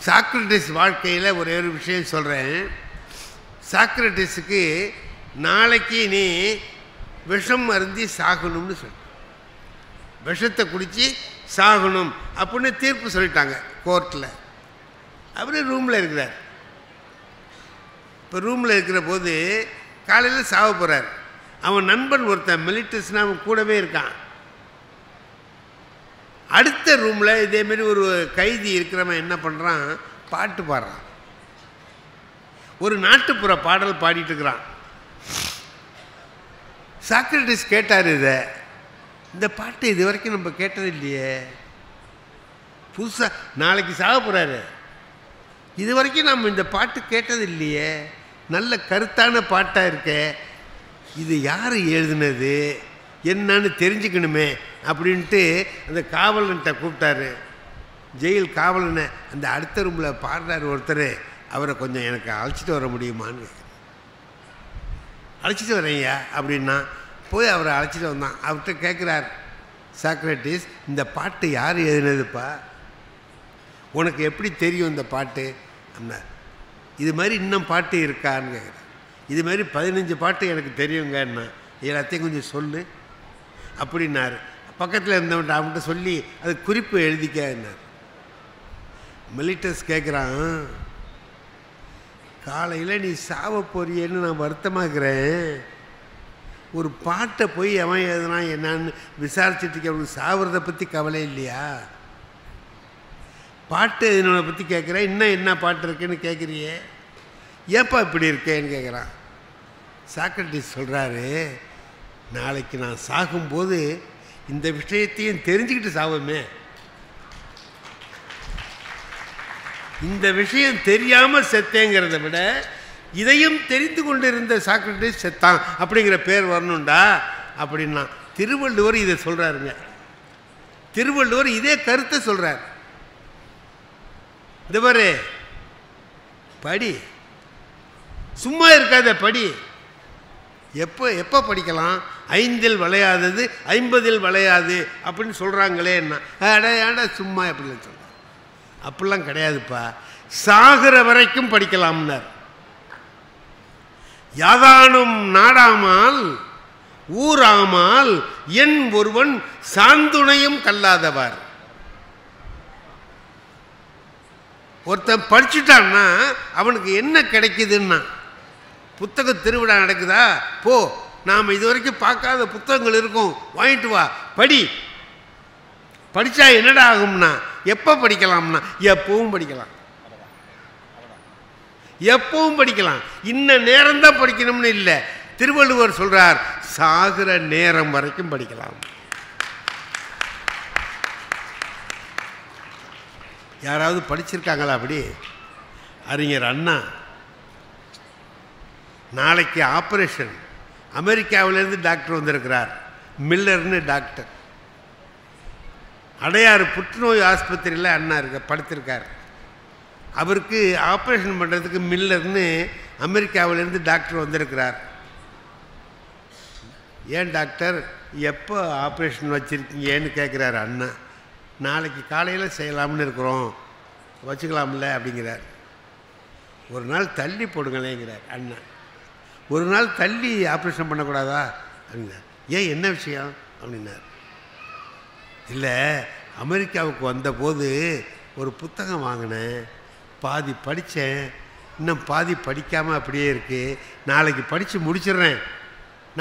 Socrates வாழ்க்கையில் ஒரே ஒரு விஷயம் சொல்கிறேன். சாக்ரட்டிஸுக்கு நாளைக்கு நீ விஷம் அருந்தி சாகணும்னு சொல்ல, விஷத்தை குடித்து சாகணும் அப்படின்னு தீர்ப்பு சொல்லிட்டாங்க கோர்ட்டில். அவர் ரூமில் இருக்கிறார். இப்போ ரூமில் இருக்கிற போது காலையில் சாக போகிறார். அவன் நண்பன் ஒருத்தன் மிலிட்டரிஸ்னால் அவன் கூடவே இருக்கான். அடுத்த ரூமில் இதேமாரி ஒரு கைதி இருக்கிறவன் என்ன பண்ணுறான், பாட்டு பாடுறான். ஒரு நாட்டுப்புற பாடல் பாடிட்டு இருக்கிறான். சாக்ரட்டிஸ் கேட்டார், இந்த பாட்டு இது வரைக்கும் நம்ம கேட்டது இல்லையே, புதுசாக நாளைக்கு சாக போகிறாரு, இது வரைக்கும் நம்ம இந்த பாட்டு கேட்டது இல்லையே, நல்ல கருத்தான பாட்டாக இருக்கே, இது யார் எழுதுனது என்னன்னு தெரிஞ்சுக்கணுமே அப்படின்ட்டு அந்த காவலன்கிட்ட கூப்பிட்டாரு. ஜெயில் காவலனை அந்த அடுத்த ரூமில் பாடுறாரு ஒருத்தர், அவரை கொஞ்சம் எனக்கு அழைச்சிட்டு வர முடியுமான்னு. அழைச்சிட்டு வரேன்யா அப்படின்னா போய் அவரை அழைச்சிட்டு வந்தான். அவர்கிட்ட கேட்குறார் சாக்ரட்டிஸ், இந்த பாட்டு யார் எழுதினதுப்பா, உனக்கு எப்படி தெரியும் இந்த பாட்டு அப்படின்னா. இது மாதிரி இன்னும் பாட்டு இருக்கான்னு கேட்குறேன். இது மாதிரி 15 பாட்டு எனக்கு தெரியுங்கன்னா, எல்லாத்தையும் கொஞ்சம் சொல்லு அப்படின்னாரு. பக்கத்தில் இருந்தவன்ட்ட அவன்கிட்ட சொல்லி அது குறிப்பு எழுதிக்கான்னார். மிலிட்டர்ஸ் கேட்குறான், காலையில் நீ சாவ போறியேன்னு நான் வருத்தமாக்குறேன், ஒரு பாட்டை போய் எவன் எழுதுனா என்னான்னு விசாரிச்சுட்டு அவனுக்கு சாவுறதை பற்றி கவலை இல்லையா, பாட்டு எழுதினவனை பற்றி கேட்குறேன், இன்னும் என்ன பாட்டு இருக்குன்னு கேட்குறியே, ஏப்பா இப்படி இருக்கேன்னு கேட்குறான். சாக்ரட்டிஸ் சொல்கிறாரு, நாளைக்கு நான் சாகும்போது இந்த விஷயத்தையும் தெரிஞ்சுக்கிட்டு சாவுமே, இந்த விஷயம் தெரியாமல் செத்தேங்கிறத விட இதையும் தெரிந்து கொண்டு இருந்த சாக்ரட்டிஸ் செத்தான் அப்படிங்கிற பேர் வரணுண்டா அப்படின்னா. திருவள்ளுவர் இதை சொல்கிறாருங்க. திருவள்ளுவர் இதே கருத்தை சொல்கிறார். இந்த பாரு, படி, சும்மா இருக்காத படி. எப்போ படிக்கலாம், 5இல் விளையாதது 50இல் விளையாது அப்படின்னு சொல்கிறாங்களே என்ன, ஏடா சும்மா அப்படின்னு சொல்கிறார். அப்படிலாம் கிடையாதுப்பா, சாகிற வரைக்கும் படிக்கலாம்னார். யாதானும் நாடாமால் ஊராமால் என் ஒருவன் சாந்துணையும் கல்லாதவர். ஒருத்தன் படிச்சுட்டான்னா அவனுக்கு என்ன கிடைக்குதுன்னா, புத்தக திருவிழா நடக்குதா, போ, நாம் இது வரைக்கும் பார்க்காத புத்தகங்கள் இருக்கும், வாங்கிட்டு வா, படி. படித்தா என்னடா ஆகும்னா, எப்போ படிக்கலாம்னா எப்பவும் படிக்கலாம், எப்பவும் படிக்கலாம். இன்ன நேரம்தான் படிக்கணும்னு இல்லை. திருவள்ளுவர் சொல்கிறார், சாகிற நேரம் வரைக்கும் படிக்கலாம். யாராவது படிச்சிருக்காங்களா அப்படி? அறிஞர் அண்ணா நாளைக்கு ஆப்ரேஷன், அமெரிக்காவிலேருந்து டாக்டர் வந்திருக்கிறார், மில்லர்னு டாக்டர். அடையாறு புற்றுநோய் ஆஸ்பத்திரியில் அண்ணா படுத்திருக்கார். அவருக்கு ஆப்ரேஷன் பண்ணுறதுக்கு மில்லர்னு அமெரிக்காவிலேருந்து டாக்டர் வந்திருக்கிறார். ஏன் டாக்டர் எப்போ ஆப்ரேஷன் வச்சுருக்கீங்கன்னு கேட்குறாரு அண்ணா. நாளைக்கு காலையில் செய்யலாம்னு இருக்கிறோம், வச்சுக்கலாம்ல அப்படிங்கிறார். ஒரு நாள் தள்ளி போடுங்களேங்கிறார் அண்ணா. ஒரு நாள் தள்ளி ஆப்ரேஷன் பண்ணக்கூடாதா அப்படிங்கிறார். ஏன், என்ன விஷயம் அப்படின்னார். இல்லை, அமெரிக்காவுக்கு வந்தபோது ஒரு புத்தகம் வாங்கினேன், பாதி படித்தேன், இன்னும் பாதி படிக்காமல் அப்படியே இருக்குது, நாளைக்கு படித்து முடிச்சிடுறேன்,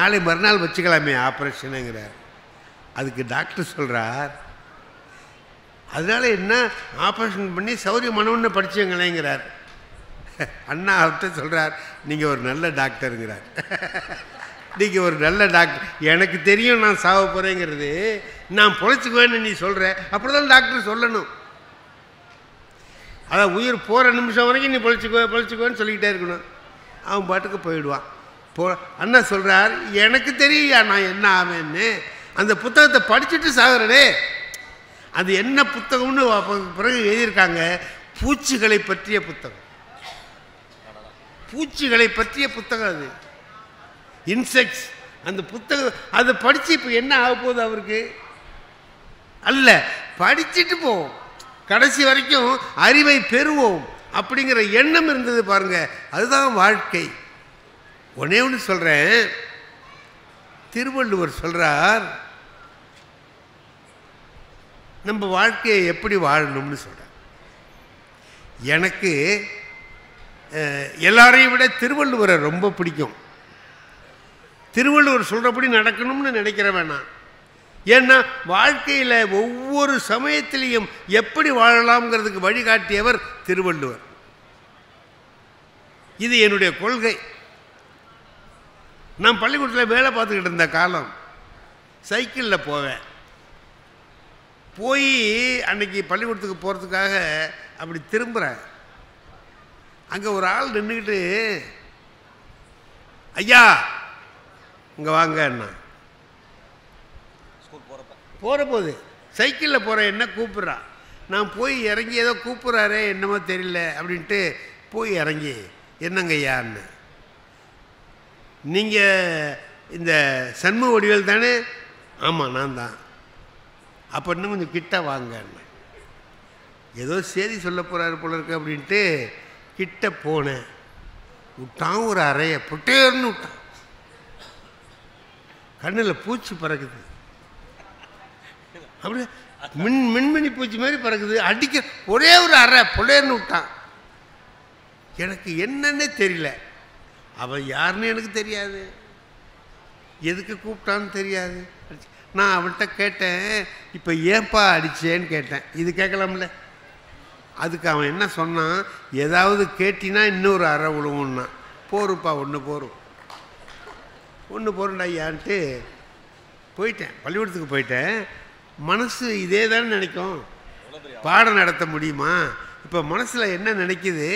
நாளை மறுநாள் வச்சுக்கலாமே ஆப்ரேஷனுங்கிறார். அதுக்கு டாக்டர் சொல்கிறார், அதனால் என்ன, ஆப்ரேஷன் பண்ணி சௌரியமானவன்னு படிச்சுங்களேங்கிறார். அண்ணா அவர்கிட்ட சொல்கிறார், நீங்கள் ஒரு நல்ல டாக்டருங்கிறார். நீங்கள் ஒரு நல்ல டாக்டர், எனக்கு தெரியும் நான் சாவ போகிறேங்கிறது, நான் பொழைச்சிக்குவேன்னு நீ சொல்கிற, அப்படி தான் டாக்டர் சொல்லணும். அதான் உயிர் போகிற நிமிஷம் வரைக்கும் நீ பொழைச்சிக்குவேன்னு சொல்லிக்கிட்டே இருக்கணும். அவன் பாட்டுக்கு போயிடுவான். அண்ணா சொல்கிறார், எனக்கு தெரியா நான் என்ன ஆவேன்னு, அந்த புத்தகத்தை படிச்சுட்டு சாகிறனே. அது என்ன புத்தகம்னு பிறகு எழுதியிருக்காங்க, பூச்சிகளை பற்றிய புத்தகம். பூச்சிகளை பற்றிய புத்தகம் அது, இன்செக்ட்ஸ். அந்த புத்தகம் அதை படித்து இப்போ என்ன ஆக போகுது அவருக்கு? அல்ல, படிச்சுட்டு போவோம். கடைசி வரைக்கும் அறிவை பெறுவோம் அப்படிங்கிற எண்ணம் இருந்தது பாருங்க. அதுதான் வாழ்க்கை. ஒன்னே ஒன்று சொல்கிறேன். திருவள்ளுவர் சொல்கிறார், நம்ம வாழ்க்கையை எப்படி வாழணும்னு சொல்கிறார். எனக்கு எல்லாரையும் விட திருவள்ளுவரை ரொம்ப பிடிக்கும். திருவள்ளுவர் சொல்கிறபடி நடக்கணும்னு நினைக்கிற வேணாம். ஏன்னா வாழ்க்கையில் ஒவ்வொரு சமயத்திலையும் எப்படி வாழலாம்ங்கிறதுக்கு வழிகாட்டியவர் திருவள்ளுவர். இது என்னுடைய கொள்கை. நான் பள்ளிக்கூடத்தில் வேலை பார்த்துக்கிட்டு இருந்த காலம் சைக்கிளில் போவேன். போய் அன்னைக்கு பள்ளிக்கூடத்துக்கு போகிறதுக்காக அப்படி திரும்புகிறேன். அங்கே ஒரு ஆள் நின்றுக்கிட்டு, ஐயா இங்கே வாங்கண்ணா. போகிற போது சைக்கிளில் போகிற என்ன கூப்பிட்றா. நான் போய் இறங்கி ஏதோ கூப்பிட்றாரே என்னமோ தெரியல அப்படின்ட்டு போய் இறங்கி, என்னங்க ஐயான்னு, நீங்கள் இந்த சண்முக வடிவேல் தானே? ஆமாம் நான் தான். அப்போ இன்னும் கொஞ்சம் கிட்ட வாங்கன்னு. ஏதோ செய்தி சொல்ல போகிறாரு போல இருக்கு அப்படின்ட்டு கிட்ட போனேன். விட்டான் ஒரு அறையை புட்டேர்னு விட்டான். கண்ணில் பூச்சி பறக்குது. அப்படி மின்மினி பூச்சி மாதிரி பறக்குது. அடிக்க ஒரே ஒரு அறை புட்டேர்னு விட்டான். எனக்கு என்னன்னே தெரியல. அவன் யாருன்னு எனக்கு தெரியாது, எதுக்கு கூப்பிட்டான்னு தெரியாது. நான் அவன்கிட்ட கேட்டேன், இப்போ ஏன்பா அடிச்சேன்னு கேட்டேன். இது கேட்கலாம்ல. அதுக்கு அவன் என்ன சொன்னான், ஏதாவது கேட்டினா இன்னொரு அறை விழுவுன்னா. போருப்பா ஒன்று போரும், ஒன்று போருண்டா ஐயான்ட்டு போயிட்டேன். பள்ளிக்கூடத்துக்கு போயிட்டேன். மனசு இதே தானே நினைக்கும். பாடம் நடத்த முடியுமா? இப்போ மனசில் என்ன நினைக்குது,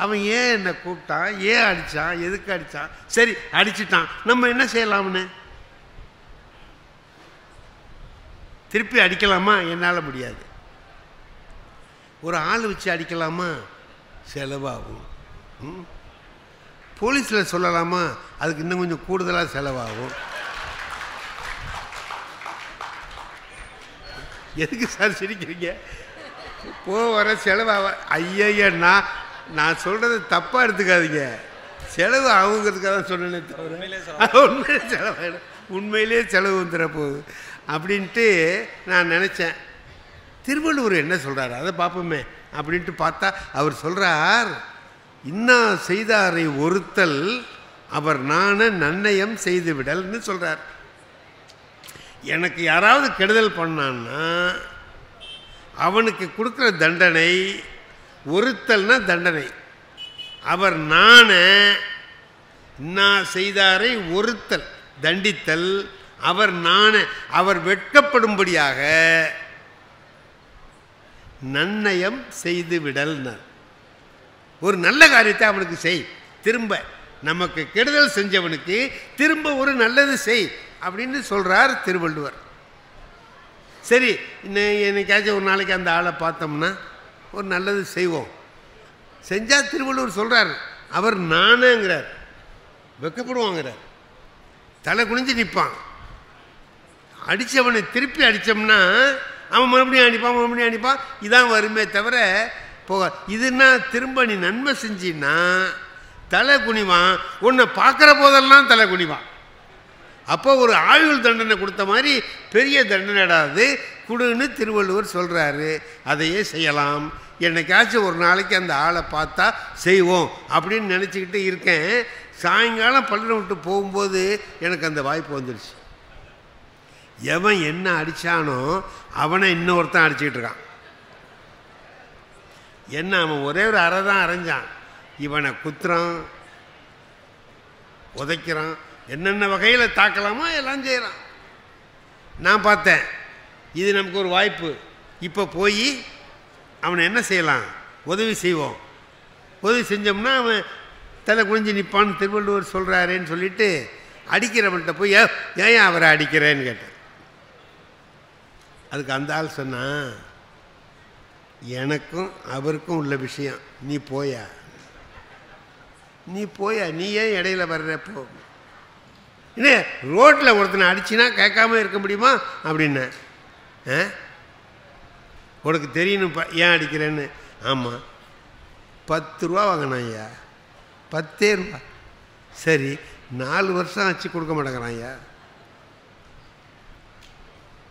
அவன் ஏன் என்னை கூப்பிட்டான், ஏன் அடித்தான், எதுக்கு அடித்தான், சரி அடிச்சிட்டான், நம்ம என்ன செய்யலாம்னு. திருப்பி அடிக்கலாமா? என்னால் முடியாது. ஒரு ஆள் வச்சு அடிக்கலாமா? செலவாகும். போலீஸில் சொல்லலாமா? அதுக்கு இன்னும் கொஞ்சம் கூடுதலாக செலவாகும். எதுக்கு சார் சிரிக்கிறீங்க? வர செலவாக ஐயன்னா நான் சொல்கிறது தப்பாக எடுத்துக்காதீங்க. செலவு ஆகுங்கிறதுக்காக தான் சொன்னேனே தவிர உண்மையிலே செலவாயிடும். உண்மையிலே செலவு வந்துட போகுது அப்படின்ட்டு நான் நினச்சேன். திருவள்ளுவர் என்ன சொல்கிறார் அதை பார்ப்போமே அப்படின்ட்டு பார்த்தா அவர் சொல்கிறார், இன்னா செய்தாரை ஒருத்தல் அவர் நாண நன்னயம் செய்து விடல்னு சொல்கிறார். எனக்கு யாராவது கெடுதல் பண்ணான்னா அவனுக்கு கொடுக்குற தண்டனை, ஒருத்தல்னா தண்டனை, அவர் நாண, இன்னா செய்தாரை ஒருத்தல் தண்டித்தல், அவர் நாண அவர் வெட்கப்படும்படியாக நன்னயம் செய்து விடல்னார். ஒரு நல்ல காரியத்தை அவனுக்கு செய், திரும்ப நமக்கு கெடுதல் செஞ்சவனுக்கு திரும்ப ஒரு நல்லது செய் அப்படின்னு சொல்கிறார் திருவள்ளுவர். சரி, என்னைக்காச்சும் ஒரு நாளைக்கு அந்த ஆளை பார்த்தோம்னா ஒரு நல்லது செய்வோம். செஞ்சால் திருவள்ளுவர் சொல்கிறார், அவர் நானேங்கிறார், வெக்கப்படுவாங்கிறார், தலை குனிஞ்சு நிற்பான். அடித்தவனை திருப்பி அடித்தோம்னா அவன் மறுபடியும் அடிப்பான். இதான் வருமே தவிர போக. இதுன்னா திரும்ப நீ நன்மை செஞ்சின்னா தலை குனிவான். உன்னை பார்க்குற போதெல்லாம் தலை குனிவான். அப்போ ஒரு ஆயுள் தண்டனை கொடுத்த மாதிரி பெரிய தண்டனைடாது கொடுன்னு திருவள்ளுவர் சொல்கிறாரு. அதையே செய்யலாம். என்னைக்காச்சும் ஒரு நாளைக்கு அந்த ஆளை பார்த்தா செய்வோம் அப்படின்னு நினச்சிக்கிட்டு இருக்கேன். சாயங்காலம் பள்ளிக்கூடம் விட்டு போகும்போது எனக்கு அந்த வாய்ப்பு வந்துடுச்சு. எவன் என்ன அடித்தானோ அவனை இன்னொருத்தன் அடிச்சுக்கிட்டு இருக்கான். என்ன, அவன் ஒரே ஒரு அறை தான் அரைஞ்சான், இவனை குத்துறான், உதைக்கிறான், என்னென்ன வகையில் தாக்கலாமோ எல்லாம் செய்கிறான். நான் பார்த்தேன், இது நமக்கு ஒரு வாய்ப்பு. இப்போ போய் அவனை என்ன செய்யலாம், உதவி செய்வோம். உதவி செஞ்சோம்னா அவன் தலை குனிஞ்சு நிற்பான்னு திருவள்ளுவர் சொல்கிறாரேன்னு சொல்லிட்டு அடிக்கிறவன்கிட்ட போய் ஏன் அவரை அடிக்கிறேன்னு கேட்டேன். அதுக்கு அந்த ஆள் சொன்னான், எனக்கும் அவருக்கும் உள்ள விஷயம், நீ போயா, நீ ஏன் இடையில வர்றப்போ, என்ன ரோட்டில் ஒருத்தனை அடிச்சினா கேட்காம இருக்க முடியுமா அப்படின்னு. உனக்கு தெரியணும்ப்பா ஏன் அடிக்கிறேன்னு. ஆமாம் 10 ரூபா வாங்கினான் ஐயா. 10 ரூபா. சரி 4 வருஷம் ஆச்சு கொடுக்க மாட்டேங்கிறான் ஐயா.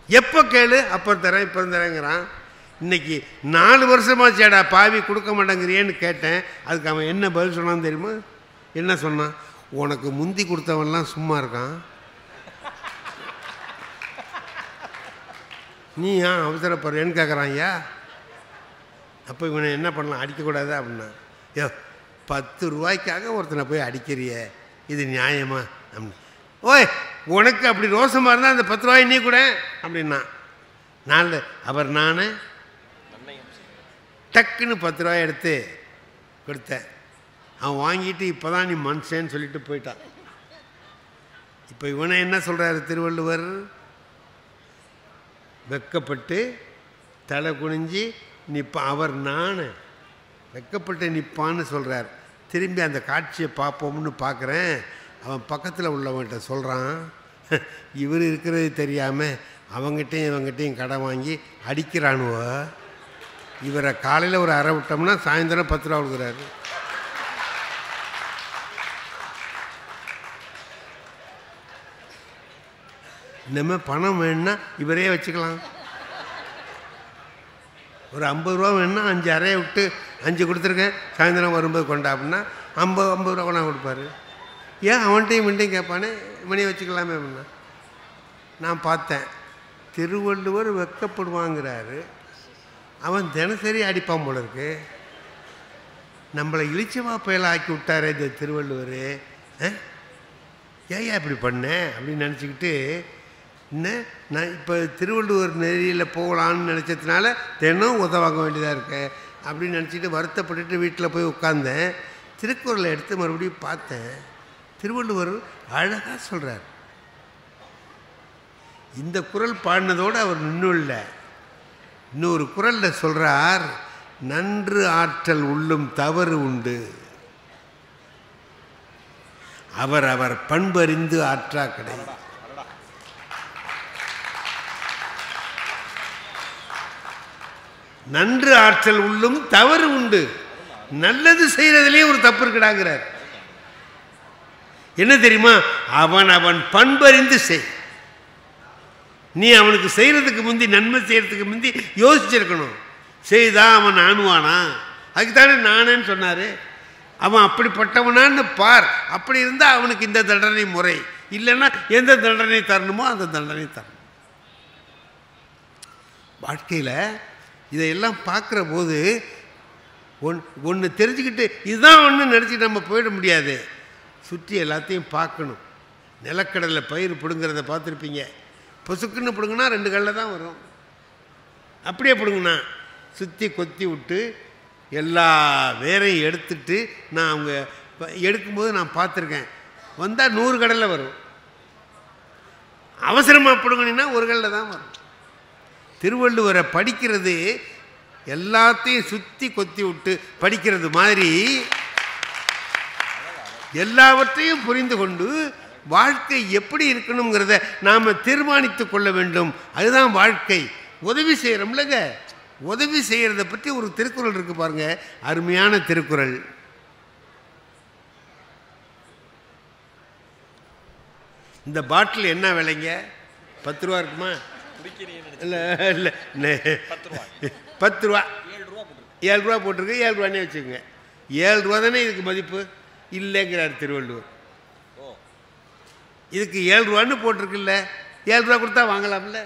எப்போ கேளு அப்போ தரேன் இப்போ தரேங்கிறான். இன்னைக்கு 4 வருஷமாச்சேடா பாவி கொடுக்க மாட்டேங்கிறியேன்னு கேட்டேன். அதுக்கு அவன் என்ன பதில் சொன்னான்னு தெரியுமா? என்ன சொன்னான்? உனக்கு முந்தி கொடுத்தவன்லாம் சும்மா இருக்கான், நீ ஏன் அவசரப்படுறேன்னு கேட்குறான் ஐயா. அப்போ இவனை என்ன பண்ணலாம்? அடிக்கக்கூடாது அப்படின்னா. யோ 10 ரூபாய்க்காக ஒருத்தனை போய் அடிக்கிறிய, இது நியாயமா அப்படின்னு. ஓய் உனக்கு அப்படி ரோசமாக இருந்தால் அந்த 10 ரூபாய் நீ கூட அப்படின்னா. நான் டக்குன்னு 10 ரூபாய் எடுத்து கொடுத்தேன். அவன் வாங்கிட்டு இப்போ தான் நீ மனுஷன்னு சொல்லிட்டு போயிட்டான். இப்போ இவனை என்ன சொல்கிறாரு திருவள்ளுவர்? வெக்கப்பட்டு தலை குனிஞ்சி நிற்பான். அவர் நான் வெக்கப்பட்டு நிற்பான்னு சொல்கிறார். திரும்பி அந்த காட்சியை பார்ப்போம்னு பார்க்குறேன். அவன் பக்கத்தில் உள்ளவன்கிட்ட சொல்கிறான், இவர் இருக்கிறது தெரியாமல் அவங்ககிட்டையும் இவங்ககிட்டையும் கடன் வாங்கி அடிக்கிறானுவ. இவரை காலையில் ஒரு அரை விட்டோம்னா சாயந்தரம் 10 ரூபா கொடுக்குறாரு. இனிமே பணம் வேணும்னா இவரே வச்சுக்கலாம். ஒரு 50 ரூபா வேணும்னா 5 அறையை விட்டு 5 கொடுத்துருக்கேன், சாயந்தரம் வரும்போது கொண்டா அப்படின்னா 50 ரூபா கொண்டா கொடுப்பாரு. ஏன் அவன்கிட்டையும் இவன்ட்டையும் கேட்பானே, இவனையும் வச்சுக்கலாமே அப்படின்னா. நான் பார்த்தேன் திருவள்ளுவர் வெக்கப்படுவாங்கிறாரு, அவன் தினசரி அடிப்பான் போல இருக்கு. நம்மளை இழிச்சவா பயலை ஆக்கி விட்டாரே இந்த திருவள்ளுவர், ஏன் இப்படி பண்ணேன் அப்படின்னு நினச்சிக்கிட்டு என்ன நான் இப்போ திருவள்ளுவர் நெறியில் போகலான்னு நினச்சதுனால தினம் உதவாங்க வேண்டியதாக இருக்கு அப்படின்னு நினச்சிட்டு வருத்தப்பட்டுட்டு வீட்டில் போய் உட்காந்தேன். திருக்குறளை எடுத்து மறுபடியும் பார்த்தேன். திருவள்ளுவர் அழகாக சொல்கிறார். இந்த குறள் பாடினதோடு அவர் இன்னும் இல்லை, இன்னொரு குறளில் சொல்கிறார், நன்று ஆற்றல் உள்ளும் தவறு உண்டு, அவர் அவர் பண்பறிந்து ஆற்றா கடை. நன்று ஆற்றல் உள்ளும் தவறு உண்டு, நல்லது செய்யறதுலேயே ஒரு தப்பு இருக்குடாங்கிறார். என்ன தெரியுமா? அவன் அவன் பண்பறிந்து செய். நீ அவனுக்கு செய்யறதுக்கு முந்தி, நன்மை செய்யறதுக்கு முந்தி யோசிச்சிருக்கணும். செய்தா அவன் நானுவானா? அதுக்குத்தானே நானேன்னு சொன்னாரு. அவன் அப்படிப்பட்டவனான்னு பார். அப்படி இருந்தால் அவனுக்கு இந்த தண்டனை முறை, இல்லைன்னா எந்த தண்டனை தரணுமோ அந்த தண்டனை தரணும். வாழ்க்கையில் இதையெல்லாம் பார்க்குற போது ஒன்று தெரிஞ்சுக்கிட்டு இதுதான் ஒன்று நினச்சிட்டு நம்ம போயிட முடியாது. சுற்றி எல்லாத்தையும் பார்க்கணும். நிலக்கடலை பயிர் பிடுங்கிறத பார்த்துருப்பீங்க. பொசுக்குன்னு பிடுங்கினா 2 கல்லில் தான் வரும். அப்படியே பிடுங்கினா சுற்றி கொத்தி விட்டு எல்லா வேரையும் எடுத்துட்டு, நான் அவங்க எடுக்கும்போது நான் பார்த்துருக்கேன், வந்தால் 100 கடலில் வரும். அவசரமாக பிடுங்கினா 1 கல்லில் தான் வரும். திருவள்ளுவரை படிக்கிறது எல்லாத்தையும் சுற்றி கொத்தி விட்டு படிக்கிறது மாதிரி எல்லாவற்றையும் புரிந்து கொண்டு வாழ்க்கை எப்படி இருக்கணுங்கிறத நாம் தீர்மானித்து கொள்ள வேண்டும். அதுதான் வாழ்க்கை. உதவி செய்கிறோம்லங்க, உதவி செய்கிறத பற்றி ஒரு திருக்குறள் இருக்குது பாருங்க, அருமையான திருக்குறள். இந்த பாட்டில் என்ன விலைங்க? 10 ரூபா இருக்குமா? இல்லை இல்லை 10 ரூபா, 7 ரூபா போட்டிருக்கு. 7 ரூபானே வச்சுக்கோங்க. 7 ரூபா தானே இதுக்கு மதிப்பு இல்லைங்கிறார் திருவள்ளுவர். இதுக்கு 7 ரூபான்னு போட்டிருக்குல்ல, 7 ரூபா கொடுத்தா வாங்கலாம்ல.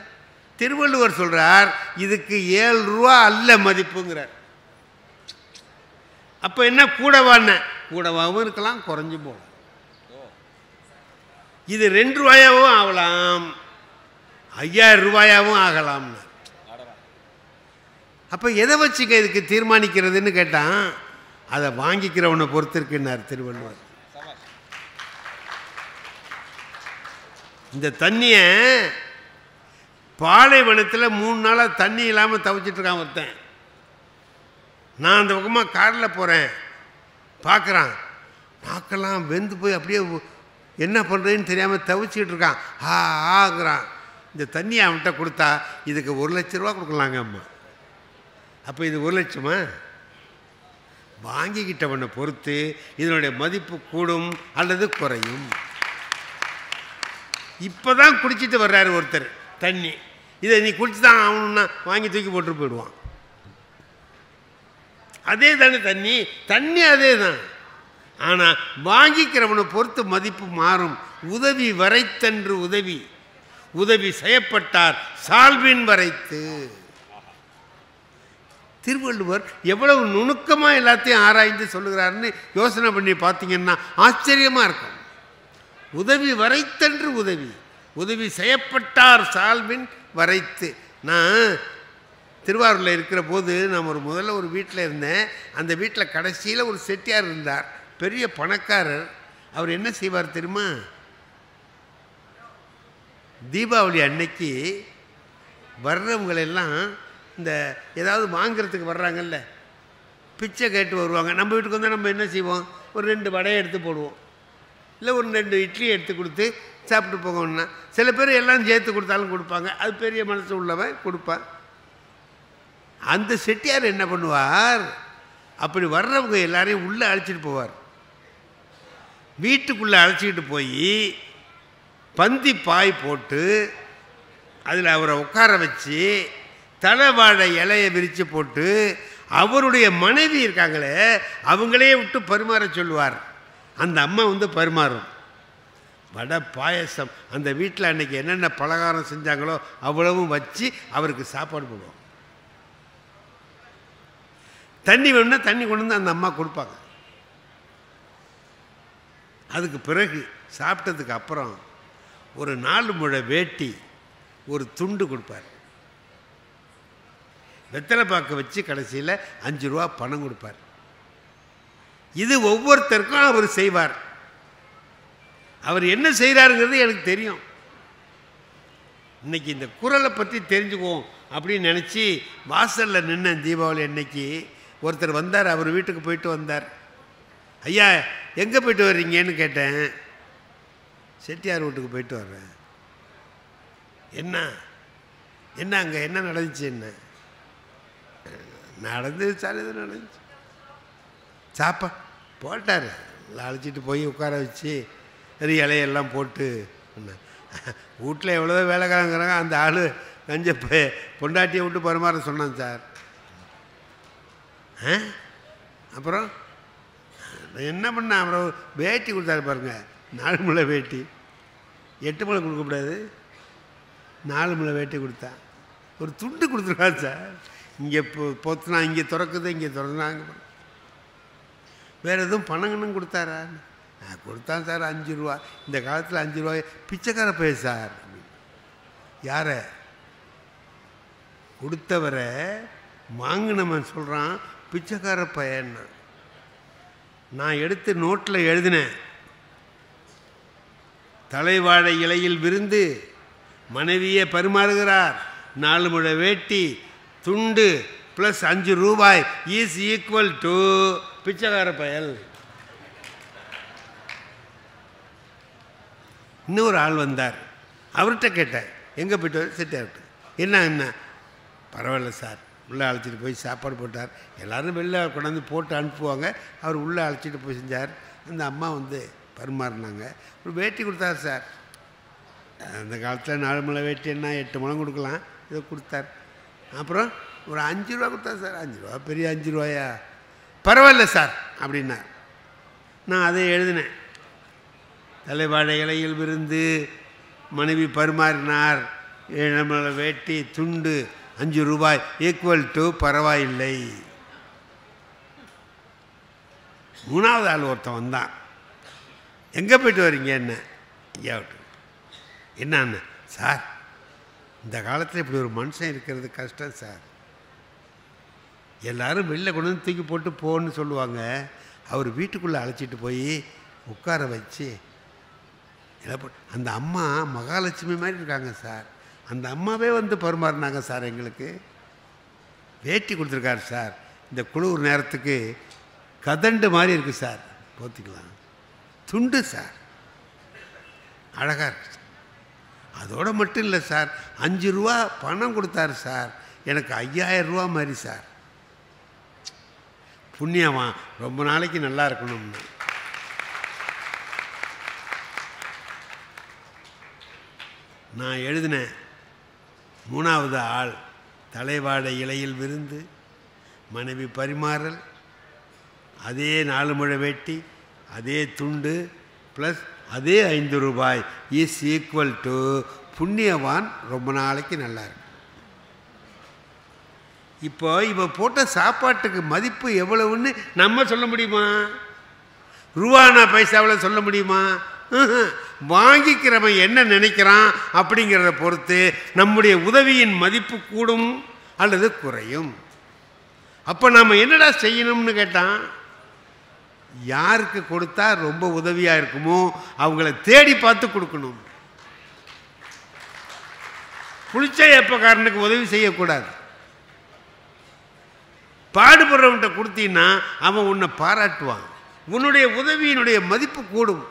திருவள்ளுவர் சொல்கிறார் இதுக்கு 7 ரூபா அல்ல மதிப்புங்கிறார். அப்போ என்ன கூடவான்னு? கூடவாகவும் இருக்கலாம், குறைஞ்சும் போகலாம். இது 2 ரூபாயாவும் ஆகலாம், 5000 ரூபாயாவும் ஆகலாம்னு. அப்போ எதை வச்சுக்க இதுக்கு தீர்மானிக்கிறதுன்னு கேட்டான். அதை வாங்கிக்கிறவனை பொறுத்து இருக்குன்னார் திருவள்ளுவர். இந்த தண்ணியை பாலைவனத்தில் 3 நாளாக தண்ணி இல்லாமல் தவிச்சிட்ருக்கான் ஒருத்தன். நான் அந்த பக்கமாக காரில் போகிறேன், பார்க்குறான், நாக்கெல்லாம் வெந்து போய் அப்படியே என்ன பண்ணுறதுன்னு தெரியாமல் தவிச்சிக்கிட்டு இருக்கான். ஆகுறான். இந்த தண்ணியை அவன்கிட்ட கொடுத்தா இதுக்கு 1 லட்ச ரூபா கொடுக்கலாங்க அம்மா. அப்போ இது 1 லட்சமா? வாங்கிக்கிட்டவனை பொறுத்து இதனுடைய மதிப்பு கூடும் அல்லது குறையும். இப்போ தான் குடிச்சிட்டு வர்றாரு ஒருத்தர் தண்ணி, இதை நீ குடிச்சு தான் ஆகணும்னா வாங்கி தூக்கி போட்டு போயிடுவான். அதே தானே தண்ணி, தண்ணி அதே தான். ஆனால் வாங்கிக்கிறவனை பொறுத்து மதிப்பு மாறும். உதவி வரைத்தன்று உதவி, உதவி செய்யப்பட்டார் சால்வின் வரைத்து. திருவள்ளுவர் எவ்வளவு நுணுக்கமாக எல்லாத்தையும் ஆராய்ந்து சொல்லுகிறாருன்னு யோசனை பண்ணி பார்த்தீங்கன்னா ஆச்சரியமாக இருக்கும். உதவி வரைத்தன்று உதவி, உதவி செய்யப்பட்டார் சால்வின் வரைத்து. நான் திருவாரூரில் இருக்கிற போது நான் முதல்ல ஒரு வீட்டில் இருந்தேன். அந்த வீட்டில் கடைசியில் ஒரு செட்டியார் இருந்தார், பெரிய பணக்காரர். அவர் என்ன செய்வார் தெரியுமா? தீபாவளி அன்னைக்கு வர்றவங்களெல்லாம் இந்த ஏதாவது வாங்கிறதுக்கு வர்றாங்கல்ல, பிச்சை கேட்டு வருவாங்க. நம்ம வீட்டுக்கு வந்தால் நம்ம என்ன செய்வோம்? ஒரு 2 வடையை எடுத்து போடுவோம், இல்லை ஒரு 2 இட்லியை எடுத்து கொடுத்து சாப்பிட்டு போகணும்னா. சில பேர் எல்லாம் சேர்த்து கொடுத்தாலும் கொடுப்பாங்க, அது பெரிய மனசு உள்ளவன் கொடுப்பான். அந்த செட்டியார் என்ன பண்ணுவார், அப்படி வர்றவங்க எல்லாரையும் உள்ளே அழைச்சிட்டு போவார். வீட்டுக்குள்ளே அழைச்சிக்கிட்டு போய் பந்தி பாய் போட்டு அதில் அவரை உட்கார வச்சு தலைவாழை இலையை விரித்து போட்டு அவருடைய மனைவி இருக்காங்களே அவங்களே விட்டு பரிமாற சொல்லுவார். அந்த அம்மா பரிமாறும். வடை பாயசம் அந்த வீட்டில் அன்றைக்கி என்னென்ன பலகாரம் செஞ்சாங்களோ அவ்வளவும் வச்சு அவருக்கு சாப்பாடு போடுவோம். தண்ணி வேணும்னா தண்ணி கொண்டு வந்து அந்த அம்மா கொடுப்பாங்க. அதுக்கு பிறகு சாப்பிட்டதுக்கு அப்புறம் ஒரு 4 முழ வேட்டி ஒரு துண்டு கொடுப்பார். வெத்தலை பாக்கு வச்சு கடைசியில் 5 ரூபா பணம் கொடுப்பார். இது ஒவ்வொருத்தருக்கும் அவர் செய்வார். அவர் என்ன செய்கிறாருங்கிறது எனக்கு தெரியும். இன்னைக்கு இந்த குறளை பற்றி தெரிஞ்சுக்குவோம் அப்படின்னு நினச்சி வாசலில் நின்ன தீபாவளி அன்னைக்கு ஒருத்தர் வந்தார். அவர் வீட்டுக்கு போயிட்டு வந்தார். ஐயா எங்கே போயிட்டு வர்றீங்கன்னு கேட்டேன். செட்டியார் வீட்டுக்கு போயிட்டு வர்றேன். என்ன என்ன அங்கே என்ன நடந்துச்சு? என்ன நடந்தது சார், எது நடந்துச்சு? சாப்பா போட்டார். அழைச்சிட்டு போய் உட்கார வச்சு இலையெல்லாம் போட்டு வீட்டில் எவ்வளோ வேலைக்காரங்கிறாங்க. அந்த ஆள் கஞ்ச பொண்டாட்டியை விட்டு பரிமாற சொன்னான் சார். அப்புறம் என்ன பண்ண? அப்புறம் வேட்டி கொடுத்தாரு பாருங்க, 4 முழ வேட்டி. 8 முழை கொடுக்கக்கூடாது, 4 முழை வேட்டி கொடுத்தா. ஒரு துண்டு கொடுத்துருக்காரு சார். இங்கே பொத்துனா இங்கே திறக்குது, இங்கே திறந்தாங்க. வேறு எதுவும் பணங்கன்னு கொடுத்தாரா? நான் கொடுத்தான் சார் 5 ரூபா. இந்த காலத்தில் 5 ரூபாய் பிச்சைக்கார பைய சார். யார கொடுத்தவரை வாங்கினவன் சொல்கிறான் பிச்சைக்கார பையன்னா. நான் எடுத்து நோட்டில் எழுதினேன், தலைவாழை இலையில் விருந்து மனைவியை பரிமாறுகிறார், 4 முழ வேட்டி துண்டு ப்ளஸ் 5 ரூபாய் இஸ் ஈக்குவல் டு பிச்சைக்கார பயல். இன்னொரு ஆள் வந்தார். அவர்கிட்ட கேட்டேன், எங்கே போய்ட்டு செட்டார்ட்டு என்ன பரவாயில்ல சார். உள்ளே அழைச்சிட்டு போய் சாப்பாடு போட்டார். எல்லோரும் வெளில கொண்டாந்து போட்டு அனுப்புவாங்க. அவர் உள்ளே அழைச்சிட்டு போய் செஞ்சார். அந்த அம்மா பரிமாறினாங்க. ஒரு வேட்டி கொடுத்தார் சார். அந்த காலத்தில் 4 முழ வேட்டி என்ன 8 முழம் கொடுக்கலாம், இதை கொடுத்தார். அப்புறம் ஒரு 5 ரூபா கொடுத்தார் சார். 5 ரூபா பெரிய 5 ரூபாயா? பரவாயில்ல சார் அப்படின்னா. நான் அதை எழுதினேன். தலைவாழை இலையில் விருந்து மனைவி பரிமாறினார், 7 முழ வேட்டி துண்டு 5 ரூபாய் ஈக்குவல் டு பரவாயில்லை. 3வது ஆள் ஒருத்தன் வந்தான். எங்கே போய்ட்டு வரீங்க? என்ன ஐயாவிட்டு என்னன்னு சார், இந்த காலத்தில் இப்படி ஒரு மனுஷன் இருக்கிறது கஷ்டம் சார். எல்லோரும் வெளில கொண்டு வந்து தூக்கி போட்டு போன்னு சொல்லுவாங்க. அவர் வீட்டுக்குள்ளே அழைச்சிட்டு போய் உட்கார வச்சு அந்த அம்மா மகாலட்சுமி மாதிரி இருக்காங்க சார். அந்த அம்மாவே பரிமாறினாங்க சார். எங்களுக்கு வேட்டி கொடுத்துருக்காரு சார். இந்த குளிர் நேரத்துக்கு கதண்டு மாதிரி இருக்குது சார், போத்திக்கலாம். துண்டு சார், அழகாக இருக்கு. அதோடு மட்டும் இல்லை சார், 5 ரூபா பணம் கொடுத்தாரு சார். எனக்கு 5000 ரூபா மாதிரி சார். புண்ணியவான் ரொம்ப நாளைக்கு நல்லா இருக்கணும்னு. நான் எழுதினேன் 3வது ஆள் தலைவாழை இலையில் விருந்து, மனைவி பரிமாறல், அதே 4 முழ வேட்டி, அதே துண்டு ப்ளஸ் அதே 5 ரூபாய் இஸ் ஈக்குவல் டு புண்ணியவான் ரொம்ப நாளைக்கு நல்லா இருக்கு. இப்போ இவ போட்ட சாப்பாட்டுக்கு மதிப்பு எவ்வளவுன்னு நம்ம சொல்ல முடியுமா? ரூபானா பைசாவில் சொல்ல முடியுமா? வாங்கிக்கிறவன் என்ன நினைக்கிறான் அப்படிங்கிறத பொறுத்து நம்முடைய உதவியின் மதிப்பு கூடும் அல்லது குறையும். அப்போ நாம் என்னடா செய்யணும்னு கேட்டான், யாருக்கு கொடுத்தா ரொம்ப உதவியாக இருக்குமோ அவங்கள தேடி பார்த்து கொடுக்கணும். புளிச்ச எப்பக்காரனுக்கு உதவி செய்யக்கூடாது. பாடுபடுறவன்கிட்ட கொடுத்தீங்கன்னா அவன் உன்னை பாராட்டுவான், உன்னுடைய உதவியினுடைய மதிப்பு கூடும்,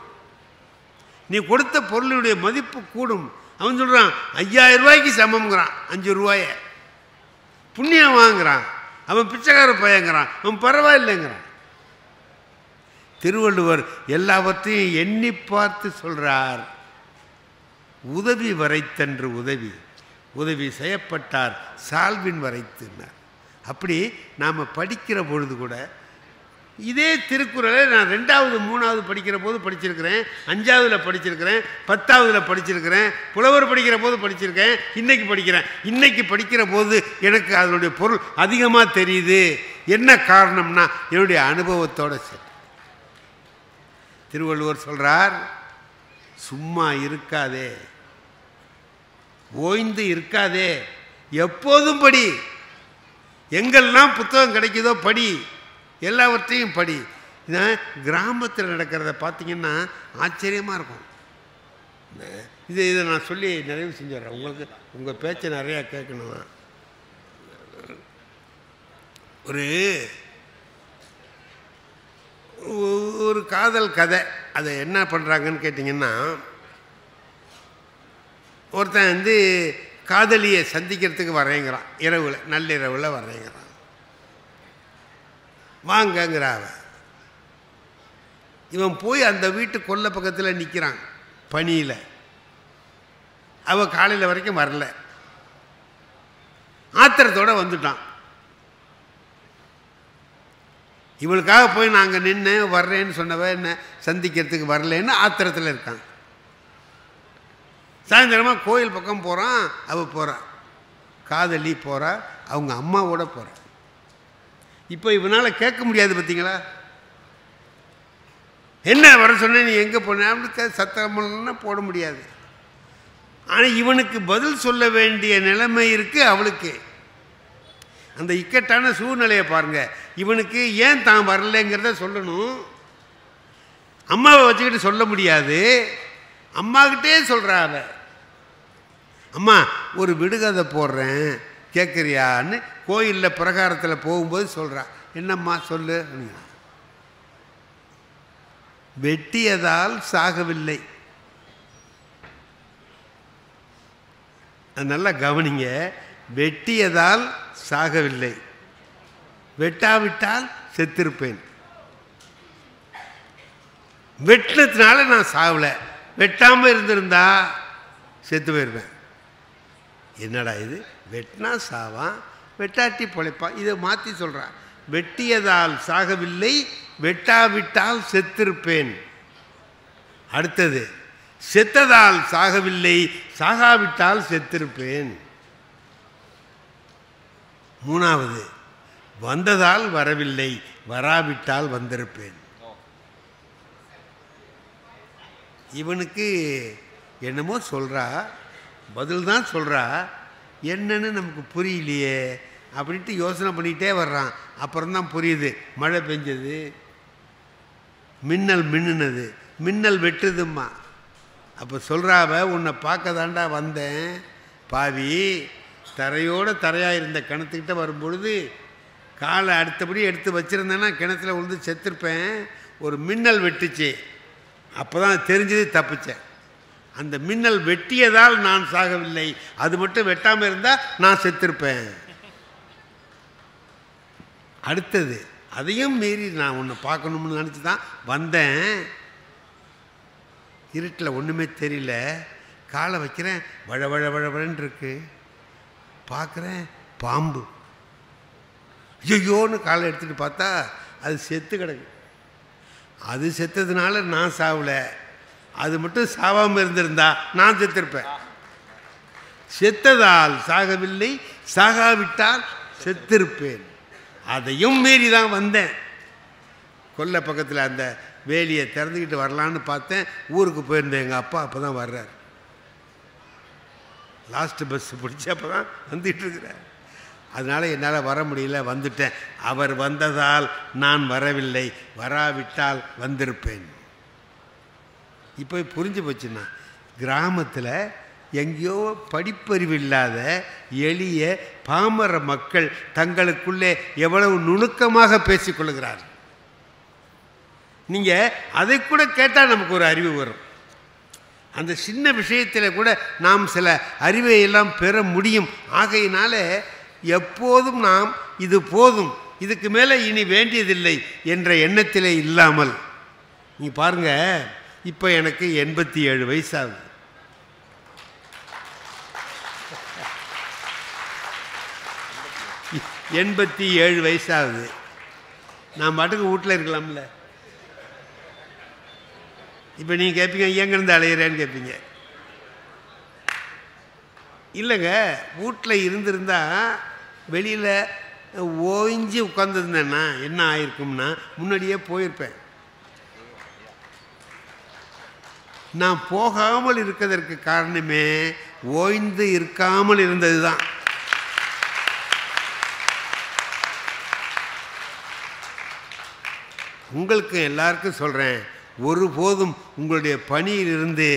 நீ கொடுத்த பொருளுடைய மதிப்பு கூடும். அவன் சொல்கிறான் 5000 ரூபாய்க்கு சமம்ங்கிறான், 5 ரூபாய புண்ணியம் வாங்குறான், அவன் பிச்சைக்கார பையங்கிறான், அவன் பரவாயில்லைங்கிறான். திருவள்ளுவர் எல்லாவற்றையும் எண்ணி பார்த்து சொல்கிறார். உதவி வரைத்தன்று உதவி, உதவி செய்யப்பட்டார் சால்வின் வரைத்துனார். அப்படி நாம் படிக்கிற பொழுது கூட இதே திருக்குறளை நான் 2வது 3வது படிக்கிற போது படிச்சிருக்கிறேன், 5ஆவதுல படிச்சிருக்கிறேன், 10ஆவதுல படிச்சிருக்கிறேன், புலவர் படிக்கிற போது படிச்சிருக்கேன், இன்னைக்கு படிக்கிறேன். இன்னைக்கு படிக்கிற போது எனக்கு அதனுடைய பொருள் அதிகமாக தெரியுது. என்ன காரணம்னா என்னுடைய அனுபவத்தோட சரி. திருவள்ளுவர் சொல்றார், சும்மா இருக்காதே, ஓய்ந்து இருக்காதே, எப்போதும் படி, எங்கெல்லாம் புத்தகம் கிடைக்குதோ படி, எல்லாவற்றையும் படி. கிராமத்தில் நடக்கிறத பார்த்தீங்கன்னா ஆச்சரியமாக இருக்கும். இதை நான் சொல்லி நிறைவு செஞ்சிடறேன். உங்களுக்கு உங்கள் பேச்சை நிறையா கேட்கணும். ஒரு காதல் கதை, அதை என்ன பண்ணுறாங்கன்னு கேட்டிங்கன்னா, ஒருத்தன் காதலியை சந்திக்கிறதுக்கு வரேங்கிறான், இரவில் நள்ளிரவில் வரேங்கிறான். வாங்கங்கிறாவ. இவன் போய் அந்த வீட்டு கொல்லை பக்கத்தில் நிற்கிறான் பனியில். அவள் காலையில் வரைக்கும் வரல, ஆத்திரத்தோடு வந்துட்டான். இவளுக்காக போய் நாங்கள் நின்று வர்றேன்னு சொன்னவ என்ன சந்திக்கிறதுக்கு வரலன்னு ஆத்திரத்தில் இருக்கான். சாயந்தரமாக கோயில் பக்கம் போகிறான், அவள் போகிறா, காதலி போகிறா, அவங்க அம்மாவோட போகிறா. இப்போ இவனால் கேட்க முடியாது பார்த்தீங்களா, என்ன வர சொன்ன, நீ எங்கே போன அப்படி சத்தம்னா போட முடியாது. ஆனால் இவனுக்கு பதில் சொல்ல வேண்டிய நிலைமை இருக்குது அவளுக்கு. அந்த இக்கட்டான சூழ்நிலையை பாருங்க. இவனுக்கு ஏன் தான் வரலைங்கிறத சொல்லணும், அம்மாவை வச்சுக்கிட்டு சொல்ல முடியாது. அம்மாக்கிட்டே சொல்கிறா அவ, அம்மா ஒரு விடுகதை போடுறேன் கேட்குறியான்னு கோயிலில் பிரகாரத்தில் போகும்போது சொல்கிறா. என்னம்மா சொல்லு. வெட்டியதால் சாகவில்லை. அது நல்லா கவனிங்க, வெட்டியதால் சாகவில்லை, வெட்டாவிட்டால் செத்திருப்பேன். வெட்டினதுனால நான் சாகலை, வெட்டாமல் இருந்திருந்தா செத்து போயிருப்பேன். என்னடா இது, வெட்டினா சாவான், வெட்டாட்டி பொழைப்பான். இதை மாற்றி சொல்கிறான். வெட்டியதால் சாகவில்லை, வெட்டாவிட்டால் செத்திருப்பேன். அடுத்தது, செத்ததால் சாகவில்லை, சாகாவிட்டால் செத்திருப்பேன். 3வது, வந்ததால் வரவில்லை, வராவிட்டால் வந்திருப்பேன். இவனுக்கு என்னமோ சொல்கிறா, பதில் தான் சொல்கிறா, என்னன்னு நமக்கு புரியலையே அப்படின்ட்டு யோசனை பண்ணிகிட்டே வர்றான். அப்புறம்தான் புரியுது, மழை பெஞ்சது, மின்னல் மின்னுனது, மின்னல் வெட்டுதும்மா. அப்போ சொல்கிறாவ, உன்னை பார்க்க தாண்டா வந்தேன் பாவி, தரையோடு தரையாக இருந்த கிணத்துக்கிட்ட வரும்பொழுது காலை அடுத்தபடி எடுத்து வச்சுருந்தேன்னா கிணத்துல விழுந்து செத்துருப்பேன். ஒரு மின்னல் வெட்டுச்சு, அப்போ தான் தெரிஞ்சது, தப்பிச்சேன். அந்த மின்னல் வெட்டியதால் நான் சாகவில்லை, அது மட்டும் வெட்டாமல் இருந்தால் நான் செத்திருப்பேன். அடுத்தது, அதையும் மீறி நான் உன்னை பார்க்கணும்னு நினச்சி தான் வந்தேன். இருட்டில் ஒன்றுமே தெரியல. காலை வைக்கிறேன், வழ வழ வழவழன்னு இருக்கு. பார்க்குறேன், பாம்பு. ஐயோன்னு காலை எடுத்துகிட்டு பார்த்தா அது செத்து கிடக்கு. அது செத்ததுனால நான் சாவலை. அது மட்டும் சாவாமல் இருந்திருந்தா நான் செத்திருப்பேன். செத்ததால் சாகவில்லை, சாகாவிட்டால் செத்திருப்பேன். அதையும் மீறி தான் வந்தேன். கொல்லை பக்கத்தில் அந்த வேலியை திறந்துக்கிட்டு வரலான்னு பார்த்தேன். ஊருக்கு போயிருந்தேன். எங்கள் அப்பா அப்போ தான் வர்றார். லாஸ்ட்டு பஸ் பிடிச்சி அப்போ தான் வந்துட்டுருக்கிறார். அதனால் என்னால் வர முடியல, வந்துட்டேன். அவர் வந்ததால் நான் வரவில்லை, வராவிட்டால் வந்திருப்பேன். இப்போ புரிஞ்சு போச்சுன்னா, கிராமத்தில் எங்கேயோ படிப்பறிவு இல்லாத எளிய பாமர மக்கள் தங்களுக்குள்ளே எவ்வளவு நுணுக்கமாக பேசிக்கொள்கிறார். நீங்கள் அதை கூட கேட்டால் நமக்கு ஒரு அறிவு வரும். அந்த சின்ன விஷயத்தில் கூட நாம் சில அறிவை எல்லாம் பெற முடியும். ஆகையினால எப்போதும் நாம் இது போதும், இதுக்கு மேலே இனி வேண்டியதில்லை என்ற எண்ணத்திலே இல்லாமல், நீ பாருங்க, இப்போ எனக்கு 87 வயசாகுது. எண்பத்தி வயசாகுது. நான் பாட்டுக்கு வீட்டில் இருக்கலாம்ல. இப்போ நீங்கள் கேட்பீங்க, எங்கேருந்து அலையிறேன்னு கேட்பீங்க. இல்லைங்க, வீட்டில் இருந்திருந்தா வெளியில் ஓய்ஞ்சி உட்காந்துருந்தேன்னா என்ன ஆயிருக்கும்னா முன்னாடியே போயிருப்பேன். நான் போகாமல் இருக்கிறதற்கு காரணமே ஓய்ந்து இருக்காமல் இருந்தது தான். உங்களுக்கு எல்லாருக்கும் சொல்கிறேன், ஒருபோதும் உங்களுடைய பணியிலிருந்து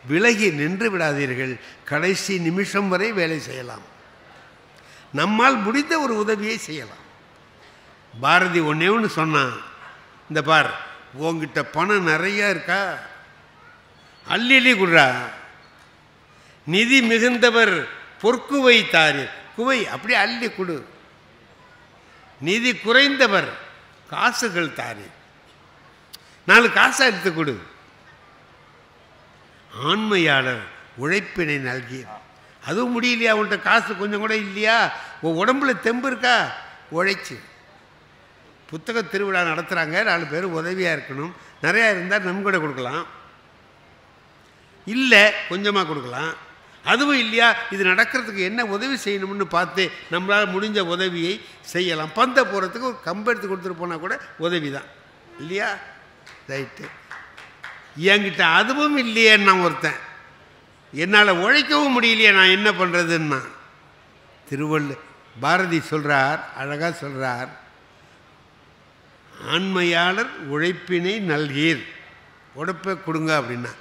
விலகி நின்று விடாதீர்கள். கடைசி நிமிஷம் வரை வேலை செய்யலாம். நம்மால் முடிந்த ஒரு உதவியை செய்யலாம். பாரதி ஒன்றே ஒன்று சொன்னான், இந்த பார், உங்ககிட்ட பணம் நிறையா இருக்கா, அள்ளி அள்ளி குடுறா. நிதி மிகுந்தவர் பொற்குவை தாரு, குவை அப்படியே அள்ளி கொடு. நிதி குறைந்தவர் காசுகள் தாரு, 4 காசை எடுத்து கொடு. ஆண்மையாளர் உழைப்பினை நல்கி. அதுவும் முடியலையா, உன்கிட்ட காசு கொஞ்சம் கூட இல்லையா, உன் உடம்புல தெம்பு இருக்கா, உழைச்சி. புத்தக திருவிழா நடத்துகிறாங்க, 4 பேர் உதவியாக இருக்கணும். நிறையா இருந்தால் நன்கொடை கொடுக்கலாம், இல்லை கொஞ்சமாக கொடுக்கலாம். அதுவும் இல்லையா, இது நடக்கிறதுக்கு என்ன உதவி செய்யணும்னு பார்த்து நம்மளால் முடிஞ்ச உதவியை செய்யலாம். பந்தை போகிறதுக்கு ஒரு கம்பு எடுத்து கொடுத்துட்டு போனால் கூட உதவி தான் இல்லையா? ரைட்டு. என்கிட்ட அதுவும் இல்லையே, நான் ஒருத்தன், என்னால் உழைக்கவும் முடியலையே, நான் என்ன பண்ணுறதுன்னா, பாரதி சொல்கிறார், அழகாக சொல்கிறார், ஆண்மையாளர் உழைப்பினை நல்கீர், உழைப்பை கொடுங்க அப்படின்னா,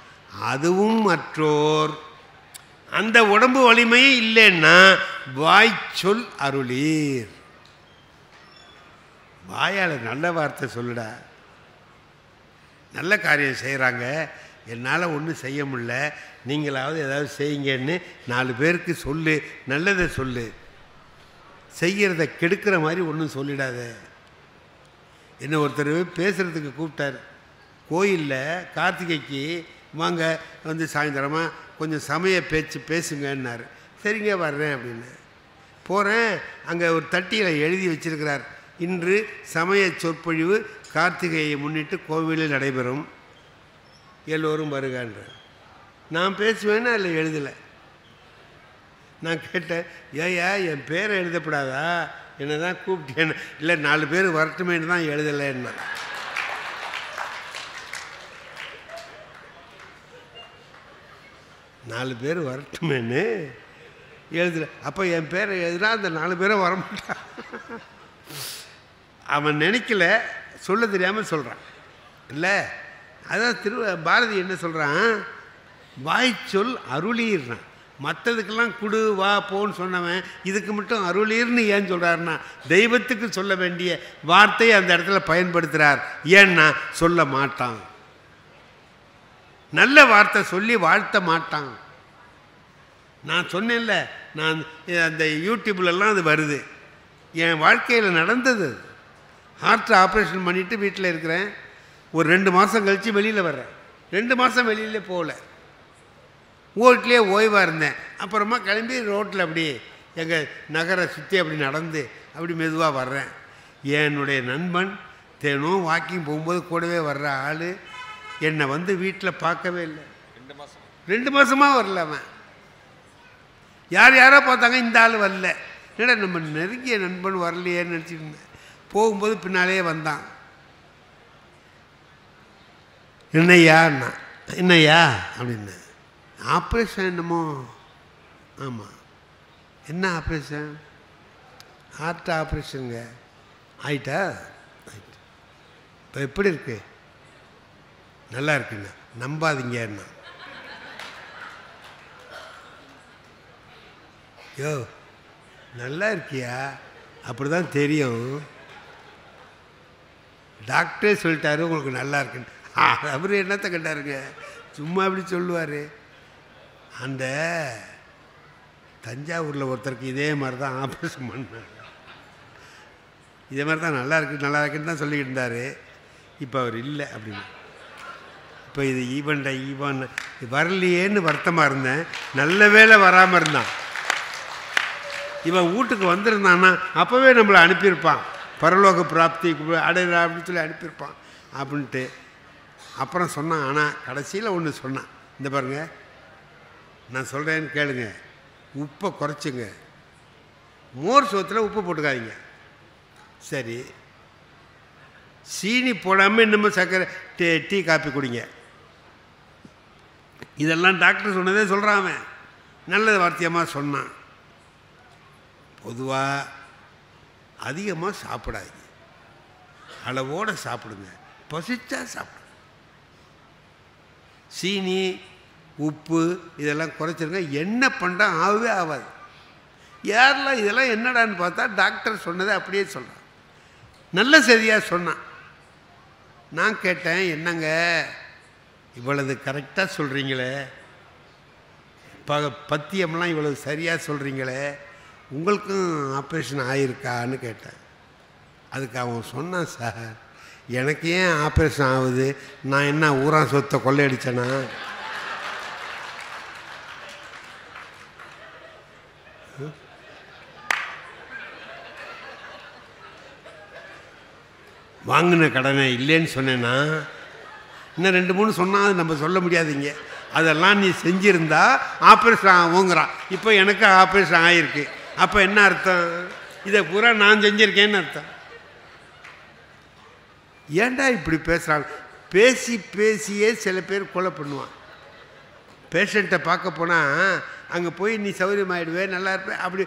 அதுவும் மற்றோர் அந்த உடம்பு வலிமையே இல்லைன்னா வாய்ச்சொல் அருளீர். வாயால் நல்ல வார்த்தை சொல்லுடா. நல்ல காரியம் செய்கிறாங்க, என்னால் ஒன்றும் செய்ய முடியல, நீங்களாவது ஏதாவது செய்யுங்கன்னு 4 பேருக்கு சொல்லு, நல்லதை சொல்லு. செய்கிறத கெடுக்கிற மாதிரி ஒன்றும் சொல்லிடாத. என்ன ஒருத்தர் பேசுகிறதுக்கு கூப்பிட்டார் கோயிலில், கார்த்திகைக்கு வாங்க வந்து சாயந்தரமாக கொஞ்சம் சமய பேச்சு பேசுங்கன்னார். சரிங்க வர்றேன் அப்படின்னு போகிறேன். அங்கே ஒரு தட்டியில் எழுதி வச்சிருக்கிறார், இன்று சமய சொற்பொழிவு கார்த்திகையை முன்னிட்டு கோவிலில் நடைபெறும், எல்லோரும் வருகன்ற. நான் பேசுவேன்னா அதில் எழுதலை. நான் கேட்டேன், ஏயா என் பேரை எழுதப்படாதா, என்ன தான் கூப்பிட்டேன்னு. இல்லை 4 பேர் வரட்டுமேன்னு தான் எழுதலைன்னா. நாலு பேர் வரட்டுமேன்னு எழுதுல. அப்போ என் பேரை எழுதுனா அந்த 4 பேரும் வரமாட்டான். அவன் நினைக்கல, சொல்ல தெரியாமல் சொல்கிறான் இல்லை. அதான் பாரதி என்ன சொல்கிறான், வாய்ச்சொல் அருளீர்னா. மற்றதுக்கெல்லாம் குடு வா போன்னு சொன்னவன் இதுக்கு மட்டும் அருளீர்னு ஏன் சொல்கிறாருன்னா, தெய்வத்துக்கு சொல்ல வேண்டிய வார்த்தையை அந்த இடத்துல பயன்படுத்துகிறார். ஏன்னா சொல்ல மாட்டான், நல்ல வார்த்தை சொல்லி வாழ்த்த மாட்டான். நான் சொன்னேன்ல, நான் அந்த யூடியூப்லலாம் அது வருது, என் வாழ்க்கையில் நடந்தது. ஹார்ட் ஆப்ரேஷன் பண்ணிவிட்டு வீட்டில் இருக்கிறேன். ஒரு 2 மாதம் கழித்து வெளியில் வர்றேன். 2 மாதம் வெளியிலே போகல, வீட்லேயே ஓய்வாக இருந்தேன். அப்புறமா கிளம்பி ரோட்டில் அப்படி எங்கள் நகரை சுற்றி அப்படி நடந்து அப்படி மெதுவாக வர்றேன். என்னுடைய நண்பன் தினம் வாக்கிங் போகும்போது கூடவே வர்ற ஆள் என்னை வந்து வீட்டில் பார்க்கவே இல்லை. 2 மாதமாக வரல. அவன் யாரோ பார்த்தாங்க, இந்த ஆள் வரல. என்னடா நம்ம நெருங்கிய நண்பன் வரலையேன்னு நினச்சிட்டு இருந்தேன். போகும்போது பின்னாலே வந்தான். என்னையாண்ணா, என்னையா அப்படின்னு. ஆப்ரேஷன் என்னமோ. ஆமாம், என்ன ஆப்ரேஷன்? ஹார்ட் ஆப்ரேஷனுங்க. ஆயிட்டா? ஆயிட்டு. இப்போ எப்படி இருக்கு? நல்லா இருக்குண்ணா. நம்பாதீங்கண்ணா. யோ நல்லா இருக்கியா? அப்படி தான் தெரியும். டாக்டரே சொல்லிட்டாரு உங்களுக்கு நல்லா இருக்குன்னு. அவர் என்னத்தை கண்டாருங்க, சும்மா அப்படி சொல்லுவார். அந்த தஞ்சாவூரில் ஒருத்தருக்கு இதே மாதிரி தான் ஆப்ரேஷன் பண்ணார். இதே மாதிரி தான் நல்லா இருக்குன்னு தான் சொல்லிக்கிட்டு இருந்தார். இப்போ அவர் இல்லை அப்படின்னு. இப்போ இது ஈவன் வரலையேன்னு வருத்தமாக இருந்தேன். நல்ல வேளை வராமல் இருந்தான். இவன் வீட்டுக்கு வந்திருந்தான்னா அப்போவே நம்மளை அனுப்பியிருப்பான், பரலோக பிராப்தி அடையிற அப்படின்னு சொல்லி அனுப்பியிருப்பான் அப்படின்ட்டு. அப்புறம் சொன்னான். ஆனால் கடைசியில் ஒன்று சொன்னான். இந்த பாருங்க, நான் சொல்கிறேன்னு கேளுங்க. உப்பை குறைச்சிங்க, மோர் சோத்தில் உப்பு போட்டுக்காதீங்க. சரி, சீனி போடாமல் இன்னமும் சர்க்கரை டீ காப்பி குடிங்க. இதெல்லாம் டாக்டர் சொன்னதே சொல்கிறான். நல்ல வார்த்தையமாக சொன்னான். பொதுவாக அதிகமாக சாப்பிடாதீங்க, அளவோடு சாப்பிடுங்க. பசிச்சா சாப்பிடுங்க. சீனி உப்பு இதெல்லாம் குறைச்சிருங்க. என்ன பண்ணுறா ஆகவே ஆகாது. யாரெல்லாம் இதெல்லாம் என்னடான்னு பார்த்தா டாக்டர் சொன்னதை அப்படியே சொல்கிறான். நல்ல சரியாக சொன்னான். நான் கேட்டேன், என்னங்க இவ்வளவு கரெக்டாக சொல்கிறீங்களே, பத்தியம்லாம் இவ்வளவு சரியாக சொல்கிறீங்களே, உங்களுக்கும் ஆப்ரேஷன் ஆகிருக்கான்னு கேட்டேன். அதுக்கு அவன் சொன்னான், சார் எனக்கு ஏன் ஆப்ரேஷன் ஆகுது, நான் என்ன ஊரா சொத்தை கொள்ளையடிச்சேனா? வாங்கின கடனை இல்லைன்னு சொன்னேன்னா இன்னும் 2-3 சொன்னால் அது நம்ம சொல்ல முடியாதுங்க. அதெல்லாம் நீ செஞ்சுருந்தா ஆப்ரேஷன் ஆகுங்கிறான். இப்போ எனக்கு ஆப்ரேஷன் ஆகிருக்கு. அப்போ என்ன அர்த்தம்? இதை பூரா நான் செஞ்சுருக்கேன்னு அர்த்தம். ஏன்டா இப்படி பேசுகிறாங்க? பேசியே சில பேர் கொலை பண்ணுவான். பேஷண்ட்டை பார்க்க போனால் அங்கே போய் நீ சௌகரியமாயிடுவே, நல்லா இருப்பேன் அப்படி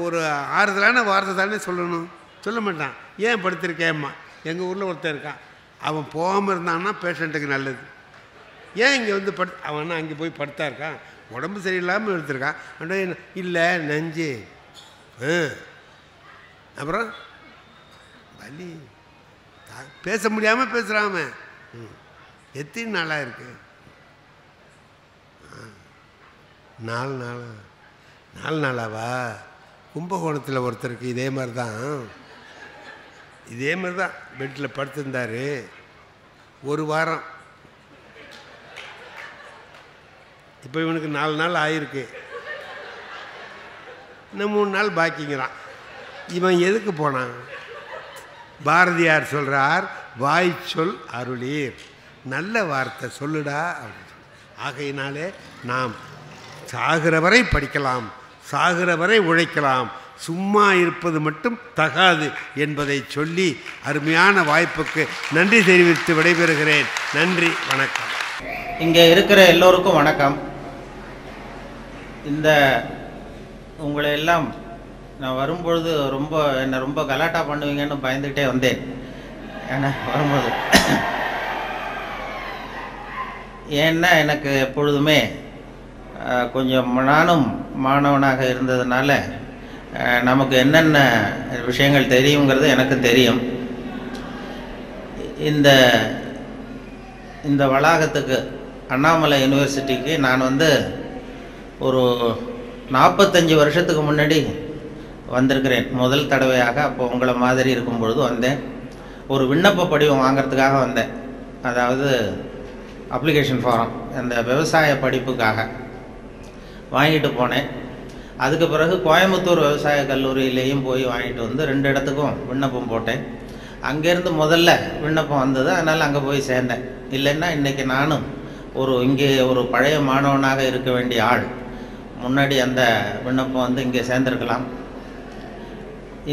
ஒரு ஆறுதலான வார்த்தை தானே சொல்லணும். சொல்ல மாட்டான். ஏன் படுத்திருக்கேம்மா? எங்கள் ஊரில் ஒருத்தர் இருக்கான், அவன் போகாமல் இருந்தான்னா பேஷண்ட்டுக்கு நல்லது. ஏன் இங்கே வந்து அவனா அங்கே போய் படுத்தா இருக்கான், உடம்பு சரியில்லாமல் எடுத்திருக்கான். அப்படின்னா இல்லை நெஞ்சு, அப்புறம் வலி, பேச முடியாமல் பேசுகிறாம. எத்தனை நாளாக இருக்கு? 4 நாளாவா? கும்பகோணத்தில் ஒருத்தருக்கு இதே மாதிரி தான் பெட்டில் படுத்திருந்தார். 1 வாரம். இப்போ இவனுக்கு 4 நாள் ஆகிருக்கு. இன்னும் 3 நாள் பாக்கிங்கிறான். இவன் எதுக்கு போனான்? பாரதியார் சொல்கிறார், வாய் சொல் அருளீர், நல்ல வார்த்தை சொல்லுடா அப்படின்னு. ஆகையினாலே நாம் சாகிற வரை படிக்கலாம், சாகிற வரை உழைக்கலாம், சும்மா இருப்பது மட்டும் தகாது என்பதை சொல்லி அருமையான வாய்ப்புக்கு நன்றி தெரிவித்து விடைபெறுகிறேன். நன்றி, வணக்கம். இங்கே இருக்கிற எல்லோருக்கும் வணக்கம். இந்த உங்களை எல்லாம் நான் வரும்பொழுது என்னை ரொம்ப கலாட்டா பண்ணுவீங்கன்னு பயந்துக்கிட்டே வந்தேன். ஏன்னா வரும்போது ஏன்னா எனக்கு எப்பொழுதுமே கொஞ்சம் நானும் மாணவனாக இருந்ததுனால நமக்கு என்னென்ன விஷயங்கள் தெரியுங்கிறது எனக்கு தெரியும். இந்த வளாகத்துக்கு அண்ணாமலை யூனிவர்சிட்டிக்கு நான் ஒரு 45 வருஷத்துக்கு முன்னாடி வந்திருக்கிறேன் முதல் தடவையாக. அப்போ உங்களை மாதிரி இருக்கும் பொழுது வந்தேன். ஒரு விண்ணப்ப படிவம் வாங்கிறதுக்காக வந்தேன். அதாவது அப்ளிகேஷன் ஃபாரம், அந்த விவசாய படிப்புக்காக வாங்கிட்டு போனேன். அதுக்கு பிறகு கோயம்புத்தூர் விவசாய கல்லூரியிலேயும் போய் வாங்கிட்டு வந்து 2 இடத்துக்கும் விண்ணப்பம் போட்டேன். அங்கேருந்து முதல்ல விண்ணப்பம் வந்தது, அதனால் அங்கே போய் சேர்ந்தேன். இல்லைன்னா இன்றைக்கி நானும் இங்கே ஒரு பழைய மாணவனாக இருக்க வேண்டிய ஆள் முன்னாடி அந்த விண்ணப்பம் வந்து இங்கே சேர்ந்துருக்கலாம்.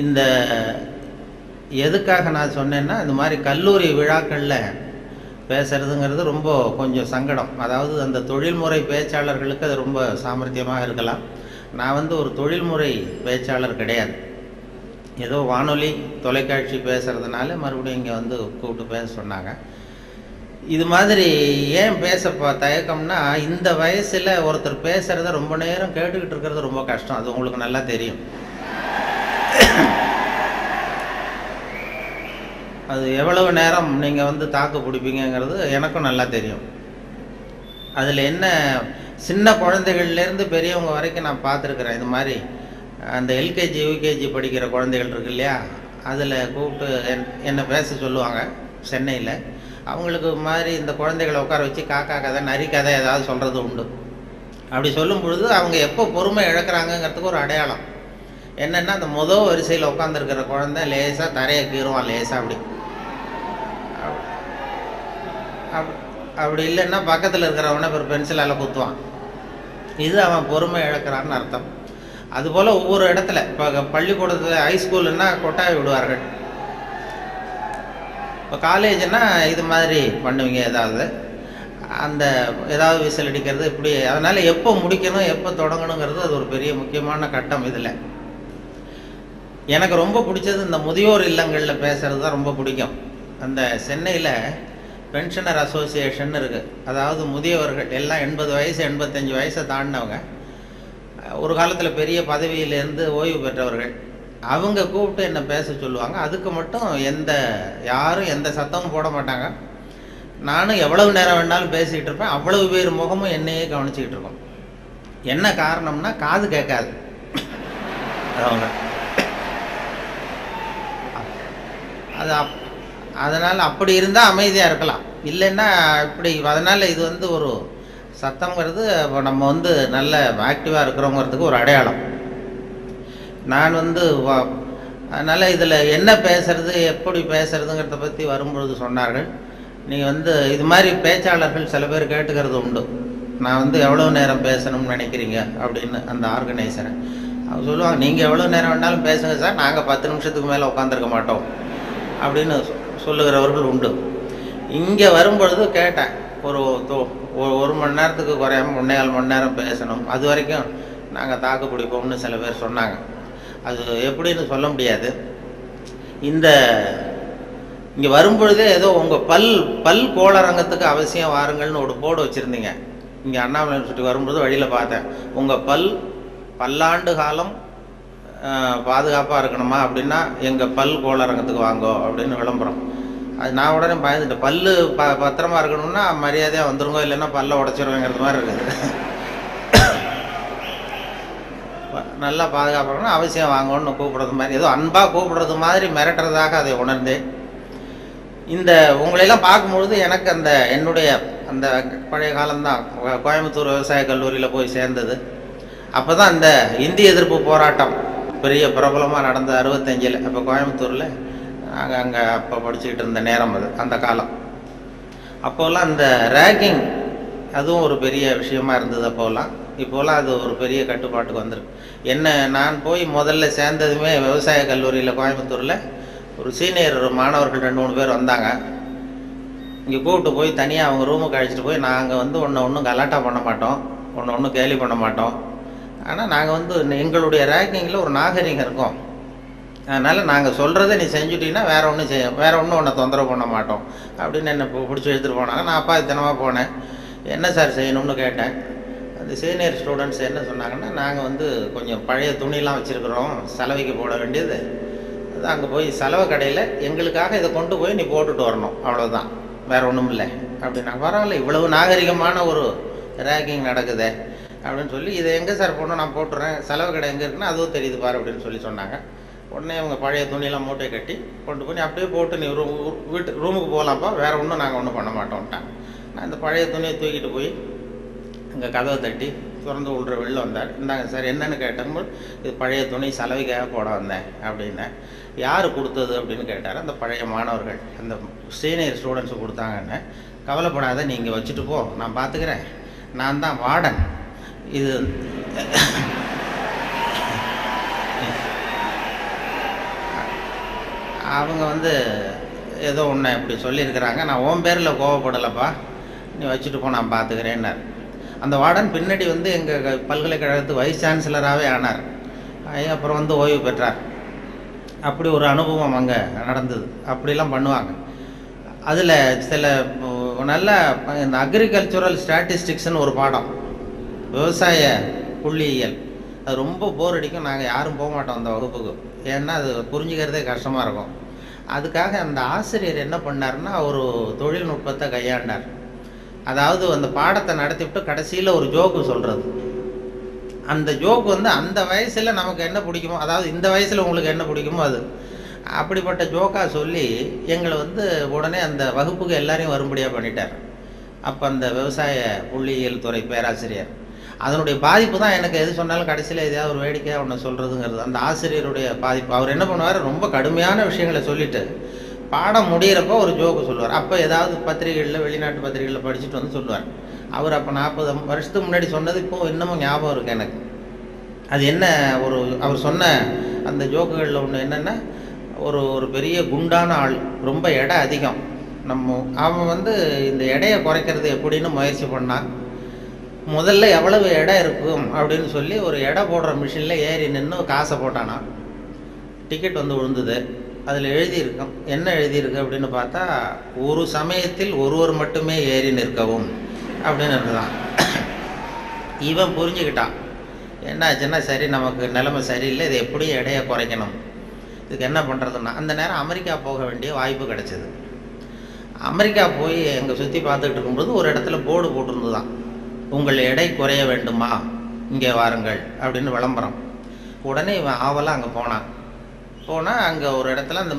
இந்த எதுக்காக நான் சொன்னேன்னா, இந்த மாதிரி கல்லூரி விழாக்களில் பேசுகிறதுங்கிறது ரொம்ப கொஞ்சம் சங்கடம். அதாவது அந்த தொழில்முறை பேச்சாளர்களுக்கு அது ரொம்ப சாமர்த்தியமாக இருக்கலாம். நான் வந்து ஒரு தொழில்முறை பேச்சாளர் கிடையாது. ஏதோ வானொலி தொலைக்காட்சி பேசுகிறதுனால மறுபடியும் இங்கே வந்து கூப்பிட்டு பேச சொன்னாங்க. இது மாதிரி ஏன் பேச தயக்கம்னா, இந்த வயசில் ஒருத்தர் பேசுகிறத ரொம்ப நேரம் கேட்டுக்கிட்டு இருக்கிறது ரொம்ப கஷ்டம். அது உங்களுக்கு நல்லா தெரியும். அது எவ்வளவு நேரம் நீங்கள் வந்து தாக்கு பிடிப்பீங்கிறது எனக்கும் நல்லா தெரியும். அதில் என்ன, சின்ன குழந்தைகள்லேருந்து பெரியவங்க வரைக்கும் நான் பார்த்துருக்குறேன். இது மாதிரி அந்த எல்கேஜி யூகேஜி படிக்கிற குழந்தைகள் இருக்கு இல்லையா, அதில் கூப்பிட்டு என்னை பேச சொல்லுவாங்க சென்னையில். அவங்களுக்கு மாதிரி இந்த குழந்தைகளை உட்கார வச்சு காக்கா கதை நரி கதை ஏதாவது சொல்கிறது உண்டு. அப்படி சொல்லும் பொழுது அவங்க எப்போ பொறுமை இழக்கிறாங்கங்கிறதுக்கு ஒரு அடையாளம் என்னென்னா, அந்த முதல் வரிசையில் உட்காந்துருக்கிற குழந்தை லேசாக தரையை கீறுவான், லேசாக அப்படி இல்லைன்னா பக்கத்தில் இருக்கிறவனை ஒரு பென்சிலால் குத்துவான். இது அவன் பொறுமை இழக்கிறான்னு அர்த்தம். அதுபோல் ஒவ்வொரு இடத்துல இப்போ பள்ளிக்கூடத்தில் ஹைஸ்கூலுன்னா கொட்டாய் விடுவார்கள். இப்போ காலேஜுன்னா இது மாதிரி பண்ணுவீங்க, ஏதாவது விசில் அடிக்கிறது இப்படி. அதனால் எப்போ முடிக்கணும் எப்போ தொடங்கணுங்கிறது அது ஒரு பெரிய முக்கியமான கட்டம். இதில் எனக்கு ரொம்ப பிடிச்சது இந்த முதியோர் இல்லங்களில் பேசுகிறது தான் ரொம்ப பிடிக்கும். அந்த சென்னையில் பென்ஷனர் அசோசியேஷன் இருக்குது. அதாவது முதியவர்கள் எல்லாம் 80 வயசு 85 வயசை தாண்டினவங்க, ஒரு காலத்தில் பெரிய பதவியிலேருந்து ஓய்வு பெற்றவர்கள். அவங்க கூப்பிட்டு என்னை பேச சொல்லுவாங்க. அதுக்கு மட்டும் யாரும் எந்த சத்தமும் போட மாட்டாங்க. நானும் எவ்வளவு நேரம் வேணாலும் பேசிக்கிட்டு இருப்பேன். அவ்வளவு பேர் முகமும் என்னையே கவனிச்சிக்கிட்டு இருக்கோம். என்ன காரணம்னா, காது கேட்காது அவங்க. அதனால் அப்படி இருந்தால் அமைதியாக இருக்கலாம், இல்லைன்னா இப்படி. அதனால் இது வந்து ஒரு சத்தங்கிறது நம்ம வந்து நல்ல ஆக்டிவாக இருக்கிறோங்கிறதுக்கு ஒரு அடையாளம். நான் வந்து அதனால் இதில் என்ன பேசுறது எப்படி பேசுறதுங்கிறத பற்றி வரும்பொழுது சொன்னார்கள், நீங்கள் வந்து இது மாதிரி பேச்சாளர்கள் சில பேர் கேட்டுக்கிறது உண்டு, நான் வந்து எவ்வளோ நேரம் பேசணும்னு நினைக்கிறீங்க அப்படின்னு. அந்த ஆர்கனைசரை அவங்க சொல்லுவாங்க, நீங்கள் எவ்வளோ நேரம் வேணாலும் பேசுங்க சார், நாங்கள் 10 நிமிஷத்துக்கு மேலே உட்காந்துருக்க மாட்டோம் அப்படின்னு சொல்லுகிறவர்கள் உண்டு. இங்கே வரும்பொழுது கேட்டேன், ஒரு மணி நேரத்துக்கு குறையாமல் 1.25 மணி நேரம் பேசணும், அது வரைக்கும் நாங்கள் தாக்கு பிடிப்போம்னு சில பேர் சொன்னாங்க. அது எப்படின்னு சொல்ல முடியாது. இங்கே வரும்பொழுதே ஏதோ உங்கள் பல் கோளரங்கத்துக்கு அவசியம் வாருங்கள்னு ஒரு போர்டு வச்சுருந்தீங்க. இங்கே அண்ணாமலை யூனிவர்சிட்டி வரும்பொழுது வழியில் பார்த்தேன், உங்கள் பல்லாண்டு காலம் பாதுகாப்பாக இருக்கணுமா அப்படின்னா எங்கள் பல் கோளரங்கத்துக்கு வாங்கோ அப்படின்னு விளம்பரம். அது நான் உடனே பயந்துட்டேன். பத்திரமா இருக்கணும்னா மரியாதையாக வந்துருங்க, இல்லைன்னா பல்ல உடச்சிருவேங்கிறது மாதிரி இருக்குது. நல்லா பாதுகாப்பாக இருக்கணும், அவசியம் வாங்கணும்னு கூப்பிடுறது மாதிரி, ஏதோ அன்பாக கூப்பிடுறது மாதிரி மிரட்டுறதாக அதை உணர்ந்தேன். உங்களையெல்லாம் பார்க்கும்பொழுது எனக்கு என்னுடைய அந்த பழைய காலம்தான். கோயம்புத்தூர் விவசாய கல்லூரியில் போய் சேர்ந்தது. அப்போ தான் இந்த இந்திய எதிர்ப்பு போராட்டம் பெரிய பிரபலமாக நடந்த 65. அப்போ கோயம்புத்தூரில் நாங்கள் அங்கே அப்போ படிச்சுக்கிட்டு இருந்த நேரம் அது, அந்த காலம். அப்போல்லாம் அந்த ரேக்கிங் அதுவும் ஒரு பெரிய விஷயமா இருந்தது அப்போல்லாம். இப்போலாம் அது ஒரு பெரிய கட்டுப்பாட்டுக்கு வந்திருக்கு. நான் போய் முதல்ல சேர்ந்ததுமே விவசாய கல்லூரியில் கோயம்புத்தூரில் ஒரு சீனியர் மாணவர்கள் 2-3 பேர் வந்தாங்க. இங்கே கூப்பிட்டு போய் தனியாக அவங்க ரூமுக்கு அழைச்சிட்டு போய், நாங்கள் வந்து ஒன்றும் கலாட்டா பண்ண மாட்டோம், ஒன்றும் கேலி பண்ண மாட்டோம், ஆனால் நாங்கள் வந்து எங்களுடைய ரேங்கிங்கில் ஒரு நாகரிகம் இருக்கும், அதனால் நாங்கள் சொல்கிறத நீ செஞ்சுட்டீங்கன்னா வேறு ஒன்றும் உன்னை தொந்தரவு பண்ண மாட்டோம் அப்படின்னு என்னை பிடிச்சி எடுத்துகிட்டு போனாங்க. நான் அப்பா தினமாக போனேன். என்ன சார் செய்யணும்னு கேட்டேன். அந்த சீனியர் ஸ்டூடெண்ட்ஸ் என்ன சொன்னாங்கன்னா, நாங்கள் வந்து கொஞ்சம் பழைய துணிலாம் வச்சுருக்குறோம், சலவைக்கு போட வேண்டியது, அது அங்கே போய் சலவை கடையில் எங்களுக்காக இதை கொண்டு போய் நீ போட்டுட்டு வரணும், அவ்வளோதான், வேறு ஒன்றும் இல்லை அப்படின்னா. பரவாயில்ல, இவ்வளவு நாகரிகமான ஒரு ரேக்கிங் நடக்குது அப்படின்னு சொல்லி, இதை எங்கே சார் போடணும், நான் போட்டுறேன், செலவு கடை எங்கே இருக்குன்னா அதுவும் தெரியுது பாரு அப்படின்னு சொல்லி சொன்னாங்க. உடனே அவங்க பழைய துணியெல்லாம் மூட்டை கட்டி கொண்டு போய் அப்படியே போட்டு நீ ரூமுக்கு போகலாம்ப்பா, வேறு ஒன்றும் நாங்கள் ஒன்றும் பண்ண மாட்டோம்ட்டான். நான் இந்த பழைய துணியை தூக்கிட்டு போய் இங்கே கதவை தட்டி திறந்து விட்ற வெளில வந்தார். இந்தாங்க சார் என்னென்னு கேட்டபோது, இது பழைய துணி சலவைக்காக போட வந்தேன் அப்படின்னேன். யார் கொடுத்தது அப்படின்னு கேட்டார். அந்த பழைய மாணவர்கள், அந்த சீனியர் ஸ்டூடெண்ட்ஸு கொடுத்தாங்கன்னு. கவலைப்படாத, நீ இங்கே வச்சுட்டு போ, நான் பார்த்துக்கிறேன், நான் தான் வார்டன். இது அவங்க ஏதோ ஒன்று இப்படி சொல்லியிருக்கிறாங்க, நான் உன் பேரில் கோவப்படலைப்பா, நீ வச்சுட்டு போ, நான் பார்த்துக்கிறேன்னார். அந்த வார்டன் பின்னாடி எங்கள் பல்கலைக்கழகத்து வைஸ் சான்சலராகவே ஆனார். அப்புறம் ஓய்வு பெற்றார். அப்படி ஒரு அனுபவம் அங்கே நடந்தது. அப்படிலாம் பண்ணுவாங்க. அதில் சில நல்ல இந்த அக்ரிகல்ச்சுரல் ஸ்டாட்டிஸ்டிக்ஸ்னு ஒரு பாடம், விவசாய புள்ளியியல், அது ரொம்ப போர் அடிக்கும். நாங்கள் யாரும் போக மாட்டோம் அந்த வகுப்புக்கு. ஏன்னா அது புரிஞ்சுக்கிறதே கஷ்டமாக இருக்கும். அதுக்காக அந்த ஆசிரியர் என்ன பண்ணார்னா, ஒரு தொழில்நுட்பத்தை கையாண்டார். அதாவது அந்த பாடத்தை நடத்திவிட்டு கடைசியில் ஒரு ஜோக்கு சொல்கிறது. அந்த ஜோக்கு அந்த வயசில் நமக்கு என்ன பிடிக்குமோ, அதாவது இந்த வயசில் உங்களுக்கு என்ன பிடிக்குமோ அது, அப்படிப்பட்ட ஜோக்காக சொல்லி எங்களை உடனே அந்த வகுப்புக்கு எல்லாரையும் வரும்படியாக பண்ணிட்டார். அப்போ அந்த விவசாய புள்ளியியல் துறை பேராசிரியர், அதனுடைய பாதிப்பு தான் எனக்கு எது சொன்னாலும் கடைசியில் எதையாவது ஒரு வேடிக்கையாக ஒன்று சொல்கிறதுங்கிறது. அந்த ஆசிரியருடைய பாதிப்பு. அவர் என்ன பண்ணுவார், ரொம்ப கடுமையான விஷயங்களை சொல்லிவிட்டு பாடம் முடிகிறப்போ ஒரு ஜோக்கு சொல்லுவார். அப்போ ஏதாவது பத்திரிகைகளில், வெளிநாட்டு பத்திரிகைகளில் படிச்சுட்டு சொல்லுவார். அவர் அப்போ 40 வருஷத்துக்கு முன்னாடி சொன்னது இப்போது இன்னமும் ஞாபகம் இருக்குது எனக்கு. அது என்ன, அவர் சொன்ன அந்த ஜோக்குகளில் ஒன்று என்னென்னா, ஒரு பெரிய குண்டான ஆள், ரொம்ப எடை அதிகம். அவன் இந்த எடையை குறைக்கிறது எப்படின்னு முயற்சி பண்ணான். முதல்ல எவ்வளவு எடை இருக்கும் அப்படின்னு சொல்லி ஒரு எடை போடுற மிஷினில் ஏறி நின்று காசை போட்டானா. டிக்கெட் விழுந்தது. அதில் எழுதியிருக்கும், என்ன எழுதியிருக்கு அப்படின்னு பார்த்தா, ஒரு சமயத்தில் ஒருவர் மட்டுமே ஏறி நிற்கவும் அப்படின்னு இருந்துதான். இவன் புரிஞ்சுக்கிட்டான், என்னாச்சுன்னா சரி நமக்கு நிலைமை சரியில்லை, இது எப்படியும் எடையை குறைக்கணும், இதுக்கு என்ன பண்ணுறதுன்னா அந்த நேரம் அமெரிக்கா போக வேண்டிய வாய்ப்பு கிடைச்சிது. அமெரிக்கா போய் எங்கே சுற்றி பார்த்துக்கிட்டு இருக்கும்போது ஒரு இடத்துல போர்டு போட்டிருந்து தான், உங்கள் எடை குறைய வேண்டுமா இங்கே வாருங்கள் அப்படின்னு விளம்பரம். உடனே இவன் ஆவலாக அங்கே போனான். அங்கே ஒரு இடத்துல அந்த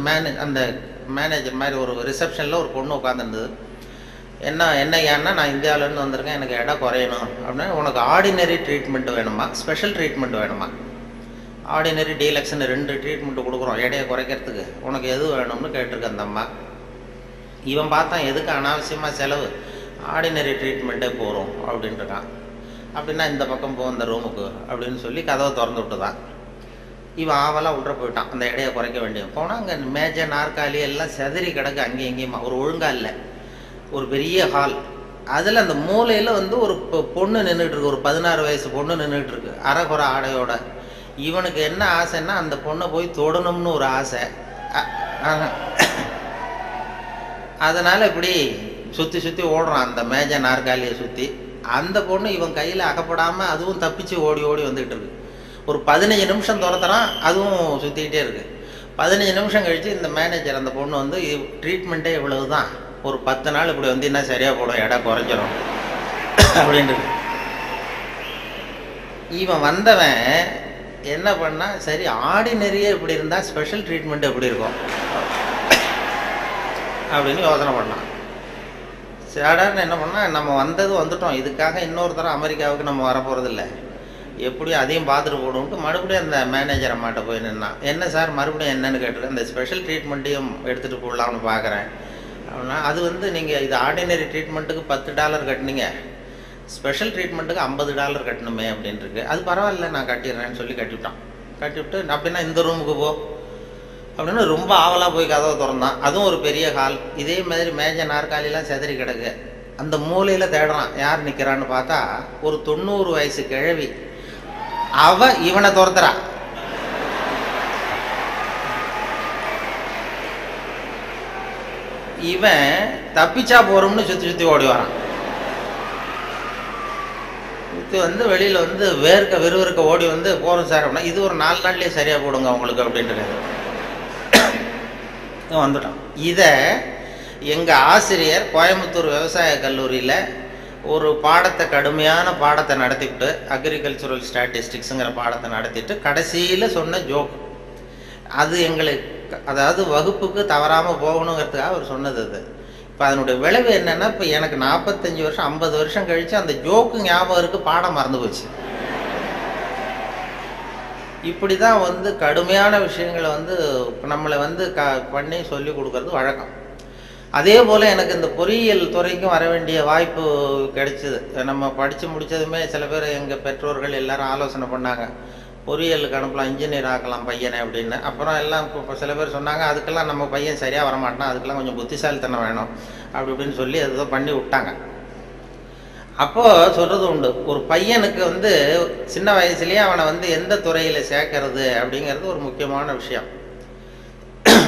மேனேஜர் மாதிரி ஒரு ரிசப்ஷனில் ஒரு பொண்ணு உட்காந்துருந்தது. என்ன ஏன்னா, நான் இந்தியாவிலேருந்து வந்திருக்கேன், எனக்கு எடை குறையணும் அப்படின்னா, உனக்கு ஆர்டினரி ட்ரீட்மெண்ட் வேணுமா ஸ்பெஷல் ட்ரீட்மெண்ட் வேணுமா? ஆர்டினரி டீலக்ஸ்ன்னு 2 ட்ரீட்மெண்ட்டு கொடுக்குறோம் எடையை குறைக்கிறதுக்கு, உனக்கு எது வேணும்னு கேட்டிருக்க அந்த அம்மா. இவன் பார்த்தான், எதுக்கு அனாவசியமாக செலவு, ஆர்டினரி ட்ரீட்மெண்ட்டே போகிறோம் அப்படின்ட்டு இருக்கான். அப்படின்னா இந்த பக்கம் போ அந்த ரூமுக்கு அப்படின்னு சொல்லி கதவை திறந்து விட்டு தான் இவன் ஆவலாக உள்ள போயிட்டான். அந்த எடையை குறைக்க வேண்டிய போனால் அங்கே மேஜை நாற்காலி எல்லாம் செதறி கிடக்கு, அங்கேயும் இங்கேயுமா, ஒரு ஒழுங்காக இல்லை. ஒரு பெரிய ஹால், அதில் அந்த மூலையில் ஒரு பொண்ணு நின்றுட்டு இருக்கு, ஒரு 16 வயசு பொண்ணு நின்றுட்டு இருக்கு, அரைகுறை ஆடையோட. இவனுக்கு என்ன ஆசைன்னா, அந்த பொண்ணை போய் தொடணும்னு ஒரு ஆசை. அதனால் இப்படி சுற்றி சுற்றி ஓடுறான் அந்த மேஜை நாற்காலியை சுற்றி. அந்த பொண்ணு இவன் கையில் அகப்படாமல் அதுவும் தப்பிச்சு ஓடி ஓடி வந்துக்கிட்டு இருக்கு. ஒரு 15 நிமிஷம் துரத்துறான், அதுவும் சுற்றிக்கிட்டே இருக்குது. 15 நிமிஷம் கழித்து இந்த மேனேஜர், அந்த பொண்ணு ட்ரீட்மெண்ட்டே இவ்வளவு தான், ஒரு 10 நாள் இப்படி என்ன சரியாக போடும், எடை குறைஞ்சிரும் அப்படின்ட்டு. இவன் வந்தவன் என்ன பண்ணா, சரி ஆர்டினரியே இப்படி இருந்தால் ஸ்பெஷல் ட்ரீட்மெண்ட் எப்படி இருக்கும் அப்படின்னு யோசனை பண்ணான். சாடான்னு என்ன பண்ணால், நம்ம வந்துட்டோம், இதுக்காக இன்னொரு தரம் அமெரிக்காவுக்கு நம்ம வரப்போகிறதில்ல, எப்படியும் அதையும் பார்த்துட்டு போகணுன்ட்டு மறுபடியும் அந்த மேனேஜர் அம்மாட்ட போய் நின்னான். என்ன சார் மறுபடியும் என்னன்னு கேட்டிருக்கேன், இந்த ஸ்பெஷல் ட்ரீட்மெண்ட்டையும் எடுத்துகிட்டு போடலாம்னு பார்க்குறேன் அப்படின்னா, அது நீங்கள் இது ஆர்டினரி ட்ரீட்மெண்ட்டுக்கு $10 கட்டினீங்க, ஸ்பெஷல் ட்ரீட்மெண்ட்டுக்கு $50 கட்டணுமே அப்படின்ட்டுருக்கு. அது பரவாயில்ல நான் கட்டிடுறேன்னு சொல்லி கட்டிவிட்டு அப்படின்னா இந்த ரூமுக்கு போ அப்படின்னு ரொம்ப ஆவலாக போய் கதவை திறந்தான். அதுவும் ஒரு பெரிய ஹால், இதே மாதிரி மேஜை நாற்காலிலாம் செதறி கிடக்கு. அந்த மூலையில் தேடுறான், யார் நிற்கிறான்னு பார்த்தா ஒரு 90 வயசு கிழவி. அவ இவனை துரத்துறா. இவன் தப்பிச்சா போறோம்னு சுற்றி சுற்றி ஓடி வரான். சுற்றி வெளியில் விறுவிறுக்க ஓடி போகிறோம் சார் அப்படின்னா, இது ஒரு 4 நாள்லேயே சரியாக போடுங்க உங்களுக்கு அப்படின்ட்டு வந்துட்டான். இதை எங்கள் ஆசிரியர் கோயம்புத்தூர் விவசாய கல்லூரியில் ஒரு பாடத்தை, கடுமையான பாடத்தை நடத்திவிட்டு, அக்ரிகல்ச்சுரல் ஸ்டாட்டிஸ்டிக்ஸுங்கிற பாடத்தை நடத்திட்டு கடைசியில் சொன்ன ஜோக். அது எங்களுக்கு அதாவது வகுப்புக்கு தவறாமல் போகணுங்கிறதுக்காக அவர் சொன்னது அது. இப்போ அதனுடைய விளைவு என்னென்னா, இப்போ எனக்கு 45 வருஷம் 50 வருஷம் கழித்து அந்த ஜோக்கு ஞாபகம் இருக்குது, பாடம் மறந்து போச்சு. இப்படி தான் வந்து கடுமையான விஷயங்களை வந்து நம்மளை வந்து பண்ணி சொல்லி கொடுக்கறது வழக்கம். அதே போல் எனக்கு இந்த பொறியியல் துறைக்கும் வர வேண்டிய வாய்ப்பு கிடைச்சிது. நம்ம படித்து முடித்ததுமே சில பேர் எங்கள் பெற்றோர்கள் எல்லாரும் ஆலோசனை பண்ணாங்க, பொறியியலுக்கு அனுப்பலாம், இன்ஜினியர் ஆக்கலாம் பையனை அப்படின்னு. அப்புறம் எல்லாம் இப்போ சில பேர் சொன்னாங்க, அதுக்கெல்லாம் நம்ம பையன் சரியாக வரமாட்டான், அதுக்கெல்லாம் கொஞ்சம் புத்திசாலித்தனம் வேணும் அப்படி இப்படின்னு சொல்லி அதை பண்ணி விட்டாங்க. அப்போது சொல்கிறது உண்டு, ஒரு பையனுக்கு வந்து சின்ன வயசுலேயே அவனை வந்து எந்த துறையில் சேர்க்கறது அப்படிங்கிறது ஒரு முக்கியமான விஷயம்.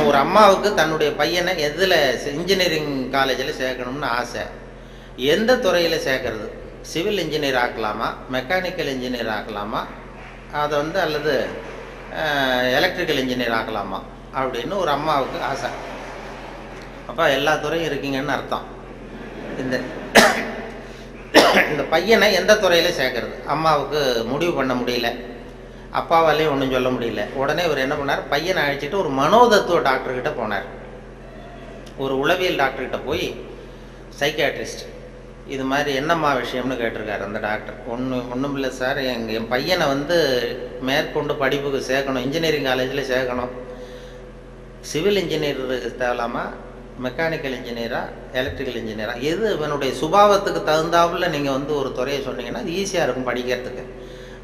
ஒரு அம்மாவுக்கு தன்னுடைய பையனை எதில் இன்ஜினியரிங் காலேஜில் சேர்க்கணும்னு ஆசை. எந்த துறையில் சேர்க்கறது, சிவில் இன்ஜினியர் ஆக்கலாமா, மெக்கானிக்கல் இன்ஜினியர் ஆக்கலாமா, அதை வந்து அல்லது எலக்ட்ரிக்கல் இன்ஜினியர் ஆக்கலாமா அப்படின்னு ஒரு அம்மாவுக்கு ஆசை. அப்போ எல்லா துறையும் இருக்கீங்கன்னு அர்த்தம். இந்த பையனை எந்த துறையில் சேர்க்கறது அம்மாவுக்கு முடிவு பண்ண முடியல, அப்பாவாலையும் ஒன்றும் சொல்ல முடியல. உடனே இவர் என்ன பண்ணார், பையனை அழைச்சிட்டு ஒரு மனோதத்துவ டாக்டர்கிட்ட போனார். ஒரு உளவியல் டாக்டர்கிட்ட போய் சைக்கியாட்ரிஸ்ட் இது மாதிரி என்னம்மா விஷயம்னு கேட்டிருக்காரு அந்த டாக்டர். ஒன்றும் இல்லை சார், என் பையனை வந்து மேற்கொண்டு படிப்புக்கு சேர்க்கணும், இன்ஜினியரிங் காலேஜில் சேர்க்கணும். சிவில் இன்ஜினியர் தேவலாமா, மெக்கானிக்கல் இன்ஜினியரா, எலக்ட்ரிக்கல் இன்ஜினியரா, எது இவனுடைய சுபாவத்துக்கு தகுந்தாப்புல நீங்கள் வந்து ஒரு துறையை சொன்னீங்கன்னா அது ஈஸியாக இருக்கும் படிக்கிறதுக்கு.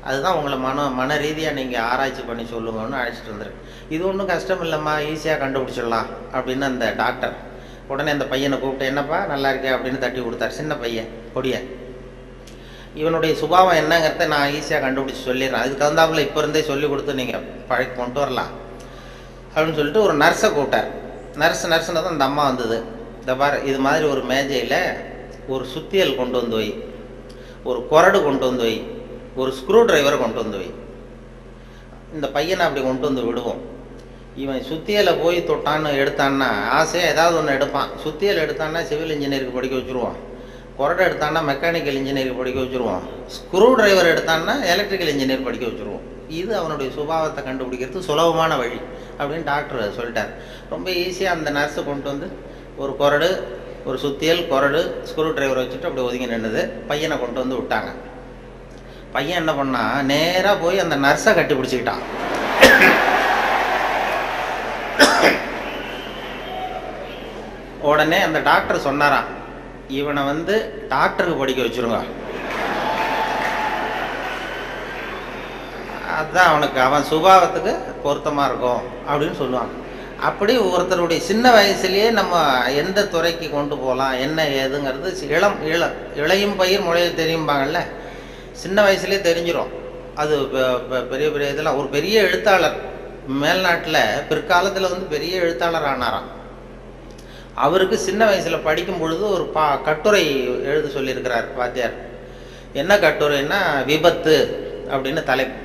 அதுதான் உங்களை மன ரீதியாக நீங்கள் ஆராய்ச்சி பண்ணி சொல்லுங்கன்னு அழைச்சிட்டு வந்துருக்கு. இது ஒன்றும் கஷ்டம் இல்லைம்மா, ஈஸியாக கண்டுபிடிச்சிடலாம் அப்படின்னு அந்த டாக்டர் உடனே அந்த பையனை கூப்பிட்டு, என்னப்பா நல்லா இருக்கே அப்படின்னு தட்டி கொடுத்தார். சின்ன பையன் பொடிய, இவனுடைய சுபாவம் என்னங்கிறத நான் ஈஸியாக கண்டுபிடிச்சி சொல்லிடுறேன், அதுக்கு தகுந்தாப்புல இப்போ இருந்தே சொல்லி கொடுத்து நீங்கள் பழக்கி கொண்டு வரலாம் அப்படின்னு சொல்லிட்டு ஒரு நர்ஸை கூப்பிட்டார். நர்ஸ்னு தான் அந்த அம்மா வந்தது. இந்த பாரு, இது மாதிரி ஒரு மேஜையில் ஒரு சுத்தியல் கொண்டு வந்து வை, ஒரு கொரடு கொண்டு வந்து வை, ஒரு ஸ்க்ரூ டிரைவரை கொண்டு வந்து வை. இந்த பையனை அப்படி கொண்டு வந்து விடுவோம். இவன் சுத்தியலை போய் தொட்டான்னு எடுத்தான்னா ஆசையாக ஏதாவது ஒன்று எடுப்பான். சுத்தியல் எடுத்தான்னா சிவில் இன்ஜினியருக்கு படிக்க வச்சுருவான், கொரடை எடுத்தான்னா மெக்கானிக்கல் இன்ஜினியருக்கு படிக்க வச்சுருவான், ஸ்க்ரூ டிரைவர் எடுத்தான்னா எலக்ட்ரிக்கல் இன்ஜினியர் படிக்க வச்சுருவோம். இது அவனுடைய சுபாவத்தை கண்டுபிடிக்கிறது சுலபமான வழி அப்படின்னு டாக்டர் சொல்லிட்டார். ரொம்ப ஈஸியாக அந்த நர்ஸை கொண்டு வந்து ஒரு கொரடு, ஒரு சுத்தியல், கொரடு, ஸ்க்ரூ டிரைவரை வச்சுட்டு அப்படி ஒதுங்கி நின்றுது. பையனை கொண்டு வந்து விட்டாங்க. பையன் என்ன பண்ணா, நேராக போய் அந்த நர்ஸை கட்டி பிடிச்சிக்கிட்டான். உடனே அந்த டாக்டர் சொன்னாராம், இவனை வந்து டாக்டருக்கு படிக்க வச்சுருங்க, அதுதான் அவனுக்கு அவன் சுபாவத்துக்கு பொருத்தமாக இருக்கும் அப்படின்னு சொல்லுவாங்க. அப்படி ஒருத்தருடைய சின்ன வயசுலேயே நம்ம எந்த துறைக்கு கொண்டு போகலாம் என்ன ஏதுங்கிறது இளையும் பயிர் முளையில் தெரியும்பாங்கள்ல, சின்ன வயசுலேயே தெரிஞ்சிடும். அது பெரிய பெரிய இதெல்லாம், ஒரு பெரிய எழுத்தாளர் மேல்நாட்டில் பிற்காலத்தில் வந்து பெரிய எழுத்தாளர் ஆனாராம். அவருக்கு சின்ன வயசில் படிக்கும் பொழுது ஒரு கட்டுரை எழுத சொல்லியிருக்கிறார் வாத்தியார். என்ன கட்டுரைன்னா, விபத்து அப்படின்னு தலைப்பு.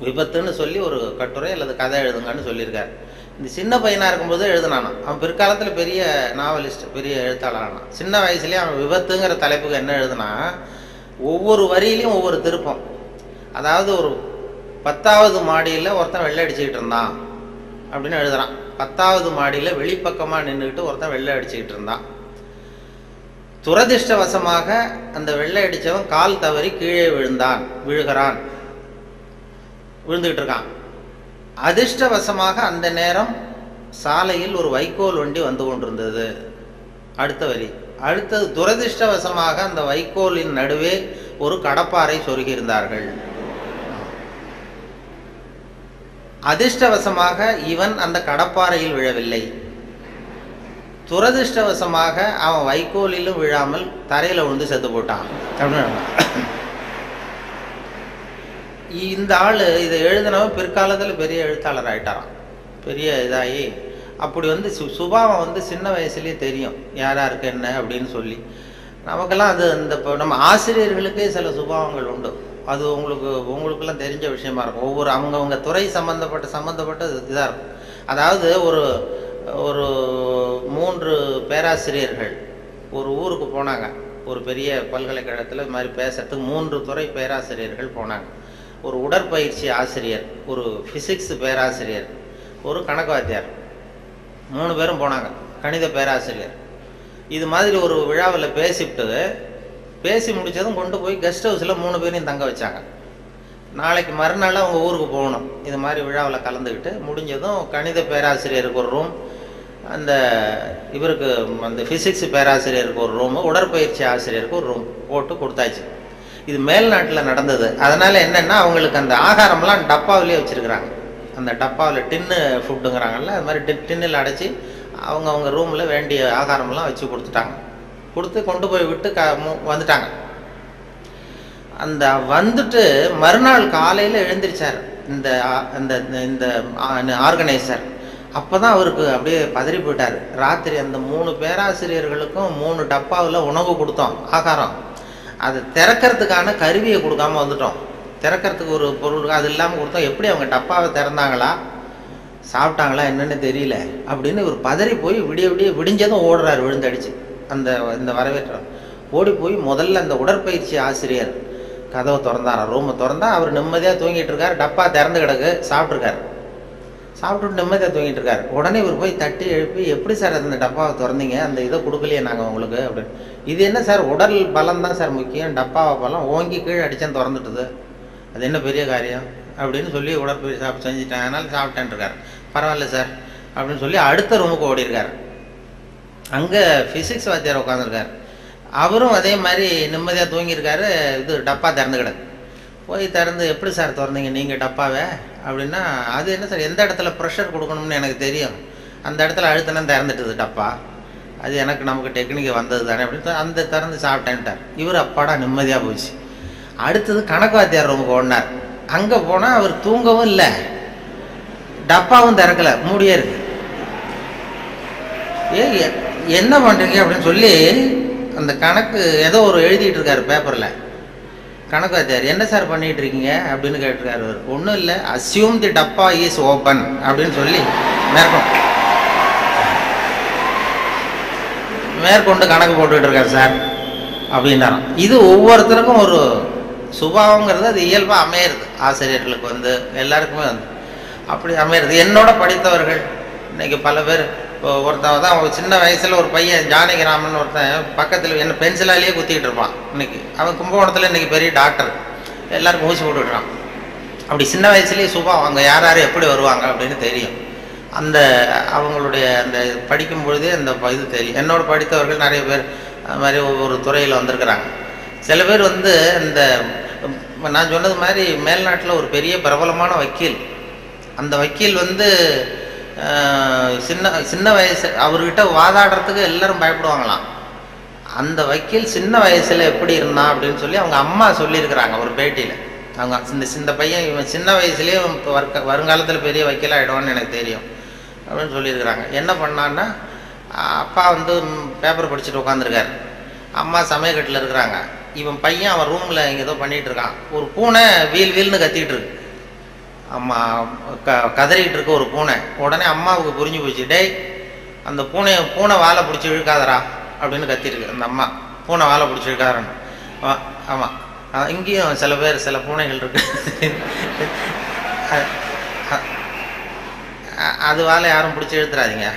விபத்துன்னு சொல்லி ஒரு கட்டுரை அல்லது கதை எழுதுங்கன்னு சொல்லியிருக்கார். இந்த சின்ன பையனாக இருக்கும்போது எழுதுனானா. அவன் பிற்காலத்தில் பெரிய நாவலிஸ்ட், பெரிய எழுத்தாளர் ஆனான். சின்ன வயசுலேயே அவன் விபத்துங்கிற தலைப்புக்கு என்ன எழுதுனா, ஒவ்வொரு வரியிலையும் ஒவ்வொரு திருப்பம். அதாவது ஒரு 10வது மாடியில் ஒருத்தன் வெள்ளை அடிச்சுக்கிட்டு இருந்தான் அப்படின்னு எழுதுறான். 10வது மாடியில் வெளிப்பக்கமாக நின்றுக்கிட்டு ஒருத்தன் வெள்ளை அடிச்சுக்கிட்டு இருந்தான். துரதிர்ஷ்டவசமாக அந்த வெள்ளை அடித்தவன் கால் தவறி கீழே விழுகிறான், விழுந்துக்கிட்டு இருக்கான். அதிர்ஷ்டவசமாக அந்த நேரம் சாலையில் ஒரு வைக்கோல் வண்டி வந்து கொண்டிருந்தது. அடுத்த வரி. அடுத்தது, துரதிர்ஷ்டவசமாக அந்த வைக்கோலின் நடுவே ஒரு கடப்பாறை சொருகியிருந்தார்கள். அதிர்ஷ்டவசமாக இவன் அந்த கடப்பாறையில் விழவில்லை. துரதிர்ஷ்டவசமாக அவன் வைக்கோலிலும் விழாமல் தரையில் விழுந்து செத்து போட்டான் அப்படின்னு. இந்த ஆள் இதை எழுதினவன் பிற்காலத்தில் பெரிய எழுத்தாளர் ஆகிட்டாரான், பெரிய இதாகி. அப்படி வந்து சுபாவம் வந்து சின்ன வயசுலேயே தெரியும் யார் யாருக்கு என்ன அப்படின்னு சொல்லி. நமக்கெல்லாம் அது இந்த இப்போ நம்ம ஆசிரியர்களுக்கே சில சுபாவங்கள் உண்டு. அது உங்களுக்கெல்லாம் தெரிஞ்ச விஷயமா இருக்கும். ஒவ்வொரு அவங்கவுங்க துறை சம்மந்தப்பட்ட இதாக இருக்கும். அதாவது ஒரு 3 பேராசிரியர்கள் ஒரு ஊருக்கு போனாங்க. ஒரு பெரிய பல்கலைக்கழகத்தில் இது மாதிரி பேசுறதுக்கு 3 துறை பேராசிரியர்கள் போனாங்க. ஒரு உடற்பயிற்சி ஆசிரியர், ஒரு ஃபிசிக்ஸ் பேராசிரியர், ஒரு கணக்கு வாத்தியார், 3 பேரும் போனாங்க. கணித பேராசிரியர். இது மாதிரி ஒரு விழாவில் பேசி முடித்ததும் கொண்டு போய் கெஸ்ட் ஹவுஸில் 3 பேரையும் தங்க வச்சாங்க. நாளைக்கு மறுநாள் அவங்க ஊருக்கு போகணும். இது மாதிரி விழாவில் கலந்துக்கிட்டு முடிஞ்சதும் கணித பேராசிரியருக்கு ஒரு ரூம், அந்த இவருக்கு அந்த ஃபிசிக்ஸ் பேராசிரியருக்கு ஒரு ரூமு, உடற்பயிற்சி ஆசிரியருக்கு ஒரு ரூம் போட்டு கொடுத்தாச்சு. இது மேல்நாட்டில் நடந்தது. அதனால் என்னென்னா அவங்களுக்கு அந்த ஆகாரம்லாம் டப்பாவிலே வச்சுருக்குறாங்க. அந்த டப்பாவில் டின்னு ஃபுட்டுங்கிறாங்கல்ல, அது மாதிரி டின்னில் அடைச்சி அவங்க ரூமில் வேண்டிய ஆகாரமெல்லாம் வச்சு கொடுத்துட்டாங்க. கொடுத்து கொண்டு போய் விட்டு வந்துட்டாங்க. அந்த வந்துட்டு மறுநாள் காலையில் எழுந்திரிச்சார் இந்த இந்த ஆர்கனைசர். அப்போ தான் அவருக்கு அப்படியே பதறி போயிட்டார். ராத்திரி அந்த 3 பேராசிரியர்களுக்கும் 3 டப்பாவில் உணவு கொடுத்தோம், ஆகாரம். அதை திறக்கிறதுக்கான கருவியை கொடுக்காம வந்துட்டோம். திறக்கிறதுக்கு ஒரு பொருள் அது இல்லாமல் கொடுத்தோம். எப்படி அவங்க டப்பாவை திறந்தாங்களா சாப்பிட்டாங்களா என்னன்னு தெரியல அப்படின்னு ஒரு பதறி போய் விடிஞ்சதும் ஓடுறாரு விழுந்தடிச்சு. இந்த வரவேற்றம் ஓடி போய் முதல்ல அந்த உடற்பயிற்சி ஆசிரியர் கதவை திறந்தாரா, ரூமை திறந்தா அவர் நிம்மதியாக தூங்கிட்டு இருக்காரு. டப்பா திறந்து கிடக்கு, சாப்பிட்டுட்டு நிம்மதியாக தூங்கிட்டு இருக்காரு. உடனே இவர் போய் தட்டி எழுப்பி, எப்படி சார் அந்த டப்பாவை திறந்தீங்க, அந்த இதை கொடுக்கலையே நாங்கள் உங்களுக்கு அப்படின்னு. இது என்ன சார், உடல் பலம் தான் சார் முக்கியம், டப்பாவை பலம் ஓங்கி கீழே அடித்தேன் திறந்துட்டுது, அது என்ன பெரிய காரியம் அப்படின்னு சொல்லி உடற்பயிற்சி செஞ்சுட்டேன், அதனால் சாப்பிட்டேன் இருக்காரு. பரவாயில்ல சார் அப்படின்னு சொல்லி அடுத்த ரூமுக்கு ஓடிருக்காரு. அங்கே ஃபிசிக்ஸ் வாத்தியார் உட்காந்துருக்காரு. அவரும் அதே மாதிரி நிம்மதியாக தூங்கியிருக்காரு. இது டப்பா திறந்து கிடக்கு. போய் திறந்து, எப்படி சார் திறந்தீங்க நீங்கள் டப்பாவை அப்படின்னா, அது என்ன சார், எந்த இடத்துல ப்ரெஷர் கொடுக்கணும்னு எனக்கு தெரியும், அந்த இடத்துல அழுத்தினா திறந்துட்டுது டப்பா, அது நமக்கு டெக்னிக்கு வந்தது தானே அப்படின்னு அந்த திறந்து சாப்பிட்டேன்ட்டார். இவர் அப்பாடா நிம்மதியாக போச்சு. அடுத்தது கணக்கு வாத்தியார் ரூமுக்கு ஓடினார். அங்கே போனால் அவர் தூங்கவும் இல்லை, டப்பாவும் திறக்கலை, மூடியே இருக்கு. என்ன பண்ணுறீங்க அப்படின்னு சொல்லி அந்த கணக்கு ஏதோ ஒரு எழுதிட்டு இருக்காரு பேப்பரில். கணக்கு வாத்தியார், என்ன சார் பண்ணிட்டு இருக்கீங்க அப்படின்னு கேட்டிருக்காரு. அவர் ஒன்றும் இல்லை, அஸ்யூம் தி டப்பா இஸ் ஓப்பன் அப்படின்னு சொல்லி மேற்கொண்டு கணக்கு போட்டுக்கிட்டு இருக்காரு சார் அப்படின்னாராம். இது ஒவ்வொருத்தருக்கும் ஒரு சுபாவங்கிறது அது இயல்பாக அமையிறது. ஆசிரியர்களுக்கு எல்லாருக்குமே அப்படி அமையிறது. என்னோட படித்தவர்கள் இன்னைக்கு பல பேர், ஒருத்தன் தான் சின்ன வயசில் ஒரு பையன் ஜானகிராமன் ஒருத்தன் பக்கத்தில் என்ன பென்சிலாலேயே குத்திக்கிட்டு இருப்பான். இன்னைக்கு அவன் கும்பகோணத்தில் இன்னைக்கு பெரிய டாக்டர், எல்லாருக்கும் ஊசி போட்டுக்கிட்டான். அப்படி சின்ன வயசுலேயே சுபாவம், அவங்க யார் யார் எப்படி வருவாங்க அப்படின்னு தெரியும். அந்த அவங்களுடைய அந்த படிக்கும் பொழுதே அந்த இது தெரியும். என்னோட படித்தவர்கள் நிறைய பேர் அது மாதிரி ஒவ்வொரு துறையில் வந்திருக்கிறாங்க. சில பேர் இந்த நான் சொன்னது மாதிரி மேல்நாட்டில் ஒரு பெரிய பிரபலமான வக்கீல். அந்த வக்கீல் சின்ன வயசு, அவர்கிட்ட வாதாடுறதுக்கு எல்லாரும் பயப்படுவாங்களாம். அந்த வக்கீல் சின்ன வயசில் எப்படி இருந்தான் அப்படின்னு சொல்லி அவங்க அம்மா சொல்லியிருக்கிறாங்க ஒரு பேட்டியில். அவங்க இந்த பையன் இவன் சின்ன வயசுலேயே வருங்காலத்தில் பெரிய வக்கீல் ஆகிடுவான்னு எனக்கு தெரியும் அப்படின்னு சொல்லியிருக்கிறாங்க. என்ன பண்ணான்னா, அப்பா பேப்பர் படிச்சுட்டு உட்காந்துருக்காரு, அம்மா சமயக்கட்டில் இருக்கிறாங்க. இவன் பையன் அவன் ரூமில் இங்கே ஏதோ பண்ணிகிட்டு இருக்கான். ஒரு பூனை வீல்னு கத்திக்கிட்டு இருக்கு. அம்மா கதறிக்கிட்டு இருக்க ஒரு பூனை. உடனே அம்மாவுக்கு புரிஞ்சு போச்சு, டேய் அந்த பூனை வாழை பிடிச்சி இழுக்காதரா அப்படின்னு கத்திருக்கு அந்த அம்மா. பூனை வாழை பிடிச்சி இழுக்காதரான்னு. ஆமாம், இங்கேயும் சில பூனைகள் இருக்கு, அது வாழை யாரும் பிடிச்சி இழுத்துறாதீங்க.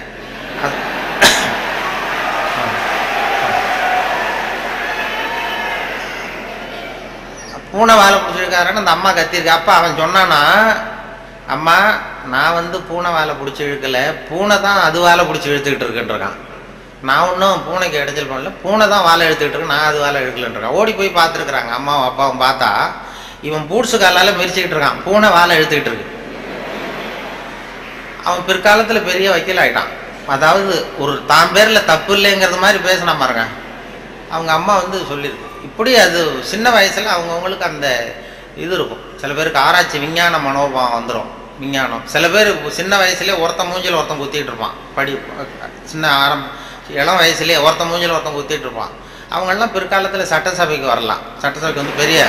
பூனை வாழை பிடிச்சிருக்காருன்னு அந்த அம்மா கத்திருக்கு. அப்பா அவன் சொன்னானா, அம்மா நான் பூனை வாழை பிடிச்சி இழுக்கலை, பூனை தான் அது வாழை பிடிச்சி இழுத்துக்கிட்டு இருக்குன்றான். நான் ஒன்றும் பூனைக்கு இடைஞ்சல் பண்ணல, பூனை தான் வாழை எடுத்துக்கிட்டு இருக்கு, நான் அது வாழை இழுக்கலன்றான். ஓடி போய் பார்த்துருக்குறாங்க அம்மாவும் அப்பாவும். பார்த்தா இவன் பூட்ஸு காலால் மிரிச்சிக்கிட்டு இருக்கான், பூனை வாழை எடுத்துக்கிட்டு இருக்கு. அவன் பிற்காலத்தில் பெரிய வக்கீல் ஆகிட்டான். அதாவது ஒரு தான் பேரில் தப்பு இல்லைங்கிறது மாதிரி பேசினா பாருங்க. அவங்க அம்மா சொல்லியிருக்கு. இப்படி அது சின்ன வயசில் அவங்கவுங்களுக்கு அந்த இது இருக்கும். சில பேருக்கு ஆராய்ச்சி விஞ்ஞான மனோபாவம் வந்துடும். விஞ்ஞானம் சில பேர் சின்ன வயசுலேயே ஒருத்தன் மூஞ்சில் ஒருத்தன் குத்திட்டு இருப்பான். இளம் வயசுலேயே ஒருத்தன் மூஞ்சில் ஒருத்தன் குத்திட்டு இருப்பான். அவங்கெல்லாம் பிற்காலத்தில் சட்டசபைக்கு வரலாம். சட்டசபைக்கு பெரிய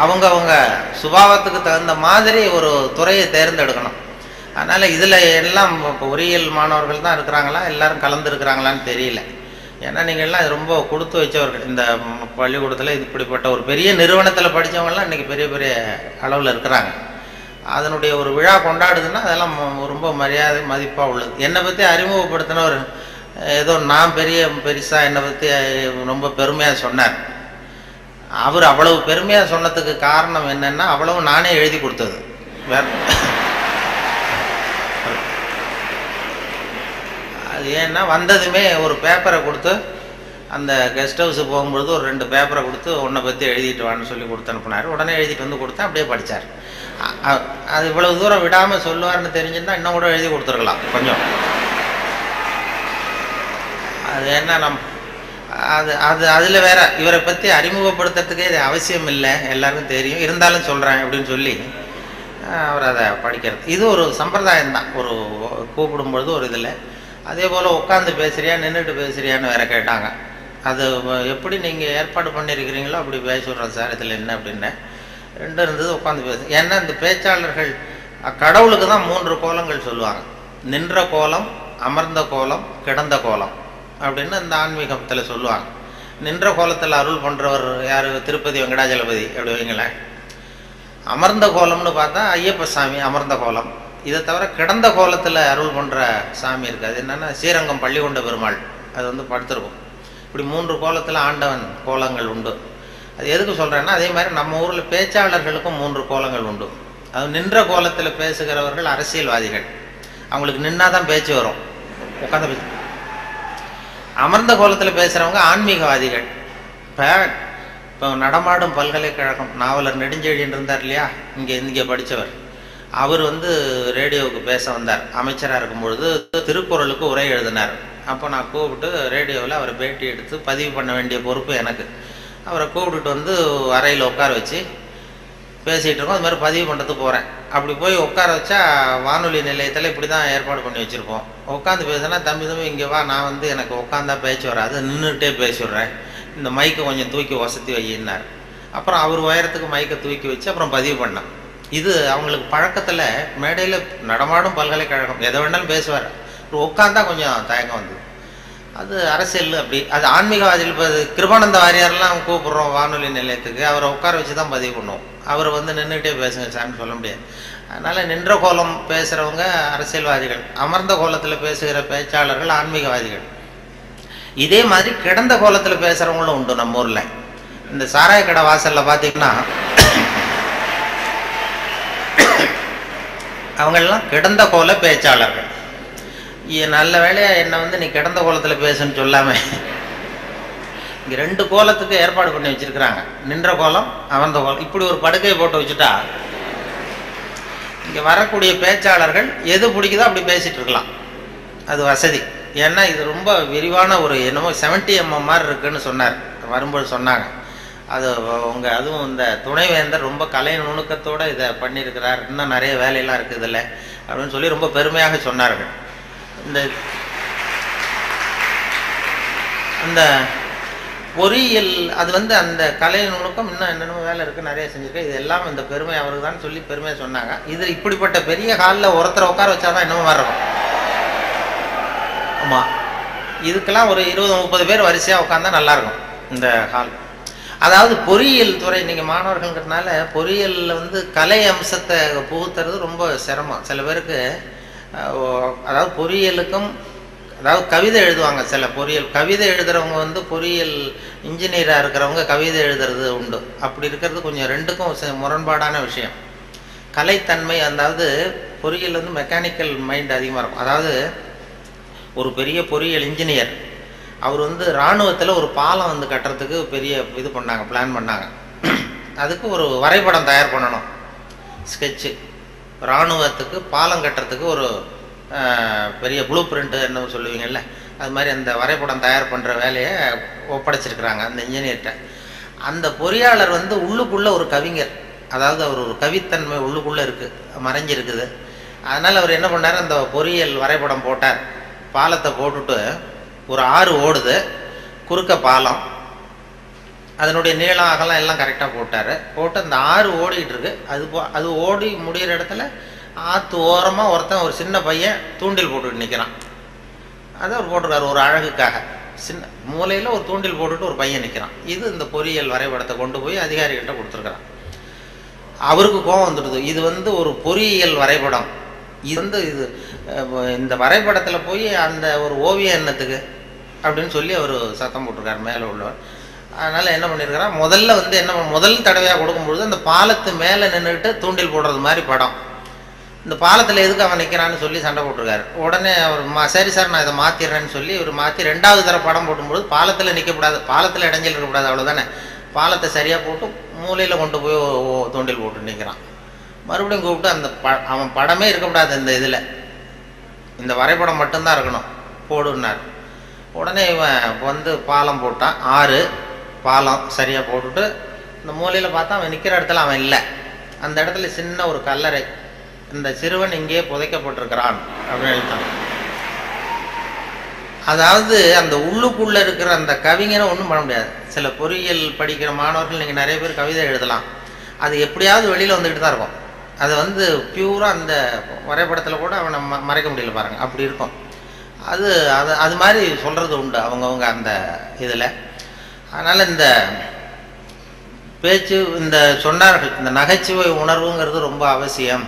அவங்க சுபாவத்துக்கு தகுந்த மாதிரி ஒரு துறையை தேர்ந்தெடுக்கணும். அதனால் இதில் எல்லாம் இப்போ பொறியியல் மாணவர்கள் தான் இருக்கிறாங்களா, எல்லாரும் கலந்துருக்கிறாங்களான்னு தெரியல. ஏன்னா நீங்கள்லாம் ரொம்ப கொடுத்து வச்சவர்கள். இந்த பள்ளிக்கூடத்தில் இப்படிப்பட்ட ஒரு பெரிய நிறுவனத்தில் படித்தவங்கலாம் இன்றைக்கி பெரிய பெரிய அளவில் இருக்கிறாங்க. அதனுடைய ஒரு விழா கொண்டாடுதுன்னா அதெல்லாம் ரொம்ப மரியாதை மதிப்பாக உள்ளது. என்னை பற்றி அறிமுகப்படுத்தினவர் ஏதோ நான் பெருசாக என்னை பற்றி ரொம்ப பெருமையாக சொன்னார். அவர் அவ்வளவு பெருமையாக சொன்னதுக்கு காரணம் என்னென்னா அவ்வளவு நானே எழுதி கொடுத்தது. வேறு அது ஏன்னா வந்ததுமே ஒரு பேப்பரை கொடுத்து அந்த கெஸ்ட் ஹவுஸு போகும்பொழுது ஒரு 2 பேப்பரை கொடுத்து உன்னை பற்றி எழுதிட்டு வான்னு சொல்லி கொடுத்து அனுப்புனார். உடனே எழுதிட்டு வந்து கொடுத்தேன், அப்படியே படித்தார். அது இவ்வளவு தூரம் விடாமல் சொல்லுவார்னு தெரிஞ்சுருந்தா இன்னும் கூட எழுதி கொடுத்துருக்கலாம் கொஞ்சம். அது என்ன அதில் வேற இவரை பற்றி அறிமுகப்படுத்துறதுக்கே இது அவசியம் இல்லை, எல்லாருக்கும் தெரியும், இருந்தாலும் சொல்கிறேன் அப்படின்னு சொல்லி அவர் அதை படிக்கிறது. இது ஒரு சம்பிரதாயம்தான். ஒரு கூப்பிடும்பொழுது ஒரு இதில் அதே போல் உட்காந்து பேசுகிறியா நின்றுட்டு பேசுகிறியான்னு வேற கேட்டாங்க. அது எப்படி நீங்கள் ஏற்பாடு பண்ணியிருக்கிறீங்களோ அப்படி பேசிடுறோம் சார், இதில் என்ன அப்படின்னு 2 இருந்தது. உட்காந்து பேசு. ஏன்னா இந்த பேச்சாளர்கள் கடவுளுக்கு தான் 3 கோலங்கள் சொல்லுவாங்க. நின்ற கோலம், அமர்ந்த கோலம், கிடந்த கோலம் அப்படின்னு இந்த ஆன்மீகத்தில் சொல்லுவாங்க. நின்ற கோலத்தில் அருள் பண்ணுறவர் யார்? திருப்பதி வெங்கடாஜலபதி அப்படி வைங்களேன். அமர்ந்த கோலம்னு பார்த்தா ஐயப்ப சாமி அமர்ந்த கோலம். இதை தவிர கிடந்த கோலத்தில் அருள் பண்ணுற சாமி இருக்குது. அது என்னென்னா ஸ்ரீரங்கம் பள்ளிகொண்ட பெருமாள். அது வந்து படுத்திருக்கும். இப்படி 3 கோலத்தில் ஆண்டவன் கோலங்கள் உண்டு. அது எதுக்கு சொல்கிறேன்னா அதே மாதிரி நம்ம ஊரில் பேச்சாளர்களுக்கும் 3 கோலங்கள் உண்டு. அது நின்ற கோலத்தில் பேசுகிறவர்கள் அரசியல்வாதிகள், அவங்களுக்கு நின்னா தான் பேச்சு வரும், உட்காந்து பேச. அமர்ந்த கோலத்தில் பேசுகிறவங்க ஆன்மீகவாதிகள். இப்போ நடமாடும் பல்கலைக்கழகம் நாவலர் நெடுஞ்செழியன் இருந்தார் இல்லையா, இங்கே படித்தவர். அவர் வந்து ரேடியோவுக்கு பேச வந்தார். அமைச்சராக இருக்கும்பொழுது திருக்குறளுக்கு உரை எழுதினார். அப்போ நான் கூப்பிட்டு ரேடியோவில் அவரை பேட்டி எடுத்து பதிவு பண்ண வேண்டிய பொறுப்பு எனக்கு. அவரை கூப்பிட்டுட்டு வந்து அறையில் உட்கார வச்சு பேசிகிட்டு இருக்கோம். அது மாதிரி பதிவு பண்ணுறதுக்கு போகிறேன். அப்படி போய் உட்கார வச்சா வானொலி நிலையத்தில் இப்படி தான் ஏற்பாடு பண்ணி வச்சுருப்போம். உட்காந்து பேசுனா தம்பி இங்கே வா, நான் வந்து எனக்கு உட்காந்தா பேச்சு வராது, நின்றுட்டே பேசிடுறேன், இந்த மைக்கை கொஞ்சம் தூக்கி வசதி வையினார். அப்புறம் அவர் உயரத்துக்கு மைக்கை தூக்கி வச்சு அப்புறம் பதிவு பண்ணேன். இது அவங்களுக்கு பழக்கத்தில் மேடையில் நடமாடும் பல்கலைக்கழகம் எதை வேணாலும் பேசுவார். உட்காந்தா கொஞ்சம் தயக்கம் வந்தது. அது அரசியல் அப்படி. அது ஆன்மீகவாதிகள். இப்போ கிருபானந்த வாரியாரெல்லாம் கூப்பிட்றோம் வானொலி நிலையத்துக்கு, அவரை உட்கார வச்சு தான் பதிவு பண்ணுவோம். அவர் வந்து நின்றுட்டே பேசுங்க சார்னு சொல்ல முடியாது. அதனால் நின்ற கோலம் பேசுகிறவங்க அரசியல்வாதிகள், அமர்ந்த கோலத்தில் பேசுகிற பேச்சாளர்கள் ஆன்மீகவாதிகள். இதே மாதிரி கிடந்த கோலத்தில் பேசுகிறவங்களும் உண்டு நம்ம ஊரில். இந்த சாராய கடை வாசலில் பார்த்தீங்கன்னா அவங்களெல்லாம் கிடந்த கோல பேச்சாளர்கள். நல்ல வேலையாக என்னை வந்து நீ கிடந்த கோலத்தில் பேசுன்னு சொல்லாமல் இங்கே 2 கோலத்துக்கு ஏற்பாடு பண்ணி வச்சுருக்கிறாங்க. நின்ற கோலம், அமர்ந்த கோலம். இப்படி ஒரு படுக்கையை போட்டு வச்சுட்டா இங்கே வரக்கூடிய பேச்சாளர்கள் எது பிடிக்குதோ அப்படி பேசிகிட்டு இருக்கலாம். அது வசதி. ஏன்னா இது ரொம்ப விரிவான ஒரு என்னமோ 70 mm மாதிரி இருக்குன்னு சொன்னார் வரும்போது சொன்னாங்க. அது அதுவும் இந்த துணைவேந்தர் ரொம்ப கலை நுணுக்கத்தோடு இதை பண்ணியிருக்கிறார், இன்னும் நிறைய வேலையெல்லாம் இருக்குது இதில் அப்படின்னு சொல்லி ரொம்ப பெருமையாக சொன்னார்கள். இந்த பொறியியல் அது வந்து அந்த கலை நுணுக்கம் இன்னும் என்னென்ன வேலை இருக்குது, நிறைய செஞ்சுருக்கேன், இது எல்லாம் இந்த பெருமை அவருக்கு தான் சொல்லி பெருமையாக சொன்னாங்க. இது இப்படிப்பட்ட பெரிய ஹாலில் ஒருத்தரை உட்கார வச்சாதான் என்னமோ மாதிரி இருக்கும். ஆமாம், இதுக்கெல்லாம் ஒரு 20-30 பேர் வரிசையாக உட்காந்தா நல்லாயிருக்கும் இந்த ஹால். அதாவது பொறியியல் துறை, நீங்கள் மாணவர்கள்ங்கிறதுனால பொறியியலில் வந்து கலை அம்சத்தை புகுத்துறது ரொம்ப சிரமம். சில பேருக்கு அதாவது பொறியியலுக்கும் அதாவது கவிதை எழுதுவாங்க. சில பொறியியல் கவிதை எழுதுகிறவங்க வந்து பொறியியல் இன்ஜினியராக இருக்கிறவங்க கவிதை எழுதுறது உண்டு. அப்படி இருக்கிறது கொஞ்சம் 2க்கும் முரண்பாடான விஷயம். கலைத்தன்மை, அதாவது பொறியியல் வந்து மெக்கானிக்கல் மைண்ட் அதிகமாக இருக்கும். அதாவது ஒரு பெரிய பொறியியல் இன்ஜினியர் அவர் வந்து இராணுவத்தில் ஒரு பாலம் வந்து கட்டுறதுக்கு பெரிய இது பண்ணாங்க, பிளான் பண்ணாங்க. அதுக்கு ஒரு வரைபடம் தயார் பண்ணணும், ஸ்கெட்சு. இராணுவத்துக்கு பாலம் கட்டுறதுக்கு ஒரு பெரிய ப்ளூ பிரிண்ட்டு என்ன சொல்லுவீங்கள்ல, அது மாதிரி அந்த வரைபடம் தயார் பண்ணுற வேலையை ஒப்படைச்சிருக்கிறாங்க அந்த இன்ஜினியர்கிட்ட. அந்த பொறியாளர் வந்து உள்ளுக்குள்ளே ஒரு கவிஞர், அதாவது அவர் ஒரு கவித்தன்மை உள்ளுக்குள்ளே இருக்குது, மறைஞ்சிருக்குது. அதனால் அவர் என்ன பண்ணார், அந்த பொறியியல் வரைபடம் போட்டார். பாலத்தை போட்டுட்டு ஒரு ஆறு ஓடுது, குறுக்க பாலம், அதனுடைய நீளம் அகலம் எல்லாம் கரெக்டாக போட்டார். போட்டு அந்த ஆறு ஓடிக்கிட்டு இருக்கு. அது ஓடி முடிகிற இடத்துல ஆற்று ஓரமாக ஒருத்தன் ஒரு சின்ன பையன் தூண்டில் போட்டுக்கிட்டு நிற்கிறான். அதை அவர் போட்டிருக்காரு ஒரு அழகுக்காக. சின்ன மூலையில் ஒரு தூண்டில் போட்டுட்டு ஒரு பையன் நிற்கிறான். இது இந்த பொறியியல் வரைபடத்தை கொண்டு போய் அதிகாரிகிட்ட கொடுத்துருக்குறான். அவருக்கு கோபம் வந்துடுது. இது வந்து ஒரு பொறியியல் வரைபடம், இது வந்து இந்த வரைபடத்தில் போய் அந்த ஒரு ஓவியம் என்னத்துக்கு அப்படின்னு சொல்லி அவர் சத்தம் போட்டிருக்காரு மேலே உள்ளவர். அதனால் என்ன பண்ணியிருக்கிறார், முதல்ல வந்து முதல் தடவையாக கொடுக்கும்பொழுது அந்த பாலத்து மேலே நின்றுட்டு தூண்டில் போடுறது மாதிரி படம். இந்த பாலத்தில் எதுக்கு அவன் நிற்கிறான்னு சொல்லி சண்டை போட்டிருக்காரு. உடனே அவர் சரி சார் நான் இதை மாற்றிடுறேன்னு சொல்லி இவர் மாற்றி 2வது தடவை படம் போடும்போது பாலத்தில் நிற்கக்கூடாது, பாலத்தில் இடைஞ்சல் இருக்கக்கூடாது, அவ்வளோதானே. பாலத்தை சரியாக போட்டு மூலையில் கொண்டு போய் தூண்டில் போட்டு நிற்கிறான். மறுபடியும் கூப்பிட்டு அந்த அவன் படமே இருக்கக்கூடாது, இந்த இதில் இந்த வரைபடம் மட்டும்தான் இருக்கணும் போடுன்னார். உடனே இவன் வந்து பாலம் போட்டான். 6 பாலம் சரியாக போட்டுட்டு இந்த மூலையில் பார்த்தா அவன் நிற்கிற இடத்துல அவன் இல்லை. அந்த இடத்துல சின்ன ஒரு கல்லறை, இந்த சிறுவன் இங்கே புதைக்கப்பட்டிருக்கிறான் அப்படின்னு எழுதிட்டான். அதாவது அந்த உள்ளுக்குள்ளே இருக்கிற அந்த கவிஞனை ஒன்றும் பண்ண முடியாது. சில பொறியியல் படிக்கிற மாணவர்கள் நீங்கள் நிறைய பேர் கவிதை எழுதலாம், அது எப்படியாவது வெளியில் வந்துக்கிட்டு தான் இருக்கும். அதை வந்து பியூராக அந்த வரைபடத்தில் கூட அவனை மறைக்க முடியல பாருங்கள், அப்படி இருக்கும். அது மாதிரி சொல்கிறது உண்டு அவங்கவுங்க அந்த இதில். அதனால் இந்த பேச்சு இந்த சொன்னார்கள், இந்த நகைச்சுவை உணர்வுங்கிறது ரொம்ப அவசியம்,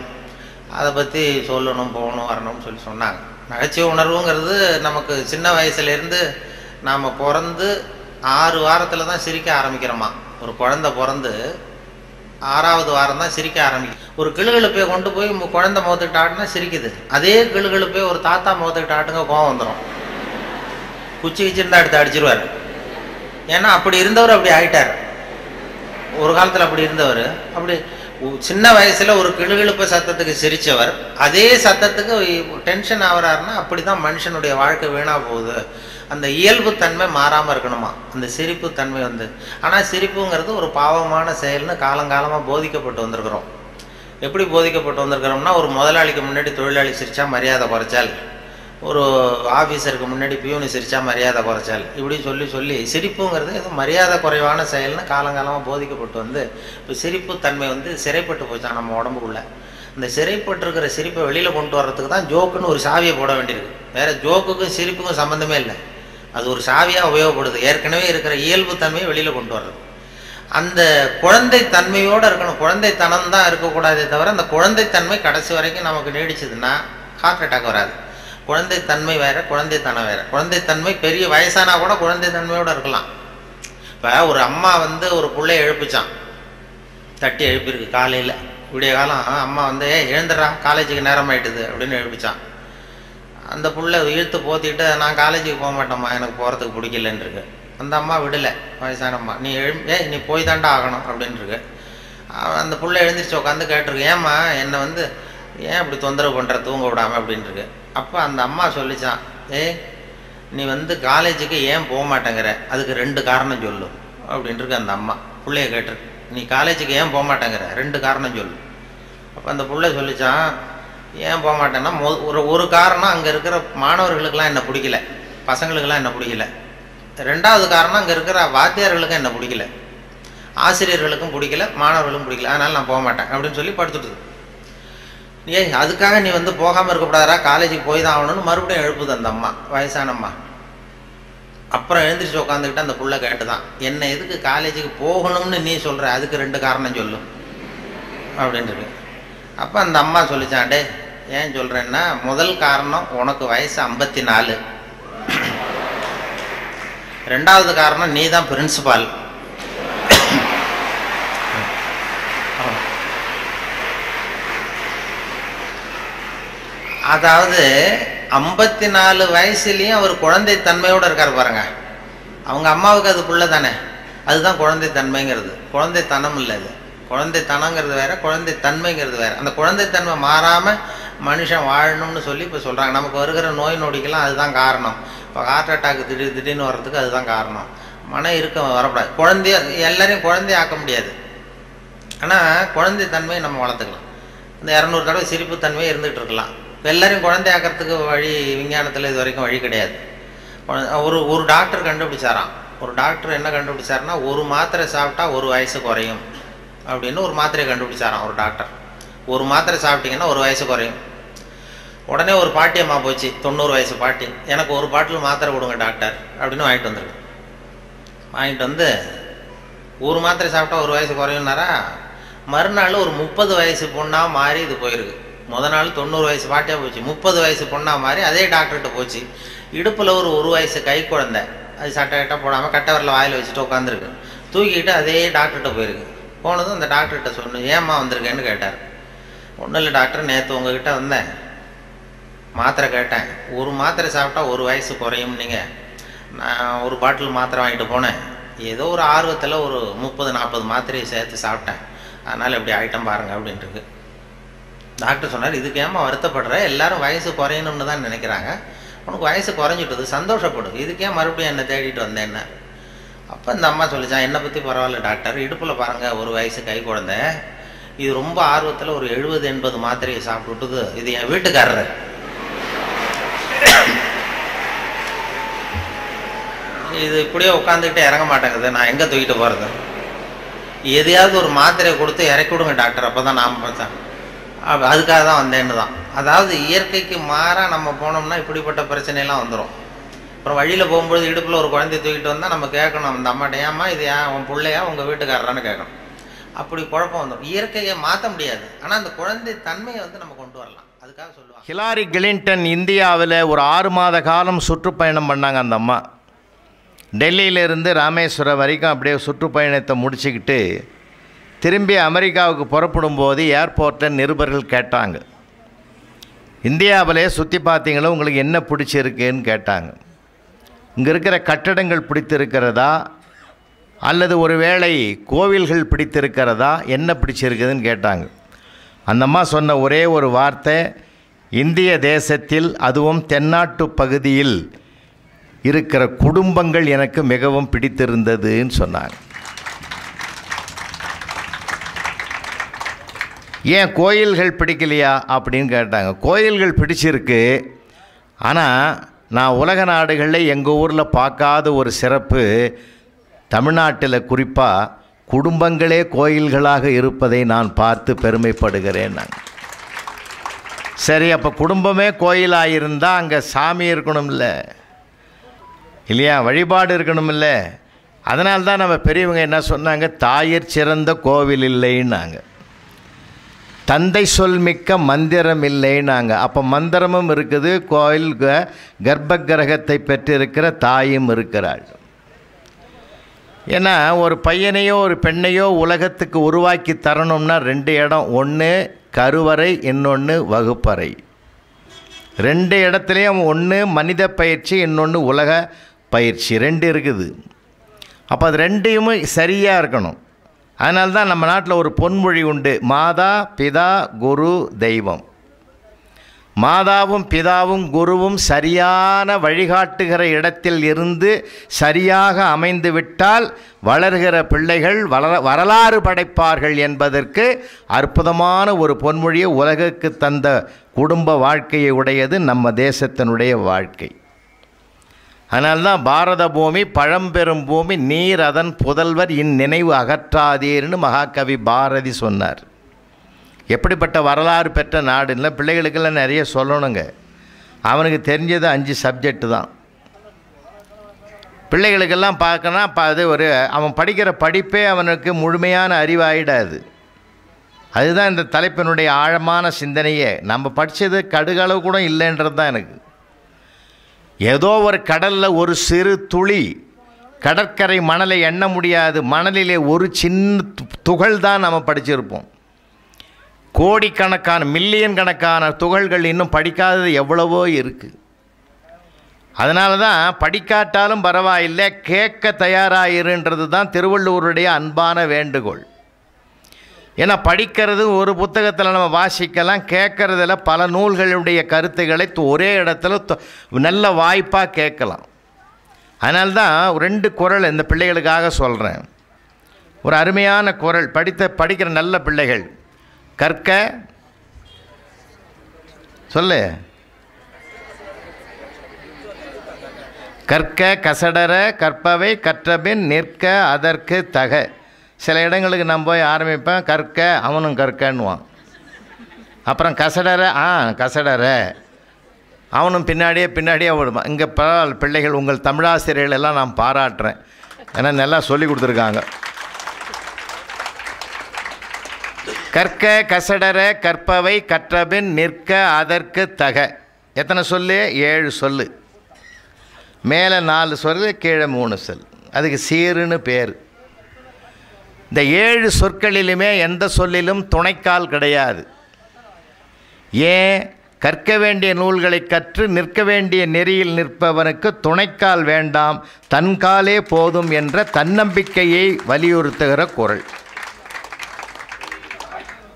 அதை பற்றி சொல்லணும் போகணும் வரணும்னு சொல்லி சொன்னாங்க. நகைச்சுவை உணர்வுங்கிறது நமக்கு சின்ன வயசுலேருந்து நாம் பிறந்து 6 வாரத்தில் தான் சிரிக்க ஆரம்பிக்கிறோமா. ஒரு குழந்தை பிறந்து 6வது வாரம் தான் சிரிக்க ஆரம்பிக்கும். ஒரு கிளுகிழுப்பை கொண்டு போய் குழந்தை முகத்துக்கிட்ட ஆட்டுனா சிரிக்குது. அதே கிளுகிழுப்பை ஒரு தாத்தா முகத்துக்கிட்ட ஆட்டுங்க கோவம் வந்துடும், குச்சி கிச்சிருந்தா எடுத்து அடிச்சிருவார். ஏன்னா அப்படி இருந்தவர் அப்படி ஆகிட்டார். ஒரு காலத்தில் அப்படி இருந்தவர் அப்படி சின்ன வயசில் ஒரு கிளுகிழுப்பு சத்தத்துக்கு சிரித்தவர் அதே சத்தத்துக்கு டென்ஷன் ஆகிறாருன்னா அப்படி தான் மனுஷனுடைய வாழ்க்கை வீணாக போகுது. அந்த இயல்பு தன்மை மாறாமல் இருக்கணுமா, அந்த சிரிப்பு தன்மை வந்து. ஆனால் சிரிப்புங்கிறது ஒரு பாவமான செயல்னு காலங்காலமாக போதிக்கப்பட்டு வந்திருக்கிறோம். எப்படி போதிக்கப்பட்டு வந்திருக்கிறோம்னா, ஒரு முதலாளிக்கு முன்னாடி தொழிலாளி சிரித்தா மரியாதை குறைச்சால், ஒரு ஆஃபீஸருக்கு முன்னாடி பியூனு சிரித்தா மரியாதை குறைச்சால், இப்படி சொல்லி சொல்லி சிரிப்புங்கிறது ஏதோ மரியாதை குறைவான செயல்னு காலங்காலமாக போதிக்கப்பட்டு வந்து இப்போ சிரிப்பு தன்மை வந்து சிறைப்பட்டு போச்சா நம்ம உடம்புக்குள்ளே. இந்த சிறைப்பட்டிருக்கிற சிரிப்பை வெளியில் கொண்டு வர்றதுக்கு தான் ஜோக்குன்னு ஒரு சாவியை போட வேண்டியிருக்கு. வேறு ஜோக்குக்கும் சிரிப்புக்கும் சம்மந்தமே இல்லை, அது ஒரு சாவியாக உபயோகப்படுது. ஏற்கனவே இருக்கிற இயல்பு தன்மையை வெளியில் கொண்டு வர்றது. அந்த குழந்தை தன்மையோடு இருக்கணும், குழந்தைத்தனம் தான் இருக்கக்கூடாதே தவிர அந்த குழந்தைத்தன்மை கடைசி வரைக்கும் நமக்கு நீடிச்சதுன்னா ஹார்ட் அட்டாக் வராது. குழந்தைத்தன்மை வேறு, குழந்தைத்தனம் வேறு. குழந்தைத்தன்மை பெரிய வயசானா கூட குழந்தைத்தன்மையோடு இருக்கலாம். இப்போ ஒரு அம்மா வந்து ஒரு பிள்ளைய எழுப்பிச்சான், தட்டி எழுப்பியிருக்கு காலையில் விடிய காலம். அம்மா வந்து எழுந்துடுறா காலேஜுக்கு நேரம் ஆகிட்டுது அப்படின்னு எழுப்பிச்சான். அந்த புள்ள இழுத்து போத்திட்டு நான் காலேஜுக்கு போக மாட்டேம்மா, எனக்கு போகிறதுக்கு பிடிக்கலன்னு இருக்கு. அந்த அம்மா விடலை, வயசானம்மா, நீ நீ போய் தாண்டா ஆகணும் அப்படின்னு இருக்கு. அந்த புள்ள எழுந்திரிச்சு உட்காந்து கேட்டிருக்கு, ஏம்மா என்னை வந்து ஏன் இப்படி தொந்தரவு பண்ணுற தூங்க விடாமல் அப்படின்ட்டுருக்கு. அப்போ அந்த அம்மா சொல்லிச்சான், நீ வந்து காலேஜுக்கு ஏன் போக மாட்டேங்கிற, அதுக்கு 2 காரணம் சொல்லு அப்படின்ட்டுருக்கு. அந்த அம்மா பிள்ளைய கேட்டிருக்கு, நீ காலேஜுக்கு ஏன் போக மாட்டேங்கிற 2 காரணம் சொல்லு. அப்போ அந்த பிள்ளை சொல்லிச்சான், ஏன் போக மாட்டேன்னா ஒரு காரணம் அங்கே இருக்கிற மாணவர்களுக்கெல்லாம் என்ன பிடிக்கல, பசங்களுக்கெல்லாம் என்ன பிடிக்கல. 2வது காரணம் அங்கே இருக்கிற வாத்தியார்களுக்கும் என்ன பிடிக்கல, ஆசிரியர்களுக்கும் பிடிக்கல, மாணவர்களுக்கும் பிடிக்கல, அதனால் நான் போக மாட்டேன் அப்படின்னு சொல்லி படுத்துட்டுது. அதுக்காக நீ வந்து போகாமல் இருக்கக்கூடாதா, காலேஜுக்கு போய் தான் ஆகணும்னு மறுபடியும் எழுப்புது அந்த அம்மா, வயசானம்மா. அப்புறம் எழுந்திரிச்சு உட்காந்துக்கிட்டு அந்த புள்ள கேட்டுதான், என்ன எதுக்கு காலேஜுக்கு போகணும்னு நீ சொல்கிற, அதுக்கு 2 காரணம் சொல்லு அப்படின்ட்டு. அப்போ அந்த அம்மா சொல்லிச்சாண்டே, ஏன் சொல்கிறேன்னா, முதல் காரணம் உனக்கு வயசு 54, 2வது காரணம் நீ தான் பிரின்சிபால், அதாவது 54 வயசுலேயும் அவர் குழந்தைத்தன்மையோடு இருக்கார் பாருங்க. அவங்க அம்மாவுக்கு அது புள்ள தானே, அதுதான் குழந்தைத்தன்மைங்கிறது. குழந்தைத்தனம் இல்லை, அது குழந்தைத்தனங்கிறது வேற, குழந்தைத்தன்மைங்கிறது வேற. அந்த குழந்தைத்தன்மை மாறாமல் மனுஷன் வாழணும்னு சொல்லி இப்போ சொல்கிறாங்க. நமக்கு வருகிற நோய் நொடிக்கெல்லாம் அதுதான் காரணம். இப்போ ஹார்ட் அட்டாக் திடீர்னு வர்றதுக்கு அதுதான் காரணம். மன இருக்க வரக்கூடாது. குழந்தைய எல்லாரையும் குழந்தையாக்க முடியாது, ஆனால் குழந்தைத்தன்மையை நம்ம வளர்த்துக்கலாம். இந்த 200 தடவை சிரிப்பு தன்மையை இருந்துகிட்டு இருக்கலாம். எல்லாரையும் குழந்தையாக்கிறதுக்கு வழி விஞ்ஞானத்தில் இது வரைக்கும் வழி கிடையாது. ஒரு டாக்டர் கண்டுபிடிச்சாராம். ஒரு டாக்டர் என்ன கண்டுபிடிச்சாருன்னா, ஒரு மாத்திரை சாப்பிட்டா 1 வயசு குறையும் அப்படின்னு ஒரு மாத்திரையை கண்டுபிடிச்சாராம் ஒரு டாக்டர். ஒரு மாத்திரை சாப்பிட்டீங்கன்னா 1 வயசு குறையும். உடனே ஒரு பாட்டி அம்மா போச்சு, 90 வயசு பாட்டி, எனக்கு ஒரு பாட்டில் மாத்திரை கொடுங்க டாக்டர் அப்படின்னு வாங்கிட்டு வந்துருக்கு. வாங்கிட்டு வந்து ஒரு மாத்திரை சாப்பிட்டா 1 வயசு குறையும்னாரா. மறுநாள் ஒரு 30 வயசு பொண்ணாக மாறி இது போயிருக்கு. நாள் 90 வயசு பாட்டியாக போச்சு, 30 வயசு பொண்ணாக மாறி அதே டாக்டர்கிட்ட போச்சு. இடுப்பில் ஒரு வயசு கை குழந்தை, அது சட்டை கட்ட போடாமல் கட்டை வரல வாயில் வச்சுட்டு உட்காந்துருக்கு. தூக்கிட்டு அதே டாக்டர்கிட்ட போயிருக்கு. போனதும் அந்த டாக்டர்கிட்ட சொன்னேன், ஏம்மா வந்திருக்கேன்னு கேட்டார். ஒன்றும் இல்லை டாக்டர், நேற்று உங்ககிட்ட வந்தேன், மாத்திரை கேட்டேன், ஒரு மாத்திரை சாப்பிட்டா 1 வயசு குறையும், நீங்கள் நான் ஒரு பாட்டில் மாத்திரை வாங்கிட்டு போனேன், ஏதோ ஒரு ஆர்வத்தில் ஒரு 30-40 மாத்திரையை சேர்த்து சாப்பிட்டேன், அதனால் இப்படி ஐட்டம் பாருங்கள் அப்படின்ட்டு. டாக்டர் சொன்னார், இதுக்கு ஏமா வருத்தப்படுற, எல்லாரும் வயசு குறையணும்னு தான் நினைக்கிறாங்க, உனக்கு வயசு குறைஞ்சிட்டது, சந்தோஷப்படு, இதுக்கே மறுபடியும் என்னை தேடிட்டு வந்தேன்னு. அப்போ இந்த அம்மா சொல்லிச்சான், என்னை பற்றி பரவாயில்ல டாக்டர், இடுப்பில் பாருங்கள் 1 வயசு கை குழந்தை, இது ரொம்ப ஆர்வத்தில் ஒரு 70-80 மாத்திரையை சாப்பிட்டுட்டுது, இது என் வீட்டுக்காரரு. இது இப்படியே உட்காந்துக்கிட்டே இறங்க மாட்டேங்குது, நான் எங்கே தூக்கிட்டு போகிறது, எதையாவது ஒரு மாத்திரையை கொடுத்து இறக்கி விடுங்க டாக்டர், அப்போ தான் நான் பார்த்தேன், அதுக்காக தான் வந்தேன்னு தான். அதாவது இயற்கைக்கு மாறாக நம்ம போனோம்னா இப்படிப்பட்ட பிரச்சனையெல்லாம் வந்துடும். அப்புறம் வழியில் போகும்போது இடுப்பில் ஒரு குழந்தைய தூக்கிட்டு வந்தால் நம்ம கேட்கணும், அந்த அம்மாட்ட, ஏம்மா இது ஏன் உன் பிள்ளையா உங்கள் வீட்டுக்காரரான்னு கேட்கணும். அப்படி குழப்பம் வந்துடும். இயற்கையை மாற்ற முடியாது, ஆனால் அந்த குழந்தை தன்மையை வந்து நம்ம கொண்டு வரலாம், அதுக்காக சொல்லுவாங்க. ஹிலாரி கிளின்டன் இந்தியாவில் ஒரு 6 மாத காலம் சுற்றுப்பயணம் பண்ணாங்க. அந்த அம்மா டெல்லியிலிருந்து ராமேஸ்வரம் வரைக்கும் அப்படியே சுற்றுப்பயணத்தை முடிச்சுக்கிட்டு திரும்பி அமெரிக்காவுக்கு புறப்படும் போது ஏர்போர்ட்டில் நிருபர்கள் கேட்டாங்க, இந்தியாவிலே சுற்றி பார்த்தீங்களோ உங்களுக்கு என்ன பிடிச்சிருக்குன்னு கேட்டாங்க. இங்கே இருக்கிற கட்டடங்கள் பிடித்திருக்கிறதா அல்லது ஒரு வேளை கோவில்கள் பிடித்திருக்கிறதா, என்ன பிடிச்சிருக்குதுன்னு கேட்டாங்க. அந்த அம்மா சொன்ன ஒரே ஒரு வார்த்தை, இந்திய தேசத்தில் அதுவும் தென்னாட்டு பகுதியில் இருக்கிற குடும்பங்கள் எனக்கு மிகவும் பிடித்திருந்ததுன்னு சொன்னாங்க. ஏன் கோயில்கள் பிடிக்கலையா அப்படின்னு கேட்டாங்க. கோயில்கள் பிடிச்சிருக்கு, ஆனால் நான் உலக நாடுகளில் எங்கள் ஊரில் பார்க்காத ஒரு சிறப்பு, தமிழ்நாட்டில் குறிப்பாக குடும்பங்களே கோயில்களாக இருப்பதை நான் பார்த்து பெருமைப்படுகிறேன். நாங்கள் சரி, அப்போ குடும்பமே கோயிலாக இருந்தால் அங்கே சாமி இருக்கணும்ல இல்லையா, வழிபாடு இருக்கணும்ல. அதனால்தான் நம்ம பெரியவங்க என்ன சொன்னாங்க, தாயிற் சிறந்த கோவில் இல்லைன்னாங்க, தந்தை சொல் மிக்க மந்திரம் இல்லைன்னாங்க. அப்போ மந்திரமும் இருக்குது, கோயில் கர்ப்ப கிரகத்தை பெற்றிருக்கிற தாயும் இருக்கிறாள். ஏன்னா ஒரு பையனையோ ஒரு பெண்ணையோ உலகத்துக்கு உருவாக்கி தரணும்னா 2 இடம், ஒன்று கருவறை, இன்னொன்று வகுப்பறை. 2 இடத்துலையும் ஒன்று மனித பயிற்சி, இன்னொன்று உலக பயிற்சி, 2 இருக்குது. அப்போ அது 2யுமே சரியாக இருக்கணும். அதனால்தான் நம்ம நாட்டில் ஒரு பொன்மொழி உண்டு, மாதா பிதா குரு தெய்வம். மாதாவும் பிதாவும் குருவும் சரியான வழிகாட்டுகிற இடத்தில் இருந்து சரியாக அமைந்து விட்டால் வளர்கிற பிள்ளைகள் வரலாறு படைப்பார்கள் என்பதற்கு அற்புதமான ஒரு பொன்மொழியை உலகுக்கு தந்த குடும்ப வாழ்க்கையை உடையது நம்ம தேசத்தினுடைய வாழ்க்கை. அதனால்தான் பாரத பூமி பழம்பெரும் பூமி, நீர் அதன் புதல்வர் இந்நினைவு அகற்றாதீர்னு மகாகவி பாரதி சொன்னார். எப்படிப்பட்ட வரலாறு பெற்ற நாடுன்னா பிள்ளைகளுக்கெல்லாம் நிறைய சொல்லணுங்க. அவனுக்கு தெரிஞ்சது 5 சப்ஜெக்டு தான். பிள்ளைகளுக்கெல்லாம் பார்க்கணும், அப்போ அது அவன் படிக்கிற படிப்பே அவனுக்கு முழுமையான அறிவாயிடாது. அதுதான் இந்த தலைப்பினுடைய ஆழமான சிந்தனையே. நம்ம படித்தது கடுகளவு கூட இல்லைன்றது தான் எனக்கு. ஏதோ ஒரு கடலில் ஒரு சிறு துளி, கடற்கரை மணலை எண்ண முடியாது, மணலிலே ஒரு சின்ன துகள் தான் நம்ம படிச்சிருப்போம். கோடிக்கணக்கான மில்லியன் கணக்கான துகள்கள் இன்னும் படிக்காதது எவ்வளவோ இருக்குது. அதனால தான் படிக்காட்டாலும் பரவாயில்லை, கேட்க தயாராகிருன்றது தான் திருவள்ளுவருடைய அன்பான வேண்டுகோள். ஏன்னா படிக்கிறது ஒரு புத்தகத்தில் நம்ம வாசிக்கலாம், கேட்குறதில் பல நூல்களுடைய கருத்துக்களை ஒரே இடத்துல நல்ல வாய்ப்பாக கேட்கலாம். அதனால்தான் 2 குறள் இந்த பிள்ளைகளுக்காக சொல்கிறேன். ஒரு அருமையான குறள், படிக்கிற நல்ல பிள்ளைகள் கற்க சொல்லு, கற்க கசடர கற்பவை கற்றபின் நிற்க அதற்கு தக. சில இடங்களுக்கு நான் போய் ஆரம்பிப்பேன், கற்க, அவனும் கற்கன்னுவான். அப்புறம் கசடர கசடர அவனும் பின்னாடியே விடுவான். இங்கே பிள்ளைகள் உங்கள் தமிழாசிரியர்கள் எல்லாம் நான் பாராட்டுறேன், ஏன்னா நல்லா சொல்லி கொடுத்துருக்காங்க. கற்க கசடர கற்பவை கற்றபின் நிற்க அதற்கு தக. எத்தனை சொல்லு? 7 சொல்லு. மேலே 4 சொல்லு, கீழே 3 சொல். அதுக்கு சீருன்னு பேர். இந்த 7 சொற்களிலுமே எந்த சொல்லிலும் துணைக்கால் கிடையாது. ஏன்? கற்க வேண்டிய நூல்களை கற்று நிற்க வேண்டிய நெறியில் நிற்பவனுக்கு துணைக்கால் வேண்டாம், தன்காலே போதும் என்ற தன்னம்பிக்கையை வலியுறுத்துகிற குறள்.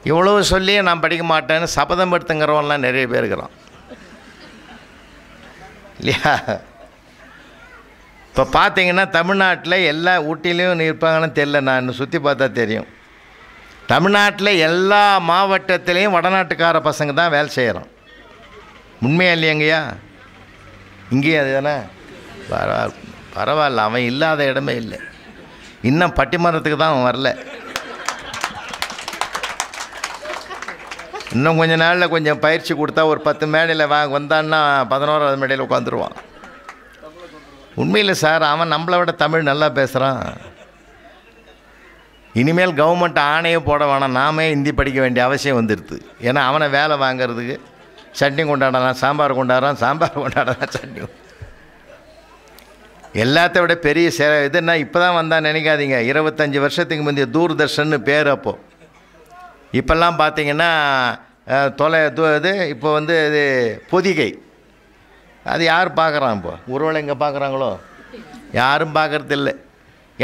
இவ்வளவு சொல்லியே நான் படிக்க மாட்டேன்னு சபதம் எடுத்துங்கிறவன்லாம் நிறைய பேர் இருக்கிறான் இல்லையா? இப்போ பார்த்தீங்கன்னா தமிழ்நாட்டில் எல்லா ஊட்டிலையும் இருப்பாங்கன்னு தெரியல, நான் சுற்றி பார்த்தா தெரியும். தமிழ்நாட்டில் எல்லா மாவட்டத்திலையும் வடநாட்டுக்கார பசங்க தான் வேலை செய்கிறோம். உண்மையா இல்லையங்கய்யா? இங்கேயும் அது தானே? பரவாயில்ல, அவன் இல்லாத இடமே இல்லை. இன்னும் பட்டிமன்றத்துக்கு தான் அவன் வரல. இன்னும் கொஞ்சம் நாளில் கொஞ்சம் பயிற்சி கொடுத்தா ஒரு 10 மேடையில் வந்தான்னா 11வது மேடையில் உட்காந்துருவான். உண்மையில் சார், அவன் நம்மளை விட தமிழ் நல்லா பேசுகிறான். இனிமேல் கவர்மெண்ட் ஆணையே போட வேணாம், நாமே ஹிந்தி படிக்க வேண்டிய அவசியம் வந்துடுது. ஏன்னா அவனை வேலை வாங்கிறதுக்கு சட்னி கொண்டாடலாம், சாம்பார் கொண்டாடுறான், சட்னி. எல்லாத்த விட பெரிய இதுன்னா இப்போ தான் வந்தால் நினைக்காதீங்க. 25 வருஷத்துக்கு முந்தைய தூர்தர்ஷன் பேர். அப்போது இப்போல்லாம் பார்த்தீங்கன்னா இது இப்போ இது பொதிகை. அது யார் பார்க்குறான்? இப்போ ஒருவேளை எங்கே பார்க்குறாங்களோ? யாரும் பார்க்குறதில்ல.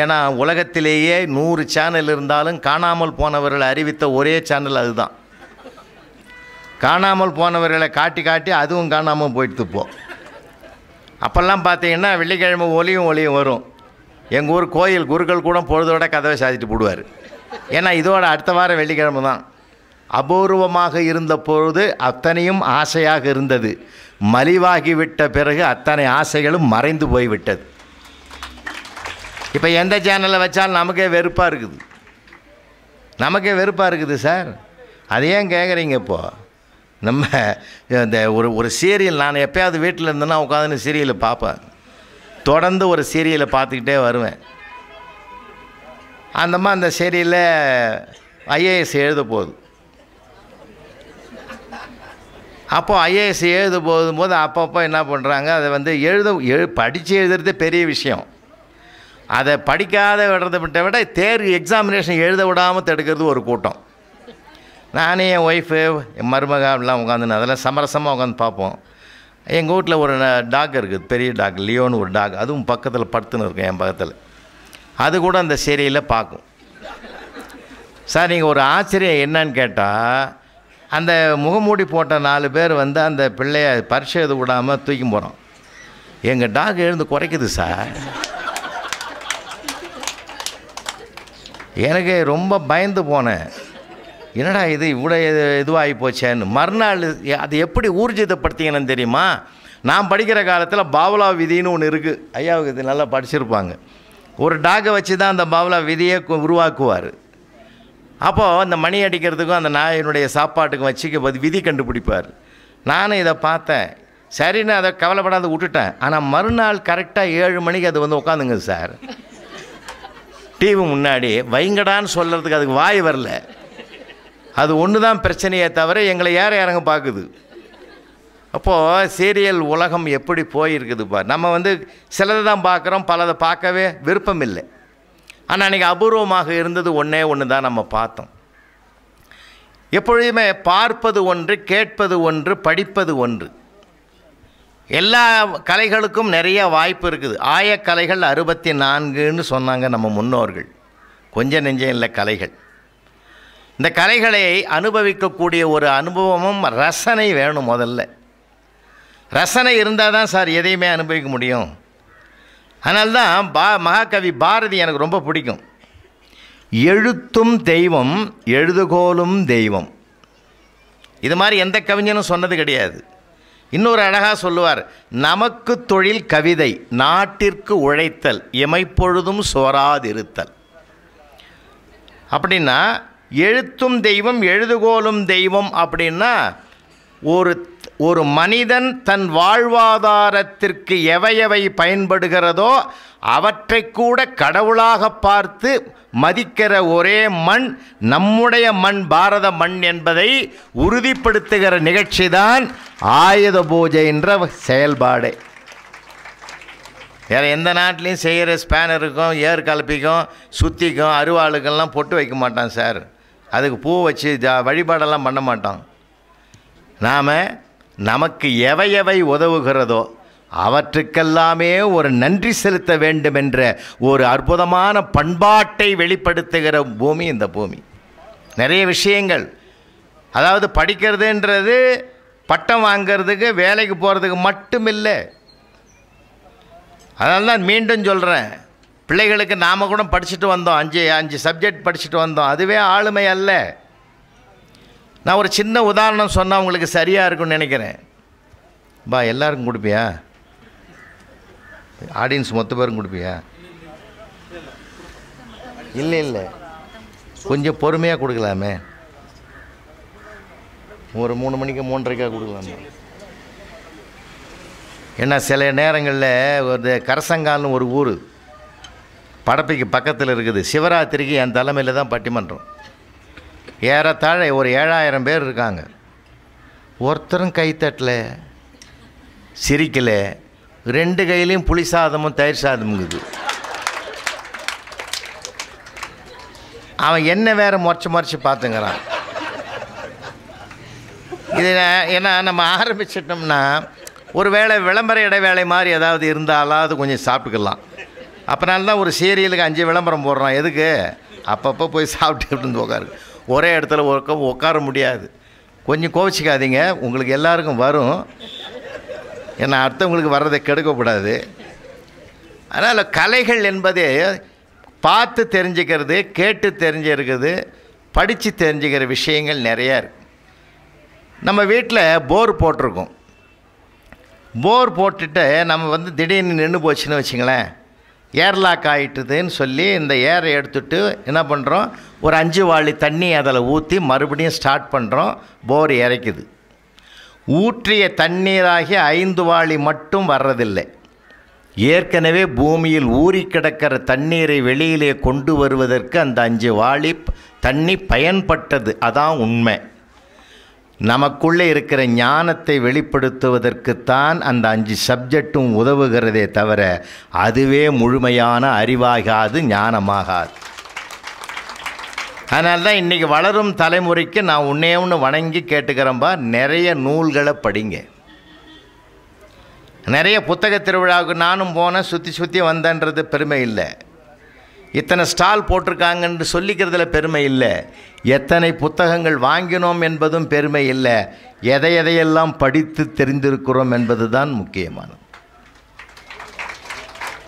ஏன்னா உலகத்திலேயே 100 சேனல் இருந்தாலும் காணாமல் போனவர்களை அறிவித்த ஒரே சேனல் அதுதான். காணாமல் போனவர்களை காட்டி அதுவும் காணாமல் போயிட்டு போ. அப்போல்லாம் பார்த்தீங்கன்னா வெள்ளிக்கிழமை ஒலியும் வரும். எங்கள் ஊர் கோயில் குருக்கள் கூட பொழுதோட கதவை சாதிட்டு போடுவார். ஏன்னா இதோட அடுத்த வாரம் வெள்ளிக்கிழமை தான். அபூர்வமாக இருந்த பொழுது அத்தனையும் ஆசையாக இருந்தது. மலிவாகிவிட்ட பிறகு அத்தனை ஆசைகளும் மறைந்து போய்விட்டது. இப்போ எந்த சேனலில் வச்சாலும் நமக்கே வெறுப்பாக இருக்குது சார். அது ஏன் கேட்குறீங்க? இப்போது நம்ம இந்த ஒரு சீரியல், நான் எப்போயாவது வீட்டில் இருந்தேன்னா உட்காந்து சீரியலை பார்ப்பேன். தொடர்ந்து ஒரு சீரியலை பார்த்துக்கிட்டே வருவேன். அந்த சீரியலில் ஐஏஎஸ் எழுத போகுது. அப்போது ஐஏஎஸ் எழுத போகும்போது அப்பப்போ என்ன பண்ணுறாங்க, அதை படித்து எழுதுறதே பெரிய விஷயம். அதை படிக்காத விட தேர்வு எக்ஸாமினேஷன் எழுத விடாமல் தடுக்கிறது ஒரு கூட்டம். நானே என் ஒய்ஃபு என் மருமக அப்படிலாம் உட்காந்துன்னு அதெல்லாம் சமரசமாக உட்காந்து பார்ப்போம். எங்கள் வீட்டில் ஒரு டாக் இருக்குது, பெரிய டாக், லியோன்னு ஒரு டாக். அதுவும் பக்கத்தில் படுத்துன்னு இருக்கும் என் பக்கத்தில். அது கூட அந்த சீரியலில் பார்க்கும். சார், நீங்கள் ஒரு ஆச்சரியம் என்னன்னு கேட்டால், அந்த முகமூடி போட்ட 4 பேர் அந்த பிள்ளைய பரிசு எழுத விடாமல் தூக்கி போகிறோம். எங்கள் டாக் எழுந்து குறைக்குது சார். எனக்கு ரொம்ப பயந்து போனேன். என்னடா இது இவ்வளோ இதுவாகி போச்சேன்னு. மறுநாள் அது எப்படி ஊர்ஜிதப்படுத்திங்கன்னு தெரியுமா? நான் படிக்கிற காலத்தில் பாவலா விதின்னு ஒன்று இருக்குது. ஐயாவுக்கு இது நல்லா படிச்சிருப்பாங்க. ஒரு டாகை வச்சு தான் அந்த பாவலா விதியை உருவாக்குவார். அப்போது அந்த மணி அடிக்கிறதுக்கும் அந்த நாயினுடைய சாப்பாட்டுக்கும் வச்சுக்க விதி கண்டுபிடிப்பார். நானும் இதை பார்த்தேன். சரின்னு அதை கவலைப்படாத விட்டுட்டேன். ஆனால் மறுநாள் கரெக்டாக 7 மணிக்கு அது உட்காந்துங்க சார் டிவி முன்னாடி. வைங்கடான்னு சொல்கிறதுக்கு அதுக்கு வாய் வரல. அது ஒன்று தான் பிரச்சனையே தவிர எங்களை இறங்க பார்க்குது. அப்போது சீரியல் உலகம் எப்படி போயிருக்குது பார். நம்ம சிலதை தான் பார்க்குறோம், பலதை பார்க்கவே விருப்பம் இல்லை. ஆனால் அன்றைக்கி அபூர்வமாக இருந்தது ஒன்று தான் நம்ம பார்த்தோம். எப்பொழுதுமே பார்ப்பது ஒன்று, கேட்பது ஒன்று, படிப்பது ஒன்று. எல்லா கலைகளுக்கும் நிறைய வாய்ப்பு இருக்குது. ஆயக்கலைகள் 64ன்னு சொன்னாங்க நம்ம முன்னோர்கள். கொஞ்சம் நெஞ்சம் இல்லை கலைகள். இந்த கலைகளை அனுபவிக்கக்கூடிய ஒரு அனுபவமும் ரசனை வேணும். முதல்ல ரசனை இருந்தால் தான் சார் எதையுமே அனுபவிக்க முடியும். அதனால்தான் மகாகவி பாரதி எனக்கு ரொம்ப பிடிக்கும். எழுத்தும் தெய்வம், எழுதுகோலும் தெய்வம். இது மாதிரி எந்த கவிஞனும் சொன்னது கிடையாது. இன்னொரு அழகாக சொல்லுவார், நமக்கு தொழில் கவிதை, நாட்டிற்கு உழைத்தல், எமைப்பொழுதும் சோராதிருத்தல். அப்படின்னா எழுத்தும் தெய்வம் எழுதுகோலும் தெய்வம் அப்படின்னா ஒரு ஒரு மனிதன் தன் வாழ்வாதாரத்திற்கு எவை பயன்படுகிறதோ அவற்றை கூட கடவுளாக பார்த்து மதிக்கிற ஒரே மண் நம்முடைய மண், பாரத மண் என்பதை உறுதிப்படுத்துகிற நிகழ்ச்சிதான் ஆயுத பூஜை என்ற செயல்பாடு. வேறு எந்த நாட்டிலையும் செய்கிற ஸ்பேனருக்கும் ஏர் கலப்பிக்கும் சுத்திக்கும் அருவாளுக்கெல்லாம் பொட்டு வைக்க மாட்டான் சார். அதுக்கு பூ வச்சு வழிபாடெல்லாம் பண்ண மாட்டோம். நாம் நமக்கு எவை உதவுகிறதோ அவற்றுக்கெல்லாமே ஒரு நன்றி செலுத்த வேண்டும் என்ற ஒரு அற்புதமான பண்பாட்டை வெளிப்படுத்துகிற பூமி இந்த பூமி. நிறைய விஷயங்கள், அதாவது படிக்கிறதுன்றது பட்டம் வாங்கிறதுக்கு வேலைக்கு போகிறதுக்கு மட்டும் இல்லை. அதனால தான் மீண்டும் சொல்கிறேன், பிள்ளைகளுக்கு நாம் கூட படிச்சுட்டு வந்தோம், அஞ்சு சப்ஜெக்ட் படிச்சுட்டு வந்தோம், அதுவே ஆளுமை அல்ல. நான் ஒரு சின்ன உதாரணம் சொன்னால் உங்களுக்கு சரியாக இருக்குன்னு நினைக்கிறேன். பா எல்லாருக்கும் கொடுப்பியா? ஆடியன்ஸ் மொத்த பேரும் கொடுப்பியா? இல்லை கொஞ்சம் பொறுமையாக கொடுக்கலாமே. ஒரு 3 மணிக்கு 3:30 கொடுக்கலாமே. ஏன்னா சில நேரங்களில் ஒரு கரசங்கால்னு ஒரு ஊர் படப்பைக்கு பக்கத்தில் இருக்குது. சிவராத்திரிக்கு என் தலைமையில் தான் பட்டிமன்றம். ஏறத்தாழ ஒரு 7000 பேர் இருக்காங்க. ஒருத்தரும் கைத்தட்டல, சிரிக்கலை. 2 கையிலையும் புளி சாதமும் தயிர் சாதமுங்குது. அவன் என்ன வேறு முறைச்சி பார்த்துங்கிறான். இது ஏன்னா நம்ம ஆரம்பிச்சிட்டோம்னா ஒரு வேளை விளம்பர இடைவேளை மாதிரி ஏதாவது இருந்தாலாவது கொஞ்சம் சாப்பிட்டுக்கலாம். அப்போனால தான் ஒரு சீரியலுக்கு 5 விளம்பரம் போடுறான். எதுக்கு? அப்பப்போ போய் சாப்பிட்டு உட்காரு. ஒரே இடத்துல உட்கார முடியாது. கொஞ்சம் கோவிச்சிக்காதீங்க, உங்களுக்கு எல்லாருக்கும் வரும். ஏன்னா அடுத்தவங்களுக்கு வர்றதை கெடுக்கக்கூடாது. அதனால் கலைகள் என்பதே பார்த்து தெரிஞ்சுக்கிறது, கேட்டு தெரிஞ்சிருக்குது, படித்து தெரிஞ்சுக்கிற விஷயங்கள் நிறையா இருக்குது. நம்ம வீட்டில் போர் போட்டிருக்கோம். போர் போட்டுட்டு நம்ம திடீர்னு நின்று போச்சுன்னு வச்சுங்களேன், ஏர்லாக் ஆகிட்டுதுன்னு சொல்லி இந்த ஏரை எடுத்துகிட்டு என்ன பண்ணுறோம், ஒரு 5 வாளி தண்ணி அதில் ஊற்றி மறுபடியும் ஸ்டார்ட் பண்ணுறோம். போர் இறைக்குது. ஊற்றிய தண்ணீராகி 5 வாளி மட்டும் வர்றதில்லை. ஏற்கனவே பூமியில் ஊறி கிடக்கிற தண்ணீரை வெளியிலே கொண்டு வருவதற்கு அந்த 5 வாளி தண்ணி பயன்பட்டது. அதான் உண்மை. நமக்குள்ளே இருக்கிற ஞானத்தை வெளிப்படுத்துவதற்குத்தான் அந்த 5 சப்ஜெக்டும் உதவுகிறதே தவிர அதுவே முழுமையான அறிவாகாது, ஞானமாகாது. அதனால தான் இன்றைக்கி வளரும் தலைமுறைக்கு நான் ஒன்று வணங்கி கேட்டுக்கிறேன்பா, நிறைய நூல்களை படிங்க. நிறைய புத்தக திருவிழாவுக்கு நானும் போனேன், சுற்றி வந்தேன்றது பெருமை இல்லை. இத்தனை ஸ்டால் போட்டிருக்காங்கன்னு சொல்லிக்கிறதுல பெருமை இல்லை. எத்தனை புத்தகங்கள் வாங்கினோம் என்பதும் பெருமை இல்லை. எதையெல்லாம் படித்து தெரிந்திருக்கிறோம் என்பது தான் முக்கியமானது.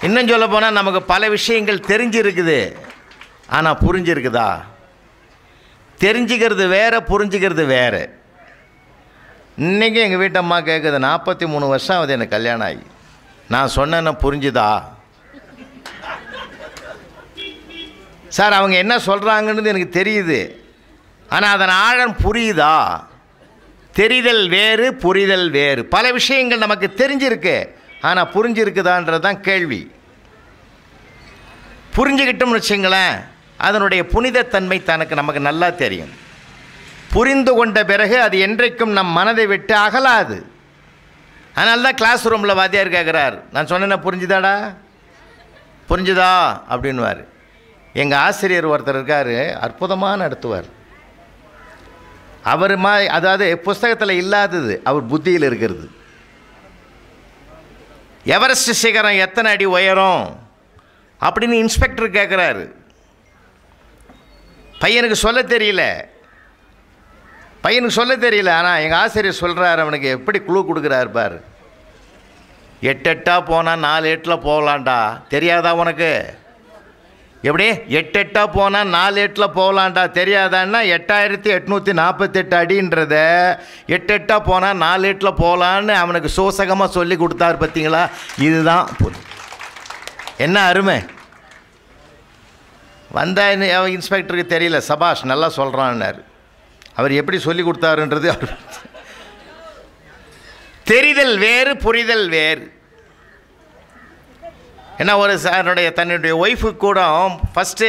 இன்னும் சொல்ல போனால் நமக்கு பல விஷயங்கள் தெரிஞ்சிருக்குது, ஆனால் புரிஞ்சிருக்குதா? தெரிஞ்சுக்கிறது வேறு, புரிஞ்சுக்கிறது வேறு. இன்றைக்கி எங்கள் வீட்டம்மா கேட்குது, 43 வருஷம் ஆகுது எனக்கு கல்யாணம் ஆகி, நான் சொன்னேன்னா புரிஞ்சுதா? சார் அவங்க என்ன சொல்கிறாங்கன்னு எனக்கு தெரியுது, ஆனால் அதன் ஆழம் புரியுதா? தெரிதல் வேறு, புரிதல் வேறு. பல விஷயங்கள் நமக்கு தெரிஞ்சிருக்கு, ஆனால் புரிஞ்சிருக்குதான்றது தான் கேள்வி. புரிஞ்சுக்கிட்டோம்னு வச்சுங்களேன், அதனுடைய புனிதத்தன்மை நமக்கு நல்லா தெரியும். புரிந்து கொண்ட பிறகு அது என்றைக்கும் நம் மனதை விட்டு அகலாது. அதனால தான் கிளாஸ் ரூமில் வாத்தியார் கேட்குறார், நான் சொன்னேன்னா புரிஞ்சுதாடா, புரிஞ்சுதா அப்படின்வார். எங்கள் ஆசிரியர் ஒருத்தர் இருக்கார், அற்புதமாக நடத்துவார். அவர் அதாவது புஸ்தகத்தில் இல்லாதது அவர் புத்தியில் இருக்கிறது. எவரெஸ்ட் சிகரம் எத்தனை அடி உயரம் அப்படின்னு இன்ஸ்பெக்டர் கேட்குறாரு. பையனுக்கு சொல்ல தெரியல, ஆனால் எங்கள் ஆசிரியர் சொல்கிறார், அவனுக்கு எப்படி குழு கொடுக்குறாரு பார். 8 8 போனால் 4 8 போகலான்டா, தெரியாதா உனக்கு? எப்படி 8 8 போனால் 4 8 போகலான்டா தெரியாதான்னா 8848 அடின்றத 8 8 போனால் 4 8 போகலான்னு அவனுக்கு சோசகமாக சொல்லி கொடுத்தார். பார்த்தீங்களா? இதுதான் என்ன அருமை. வந்த இன்ஸ்பெக்டருக்கு தெரியல, சபாஷ் நல்லா சொல்கிறான்னார். அவர் எப்படி சொல்லி கொடுத்தாருன்றது அவர். தெரிதல் வேறு, புரிதல் வேறு. ஏன்னா ஒரு தன்னுடைய ஒய்ஃபுக்கு கூட ஃபஸ்ட்டு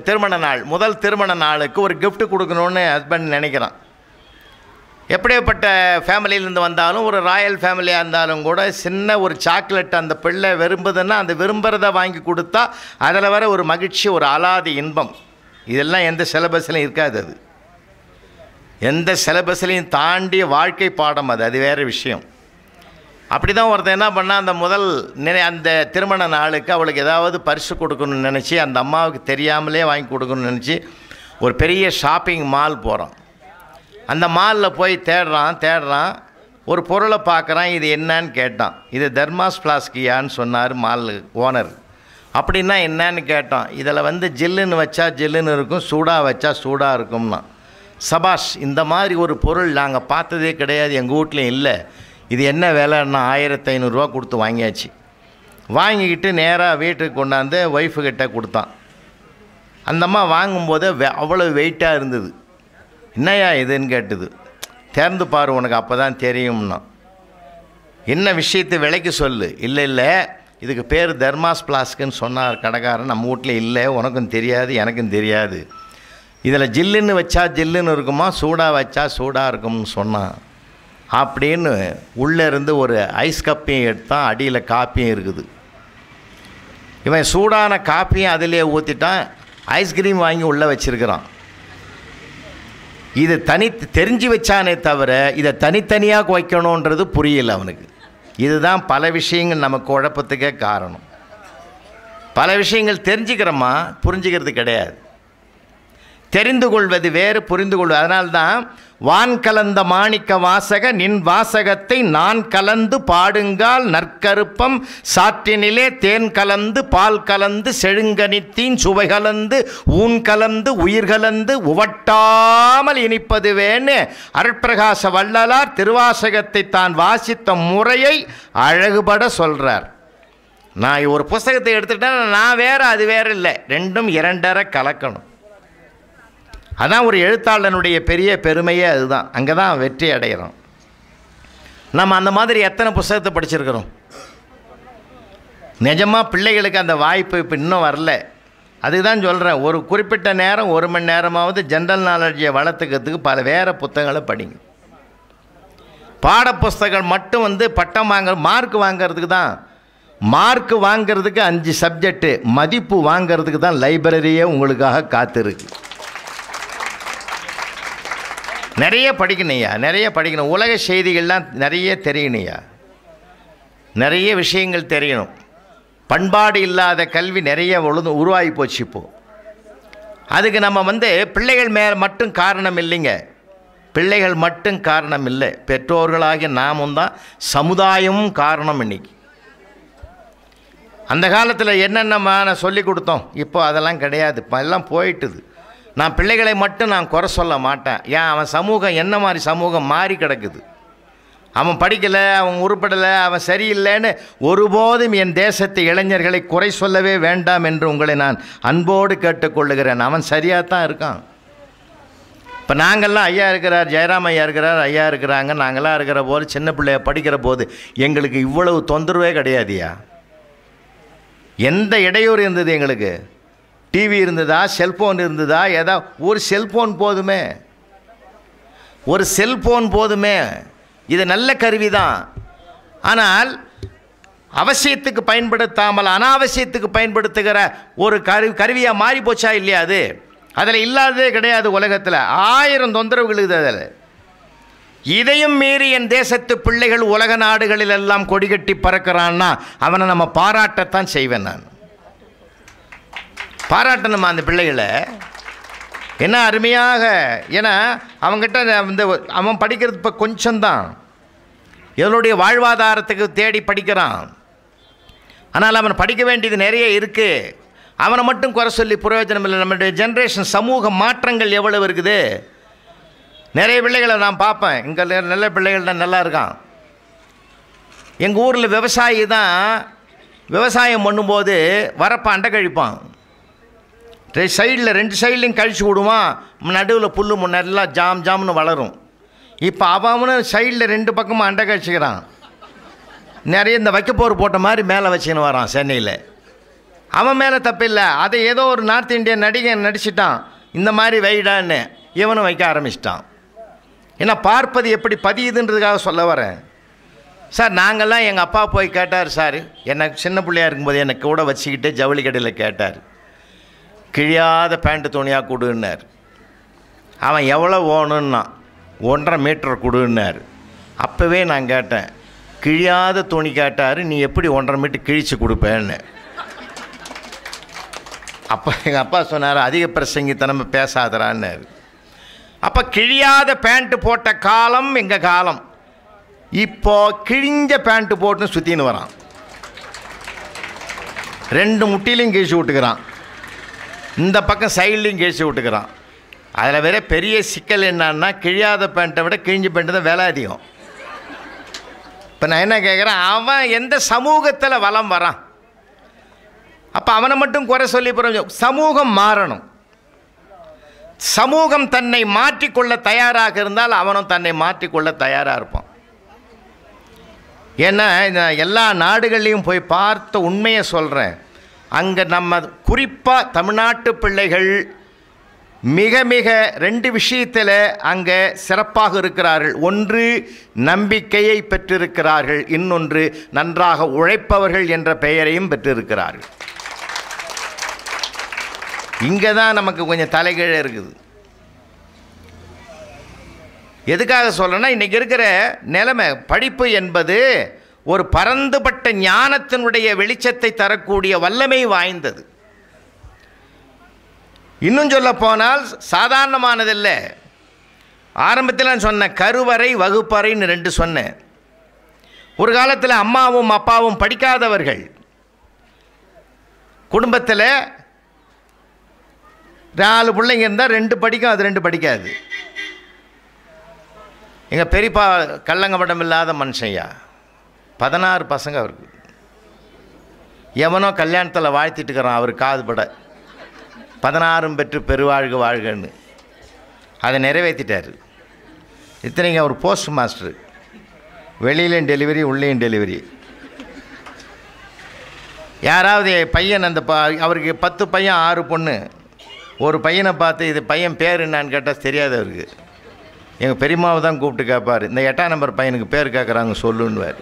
திருமண நாள், முதல் திருமண நாளுக்கு ஒரு gift கொடுக்கணுன்னு ஹஸ்பண்ட் நினைக்கிறான். எப்படிப்பட்ட ஃபேமிலியிலேருந்து வந்தாலும், ஒரு ராயல் ஃபேமிலியாக இருந்தாலும் கூட சின்ன ஒரு சாக்லேட் அந்த பிள்ளை விரும்புதுன்னா அந்த விரும்புகிறத வாங்கி கொடுத்தா அதில் வர ஒரு மகிழ்ச்சி, ஒரு அலாதி இன்பம், இதெல்லாம் எந்த சிலபஸ்லையும் இருக்காது. அது எந்த சிலபஸ்லையும் தாண்டிய வாழ்க்கை பாடம். அது வேறு விஷயம். அப்படி தான் ஒருத்தர் என்ன பண்ணால், அந்த திருமண நாளுக்கு அவளுக்கு ஏதாவது பரிசு கொடுக்கணும்னு நினச்சி, அந்த அம்மாவுக்கு தெரியாமலே வாங்கி கொடுக்கணும்னு நினச்சி ஒரு பெரிய ஷாப்பிங் மால் போகிறான். அந்த மாலில் போய் தேடுறான். ஒரு பொருளை பார்க்குறான். இது என்னன்னு கேட்டான். இது தர்மாஸ் பிளாஸ்கியான்னு சொன்னார் மால் ஓனர். அப்படின்னா என்னன்னு கேட்டான். இதில் ஜில்லுன்னு வச்சா ஜில்லுன்னு இருக்கும், சூடாக வச்சா சூடாக இருக்கும்னா. சபாஷ், இந்த மாதிரி ஒரு பொருள் நாங்கள் பார்த்ததே கிடையாது, எங்கள் வீட்லையும் இல்லை. இது என்ன விலைன்னா 1500 ரூபா கொடுத்து வாங்கியாச்சு. வாங்கிக்கிட்டு நேராக வீட்டுக்கு கொண்டாந்து ஒய்ஃபுக்கிட்ட கொடுத்தான். அந்த அம்மா வாங்கும்போது அவ்வளோ வெயிட்டாக இருந்தது. என்னையா இதுன்னு கேட்டுது. திறந்து பாரு, உனக்கு அப்போ தான் தெரியும்னா. என்ன விஷயத்தை விலைக்கு சொல்லு. இல்லை இதுக்கு பேர் தர்மாஸ் பிளாஸ்க்குன்னு சொன்னார் கடைக்காரன். நம்ம வீட்டில் இல்லை, உனக்கும் தெரியாது எனக்கும் தெரியாது. இதில் ஜில்லுன்னு வச்சா ஜில்லுன்னு இருக்குமா, சூடாக வச்சா சூடாக இருக்கும்னு சொன்னான். அப்படின்னு உள்ளேருந்து ஒரு ஐஸ் கப்பையும் எடுத்தான். அடியில் காப்பியும் இருக்குது. இவன் சூடான காப்பியும் அதிலே ஊற்றிட்டான். ஐஸ்கிரீம் வாங்கி உள்ளே வச்சுருக்கிறான். இது தெரிஞ்சு வச்சானே தவிர இதை தனித்தனியாக வைக்கணுன்றது புரியல அவனுக்கு. இதுதான் பல விஷயங்கள் நமக்கு குழப்பத்துக்கே காரணம். பல விஷயங்கள் தெரிஞ்சுக்கிறோமா, புரிஞ்சுக்கிறது கிடையாது. தெரிந்து கொள்வது வேறு, புரிந்து கொள்வது. அதனால்தான் வான் கலந்த மாணிக்க வாசக நின் வாசகத்தை நான் கலந்து பாடுங்கால் நற்கருப்பம் சாற்றினிலே தேன் கலந்து பால் கலந்து செழுங்கனித்தீன் சுவை கலந்து ஊன் கலந்து உயிர் கலந்து உவட்டாமல் இனிப்பதுவேன்னு அருட்பிரகாச வள்ளலார் திருவாசகத்தை தான் வாசித்த முறையை அழகுபட சொல்கிறார். நான் ஒரு புஸ்தகத்தை எடுத்துட்டேன், நான் வேறு அது வேறு இல்லை, ரெண்டும் இரண்டரை கலக்கணும். அதான் ஒரு எழுத்தாளனுடைய பெரிய பெருமையே. அதுதான், அங்கே தான் வெற்றி அடைகிறோம். நம்ம அந்த மாதிரி எத்தனை புத்தகத்தை படிச்சிருக்கிறோம். நிஜமாக பிள்ளைகளுக்கு அந்த வாய்ப்பு இப்போ இன்னும் வரல. அதுதான் சொல்கிறேன், ஒரு குறிப்பிட்ட நேரம் 1 மணி நேரமாவது ஜென்ரல் நாலேஜை வளர்த்துக்கிறதுக்கு பல வேறு புத்தகங்களை படிங்க. பாடப்புஸ்தகம் மட்டும் பட்டம் மார்க் வாங்கிறதுக்கு தான். மார்க் வாங்கிறதுக்கு 5 சப்ஜெக்டு, மதிப்பு வாங்கிறதுக்கு தான் லைப்ரரியே உங்களுக்காக காத்திருக்கு. நிறைய படிக்கணுயா, நிறைய படிக்கணும். உலக செய்திகள்லாம் நிறைய தெரியணுயா, நிறைய விஷயங்கள் தெரியணும். பண்பாடு இல்லாத கல்வி நிறைய உருவாகி போச்சு இப்போது. அதுக்கு நம்ம பிள்ளைகள் மட்டும் காரணம் இல்லைங்க. பிள்ளைகள் மட்டும் காரணம் இல்லை, பெற்றோர்களாகிய நாமும் தான், சமுதாயமும் காரணம். இன்றைக்கி அந்த காலத்தில் என்னென்ன சொல்லி கொடுத்தோம், இப்போ அதெல்லாம் கிடையாது, எல்லாம் போயிட்டுது. நான் பிள்ளைகளை மட்டும் நான் குறை சொல்ல மாட்டேன். ஏன், அவன் சமூகம் என்ன மாதிரி சமூகம் மாறி கிடக்குது. அவன் படிக்கலை, அவன் உருப்படலை, அவன் சரியில்லைன்னு ஒருபோதும் என் தேசத்து இளைஞர்களை குறை சொல்லவே வேண்டாம் என்று உங்களை நான் அன்போடு கேட்டுக்கொள்ளுகிறேன். அவன் சரியாக தான் இருக்கான். இப்போ நாங்கள்லாம் ஐயா இருக்கிறார், ஜெயராம் ஐயா இருக்கிறார், ஐயா இருக்கிறாங்க, நாங்களாம் இருக்கிற போது சின்ன பிள்ளைய படிக்கிற போது எங்களுக்கு இவ்வளவு தொந்தரவே கிடையாதுயா. எந்த இடையூறு இருந்தது எங்களுக்கு? டிவி இருந்ததா, செல்ஃபோன் இருந்ததா? ஒரு செல்ஃபோன் போதுமே, ஒரு செல்ஃபோன் போதுமே. இது நல்ல கருவி தான். ஆனால் அவசியத்துக்கு பயன்படுத்தாமல் அனாவசியத்துக்கு பயன்படுத்துகிற ஒரு கருவியாக மாறி போச்சா இல்லையா? அது அதில் இல்லாததே கிடையாது உலகத்தில். 1000 தொந்தரவுகள் இருக்குது அதில். இதையும் மீறி என் தேசத்து பிள்ளைகள் உலக நாடுகளில் எல்லாம் கொடிகட்டி பறக்கிறான்னா அவனை நம்ம பாராட்டத்தான் செய்வேன். நான் பாராட்டணுமா அந்த பிள்ளைகளை? என்ன அருமையாக, ஏன்னா அவங்ககிட்ட அவன் படிக்கிறது இப்போ கொஞ்சம்தான், எவனுடைய வாழ்வாதாரத்துக்கு தேடி படிக்கிறான். ஆனால் அவன் படிக்க வேண்டியது நிறைய இருக்குது. அவனை மட்டும் குறை சொல்லி பிரயோஜனம் இல்லை. நம்மளுடைய ஜென்ரேஷன் சமூக மாற்றங்கள் எவ்வளவு இருக்குது. நிறைய பிள்ளைகளை நான் பார்ப்பேன், இங்கே நல்ல பிள்ளைகள் தான் நல்லா இருக்கான். எங்கள் ஊரில் விவசாயி தான் விவசாயம் பண்ணும்போது வரப்ப அண்டை கழிப்பான். சைடில் 2 சைட்லையும் கழிச்சு விடுவான். நடுவில் புல் நல்லா ஜாம்னு வளரும். இப்போ அவனும் சைடில் 2 பக்கமும் அண்டை கழிச்சுக்கிறான். நிறைய இந்த வைக்கப்போர் போட்ட மாதிரி மேலே வச்சுன்னு வரான் சென்னையில். அவன் மேலே தப்பில்லை. அதை ஏதோ ஒரு நார்த் இந்தியன் நடிகன் நடிச்சிட்டான், இந்த மாதிரி வைடான்னு இவனும் வைக்க ஆரம்பிச்சிட்டான். ஏன்னா பார்ப்பது எப்படி பதியுதுன்றதுக்காக சொல்ல வரேன் சார். நாங்கள்லாம் எங்கள் அப்பா போய் கேட்டார் சார், எனக்கு சின்ன பிள்ளையாக இருக்கும்போது எனக்கு கூட வச்சுக்கிட்டு ஜவுளி கடையில் கேட்டார், கிழியாத பேண்ட்டு துணியாக கொடுன்னார். அவன் எவ்வளோ ஓணுன்னா 1.5 மீட்டர் கொடுன்னார். அப்போவே நான் கேட்டேன், கிழியாத துணி கேட்டார், நீ எப்படி 1.5 மீட்டர் கிழிச்சு கொடுப்பேன்னு. அப்போ எங்கள் அப்பா சொன்னார், அதிக பிரசங்கித்தனம் பேசாதரான்னார். அப்போ கிழியாத பேண்ட்டு போட்ட காலம் எங்கள் காலம். இப்போ கிழிஞ்ச பேண்ட்டு போட்டுன்னு சுற்றின்னு வரான். 2 முட்டிலையும் கிழிச்சு விட்டுக்கிறான், இந்த பக்கம் சைட்லையும் கிழிச்சு விட்டுக்கிறான். அதில் வேற பெரிய சிக்கல் என்னன்னா, கிழியாத பேண்ட்டை விட கிழிஞ்ச பேண்ட்டு தான் விலை அதிகம். இப்போ நான் என்ன கேட்குறேன், அவன் எந்த சமூகத்தில் வலம் வரான்? அப்போ அவனை மட்டும் குறை சொல்லி போகிறோம். சமூகம் மாறணும். சமூகம் தன்னை மாற்றிக்கொள்ள தயாராக இருந்தால் அவனும் தன்னை மாற்றிக்கொள்ள தயாராக இருப்பான். ஏன்னா இந்த எல்லா நாடுகள்லையும் போய் பார்த்த உண்மையை சொல்கிறேன், அங்கே நம்ம குறிப்பாக தமிழ்நாட்டு பிள்ளைகள் மிக மிக 2 விஷயத்தில் அங்கே சிறப்பாக இருக்கிறார்கள். ஒன்று நம்பிக்கையை பெற்றிருக்கிறார்கள், இன்னொன்று நன்றாக உழைப்பவர்கள் என்ற பெயரையும் பெற்றிருக்கிறார்கள். இங்கே தான் நமக்கு கொஞ்சம் தலைகீழே இருக்குது. எதுக்காக சொல்கிறேன்னா, இன்றைக்கி இருக்கிற நிலைமை, படிப்பு என்பது ஒரு பரந்துபட்ட ஞானத்தினுடைய வெளிச்சத்தை தரக்கூடிய வல்லமை வாய்ந்தது. இன்னும் சொல்ல போனால் சாதாரணமானதில்லை. ஆரம்பத்தில் நான் சொன்ன கருவறை வகுப்பறைன்னு 2 சொன்னேன். ஒரு காலத்தில் அம்மாவும் அப்பாவும் படிக்காதவர்கள், குடும்பத்தில் 4 பிள்ளைங்க இருந்தால் 2 படிக்கும், அது 2 படிக்காது. எங்கள் பெரியப்பா கள்ளங்கபடம் இல்லாத மனுஷையா, 16 பசங்க அவருக்கு. எவனோ கல்யாணத்தில் வாழ்த்திட்டு இருக்கிறான் அவர் காதுபட, 16 பெற்று பெருவாழ்க வாழ்கன்னு. அதை நிறைவேற்றிட்டார். இத்தனைக்கு அவர் போஸ்ட் மாஸ்டர், வெளியிலையும் டெலிவரி உள்ளேயும் டெலிவரி. யாராவது பையன் அந்த அவருக்கு 10 பையன் 6 பொண்ணு. ஒரு பையனை பார்த்து இது பையன் பேர் என்னான்னு கேட்டால் தெரியாது அவருக்கு. எங்கள் பெரியம்மாவை தான் கூப்பிட்டு கேட்பார், இந்த 8ஆம் நம்பர் பையனுக்கு பேர் கேட்குறாங்க சொல்லுன்னுவார்.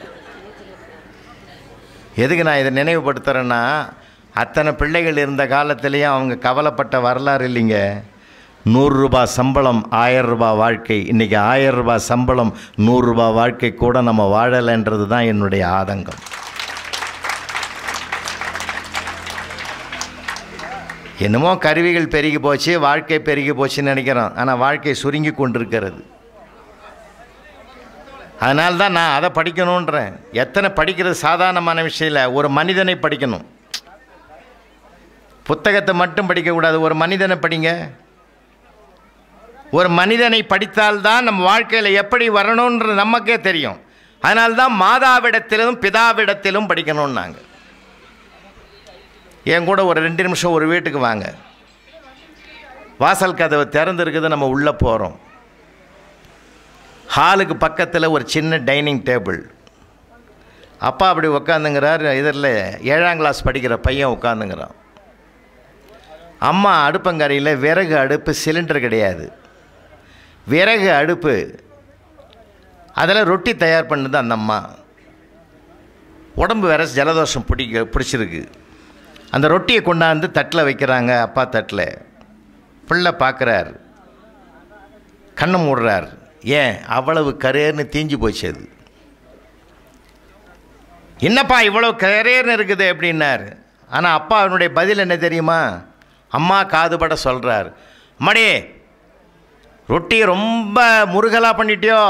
எதுக்கு நான் இதை நினைவுபடுத்துகிறேன்னா, அத்தனை பிள்ளைகள் இருந்த காலத்துலேயும் அவங்க கவலைப்பட்ட வரலாறு இல்லைங்க. 100 ரூபாய் சம்பளம் 1000 ரூபாய் வாழ்க்கை. இன்றைக்கி 1000 ரூபாய் சம்பளம் 100 ரூபாய் வாழ்க்கை கூட நம்ம வாழலைன்றது தான் என்னுடைய ஆதங்கம். என்னமோ கருவிகள் பெருகி போச்சு, வாழ்க்கை பெருகி போச்சுன்னு நினைக்கிறோம். ஆனால் வாழ்க்கை சுருங்கி கொண்டிருக்கிறது. அதனால தான் நான் அதை படிக்கணுன்றேன். எத்தனை படிக்கிறது சாதாரணமான விஷயம் இல்லை. ஒரு மனிதனை படிக்கணும், புத்தகத்தை மட்டும் படிக்கக்கூடாது. ஒரு மனிதனை படிங்க. ஒரு மனிதனை படித்தால்தான் நம்ம வாழ்க்கையில் எப்படி வரணுன்றது நமக்கே தெரியும். அதனால்தான் மாதாவிடத்திலும் பிதாவிடத்திலும் படிக்கணும்னு நாங்கள். என் கூட ஒரு 2 நிமிஷம் ஒரு வீட்டுக்கு வாங்க. வாசல் கதவு திறந்துருக்குது, நம்ம உள்ளே போகிறோம். ஹாலுக்கு பக்கத்தில் ஒரு சின்ன டைனிங் டேபிள். அப்பா அப்படி உட்காந்துங்கிறார். இதில் 7ஆம் கிளாஸ் படிக்கிற பையன் உட்காந்துங்கிறான். அம்மா அடுப்பங்கரையில் விறகு அடுப்பு, சிலிண்டர் கிடையாது, விறகு அடுப்பு. அதில் ரொட்டி தயார் பண்ணுது அந்த அம்மா. உடம்பு வேற ஜலதோஷம் பிடிச்சிருக்கு. அந்த ரொட்டியை கொண்டாந்து தட்டில் வைக்கிறாங்க. அப்பா தட்டில். பிள்ளை பார்க்குறார், கண்ணை மூடுறார். ஏன் அவ்வளவு கரேர்னு தீஞ்சு போச்சு அது. என்னப்பா இவ்வளோ கரேர்னு இருக்குது அப்படின்னார். ஆனால் அப்பா அவனுடைய பதில் என்ன தெரியுமா? அம்மா காதுபட சொல்கிறார், அம்மாடி ரொட்டி ரொம்ப முருகலாக பண்ணிட்டியோ,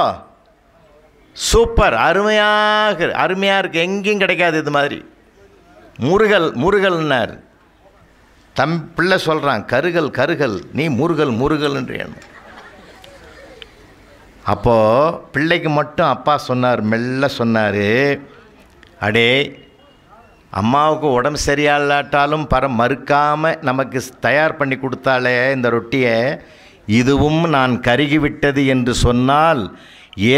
சூப்பர், அருமையாக இருக்குது, எங்கேயும் கிடைக்காது இது மாதிரி. முருகல்னார். பிள்ளை சொல்கிறான், கருகல், நீ முருகல்ன்றேன். அப்போது பிள்ளைக்கு மட்டும் அப்பா சொன்னார், மெல்ல சொன்னார், அடே அம்மாவுக்கு உடம்பு சரியாகலாட்டாலும் மறுக்காமல் நமக்கு தயார் பண்ணி கொடுத்தாலே இந்த ரொட்டியை, இதுவும் நான் கருகிவிட்டது என்று சொன்னால்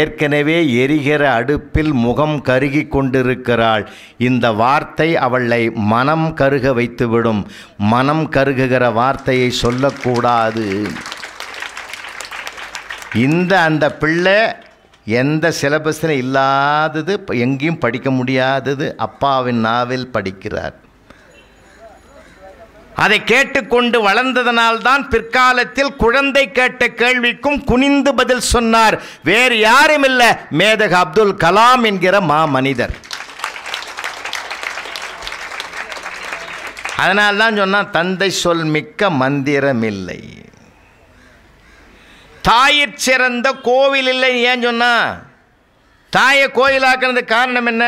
ஏற்கனவே எரிகிற அடுப்பில் முகம் கருகி கொண்டிருக்கிறாள். இந்த வார்த்தை அவளை மனம் கருக வைத்துவிடும். மனம் கருகுகிற வார்த்தையை சொல்லக்கூடாது. அந்த பிள்ளை எந்த சிலபஸில் இல்லாதது, எங்கேயும் படிக்க முடியாதது அப்பாவின் நாவில் படிக்கிறார். அதை கேட்டுக்கொண்டு வளர்ந்ததனால்தான் பிற்காலத்தில் குழந்தை கேட்ட கேள்விக்கும் குனிந்து பதில் சொன்னார். வேறு யாரும் இல்லை, மேதக அப்துல் கலாம் என்கிற மனிதர். அதனால்தான் சொன்னான், தந்தை சொல் மிக்க மந்திரமில்லை. தாயிற் சிறந்த கோவில் இல்லை. ஏன் சொன்னா? தாயை கோயிலாக்குறது காரணம் என்ன?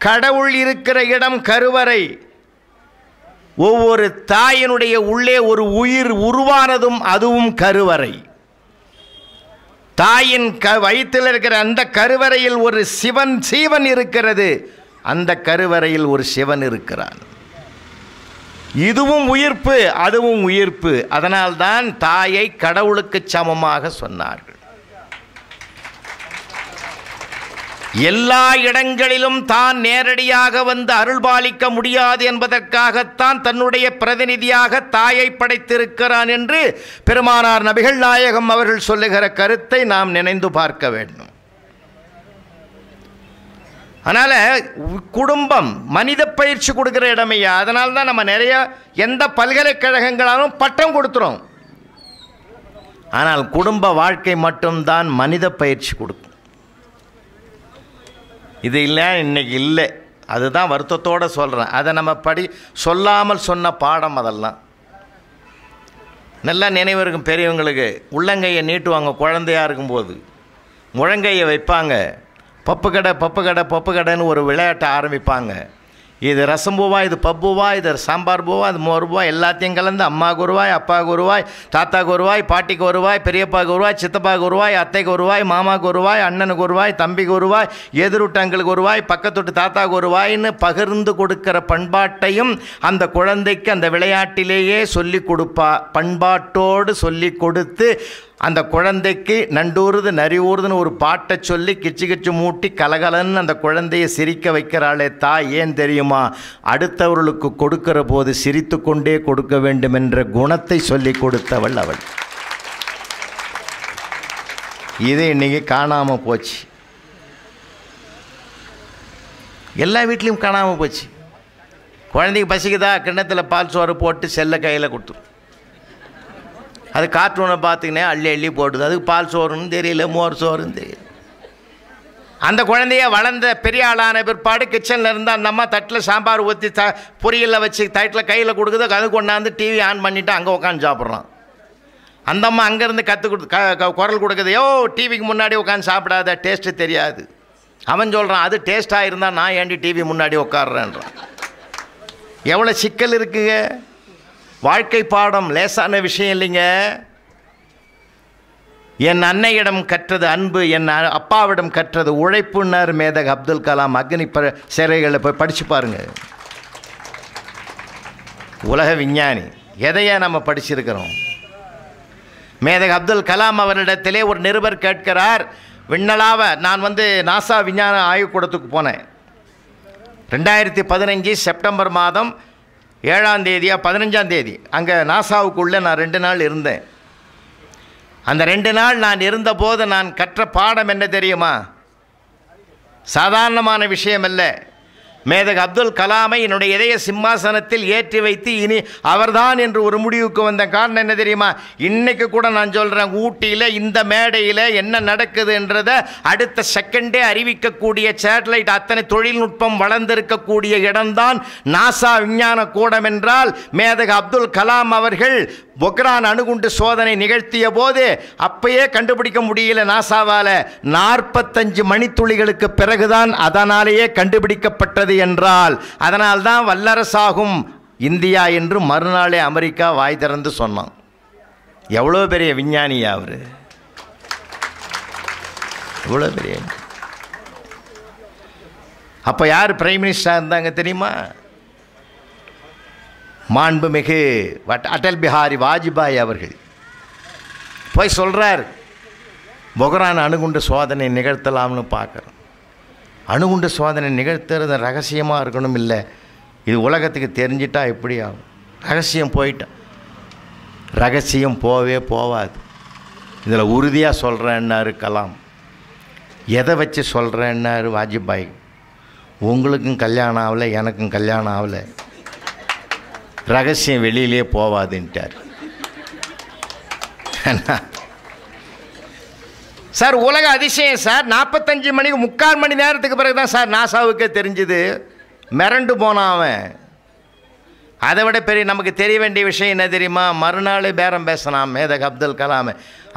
கடவுள் இருக்கிற இடம் கருவறை. ஒவ்வொரு தாயினுடைய உள்ளே ஒரு உயிர் உருவானதும் அதுவும் கருவறை. தாயின் வயிற்றில் இருக்கிற அந்த கருவறையில் ஒரு சீவன் இருக்கிறது. அந்த கருவறையில் ஒரு சிவன் இருக்கிறான். இதுவும் உயிர்ப்பு, அதுவும் உயிர்ப்பு. அதனால்தான் தாயை கடவுளுக்கு சமமாக சொன்னார்கள். எல்லா இடங்களிலும் தான் நேரடியாக வந்து அருள்பாலிக்க முடியாது என்பதற்காகத்தான் தன்னுடைய பிரதிநிதியாக தாயை படைத்திருக்கிறான் என்று பெருமானார் நபிகள் நாயகம் அவர்கள் சொல்லுகிற கருத்தை நாம் நினைந்து பார்க்க வேண்டும். அதனால் குடும்பம் மனித பயிற்சி கொடுக்குற இடமையா. அதனால்தான் நம்ம நிறைய எந்த பல்கலைக்கழகங்களாலும் பட்டம் கொடுத்துறோம். ஆனால் குடும்ப வாழ்க்கை மட்டும்தான் மனித பயிற்சி கொடுக்கும். இது இல்லை, இன்னைக்கு இல்லை. அதுதான் வருத்தத்தோடு சொல்கிறேன். அதை நம்ம சொல்லாமல் சொன்ன பாடம் அதெல்லாம். நல்லா நினைவு இருக்கும். பெரியவங்களுக்கு உள்ளங்கையை நீட்டுவாங்க. குழந்தையாக இருக்கும்போது முழங்கையை வைப்பாங்க. பப்பு கடைன்னு ஒரு விளையாட்டை ஆரம்பிப்பாங்க. இது ரசம் பூவா, இது பப்புவா, இது சாம்பார் பூவா, இது மோர் பூவா, எல்லாத்தையும் கலந்து அம்மாவுக்கு ஒரு ரூபாய், அப்பாவுக்கு ஒரு ரூபாய், தாத்தாவுக்கு ஒரு ரூபாய், பாட்டிக்கு ஒரு ரூபாய், பெரியப்பாவுக்கு ஒரு ரூபாய், சித்தப்பாவுக்கு ஒரு ரூபாய், அத்தைக்கு ஒரு ரூபாய், மாமாவுக்கு ஒரு ரூபாய், அண்ணனுக்கு ஒரு ரூபாய், தம்பிக்கு ஒரு ரூபாய், எதிர்விட்டங்களுக்கு ஒரு ரூபாய், பக்கத்தொட்டு தாத்தாவுக்கு ஒரு ரூபாய்ன்னு பகிர்ந்து கொடுக்கிற பண்பாட்டையும் அந்த குழந்தைக்கு அந்த விளையாட்டிலேயே சொல்லி கொடுப்பா. பண்பாட்டோடு சொல்லி கொடுத்து அந்த குழந்தைக்கு நண்டூறுது நரி ஊறுதுன்னு ஒரு பாட்டை சொல்லி கிச்சு மூட்டி கலகலன்னு அந்த குழந்தையை சிரிக்க வைக்கிறாளே தாய். ஏன் தெரியுமா? அடுத்தவர்களுக்கு கொடுக்கிற போது சிரித்து கொண்டே கொடுக்க வேண்டும் என்ற குணத்தை சொல்லி கொடுத்தவள் அவள். இது இன்னைக்கு காணாமல் போச்சு. எல்லா வீட்லேயும் காணாமல் போச்சு. குழந்தைக்கு பசிக்குதா, கிண்ணத்தில் பால் சோறு போட்டு செல்ல கையில் கொடுத்துரும். அது கார்ட்டூனை பார்த்துக்கினே அள்ளி போடுது. அதுக்கு பால் சோறுன்னு தெரியல, மோர் சோறுன்னு தெரியல. அந்த குழந்தைய வளர்ந்த பெரிய ஆளான பிற்பாடு கிச்சனில் இருந்தால் அந்த அம்மா தட்டில் சாம்பார் ஊற்றி பொரியலில் வச்சு தட்டில் கையில் கொடுக்குது. அது கொண்டாந்து டிவி ஆன் பண்ணிவிட்டு அங்கே உட்காந்து சாப்பிட்றான். அந்த அம்மா அங்கேருந்து குரல் கொடுக்குது, யோ டிவிக்கு முன்னாடி உட்காந்து சாப்பிடாத, டேஸ்ட்டு தெரியாது. அவன் சொல்கிறான், அது டேஸ்ட்டாக இருந்தால் நான் ஏண்டி டிவி முன்னாடி உட்காடுறேன்றான். எவ்வளோ சிக்கல் இருக்குங்க. வாழ்க்கை பாடம் லேசான விஷயம் இல்லைங்க. என் அன்னையிடம் கற்றது அன்பு, என் அப்பாவிடம் கற்றது உழைப்புன்னார் மேதக அப்துல் கலாம். அக்னி சிறைகளை போய் படித்து பாருங்க. உலக விஞ்ஞானி. எதையா நம்ம படிச்சிருக்கிறோம்? மேதக அப்துல் கலாம் அவரிடத்திலே ஒரு நிருபர் கேட்கிறார், விண்ணளாவ நான் நாசா விஞ்ஞான ஆய்வுக்கூடத்துக்கு போனேன். 2015 செப்டம்பர் மாதம் 7ஆம் தேதியா 15ஆம் தேதி அங்கே நாசாவுக்குள்ளே நான் 2 நாள் இருந்தேன். அந்த 2 நாள் நான் இருந்தபோது நான் கற்ற பாடம் என்ன தெரியுமா? சாதாரணமான விஷயம் அல்ல. மேதக அப்துல் கலாமை என்னுடைய இதய சிம்மாசனத்தில் ஏற்றி வைத்து இனி அவர்தான் என்று ஒரு முடிவுக்கு வந்த காரணம் என்ன தெரியுமா? இன்றைக்கு கூட நான் சொல்கிறேன், ஊட்டியில் இந்த மேடையில் என்ன நடக்குதுன்றதை அடுத்த செகண்டே அறிவிக்கக்கூடிய சேட்டலைட் அத்தனை தொழில்நுட்பம் வளர்ந்திருக்கக்கூடிய இடம்தான் நாசா விஞ்ஞான கூடம் என்றால், மேதக அப்துல் கலாம் அவர்கள் பொக்ரான் அணுகுண்டு சோதனை நிகழ்த்திய போது அப்பயே கண்டுபிடிக்க முடியல நாசாவால். 45 மணித்துளிகளுக்கு பிறகுதான் அதனாலேயே கண்டுபிடிக்கப்பட்டது என்றால், அதனால்தான் வல்லரசாகும் இந்தியா என்று மறுநாளே அமெரிக்கா வாய் திறந்து சொன்னான். எவ்வளோ பெரிய விஞ்ஞானியா அவர்! எவ்வளோ பெரிய. அப்போ யார் பிரைம் மினிஸ்டராக இருந்தாங்க தெரியுமா? மாண்புமிகு அடல் பிஹாரி வாஜ்பாய் அவர்கள். போய் சொல்கிறார், பொக்ரான் அணுகுண்டு சோதனை நிகழ்த்தலாம்னு பார்க்குறோம். அணுகுண்டு சோதனை நிகழ்த்துறது ரகசியமாக இருக்கணும், இல்லை இது உலகத்துக்கு தெரிஞ்சிட்டா எப்படி ஆகும்? ரகசியம் போயிட்டான். ரகசியம் போவே போவாது. இதில் உறுதியாக சொல்கிறேன்னாரு கலாம். எதை வச்சு சொல்கிறேன்னாரு வாஜ்பாய். உங்களுக்கும் கல்யாணம் ஆகலை, எனக்கும் கல்யாணம் ஆகலை, ரகசியம் வெளியிலே போவாதுன்ட்டார். சார் உலக அதிசயம் சார், 45 மணிக்கு 3/4 மணி நேரத்துக்கு பிறகு தான் சார் நாசாவுக்கே தெரிஞ்சுது. மிரண்டு போனான் அவன். அதை விட பெரிய நமக்கு தெரிய வேண்டிய விஷயம் என்ன தெரியுமா? மறுநாள் பேரம் பேசினான் மேதக் அப்துல் கலாம்.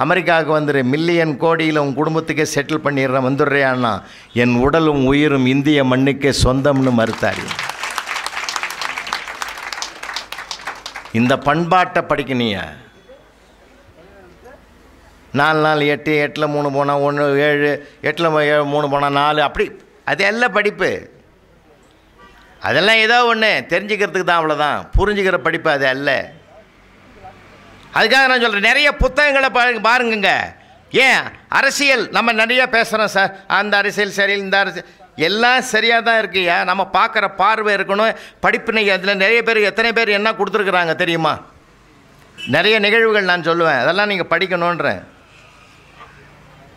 அமெரிக்காவுக்கு வந்துரு, மில்லியன் கோடியில் உன் குடும்பத்துக்கே செட்டில் பண்ணிடுறேன், வந்துடுறியான்னா என் உடலும் உயிரும் இந்திய மண்ணுக்கே சொந்தம்னு மறுத்தார். இந்த பண்பாட்டை படிக்கணிய 4 நாள் 8, 8ல் 3 போனால் 1, 7, 8ல் 3 போனால் 4, அப்படி அது எல்லாம் படிப்பு. அதெல்லாம் ஏதோ ஒன்று தெரிஞ்சுக்கிறதுக்கு தான், அவ்வளோதான். புரிஞ்சுக்கிற படிப்பு அது அல்ல. அதுக்காக நான் சொல்கிறேன், நிறைய புத்தகங்களை பாருங்க. ஏன் அரசியல் நம்ம நிறைய பேசுகிறோம் சார், அந்த அரசியல் சரி, இந்த அரசியல் எல்லாம் சரியாக தான் இருக்குயா. நம்ம பார்க்குற பார்வை இருக்கணும், படிப்பினை. அதில் நிறைய பேர், எத்தனை பேர் என்ன கொடுத்துருக்குறாங்க தெரியுமா? நிறைய நிகழ்வுகள் நான் சொல்லுவேன், அதெல்லாம் நீங்கள் படிக்கணுன்றேன்.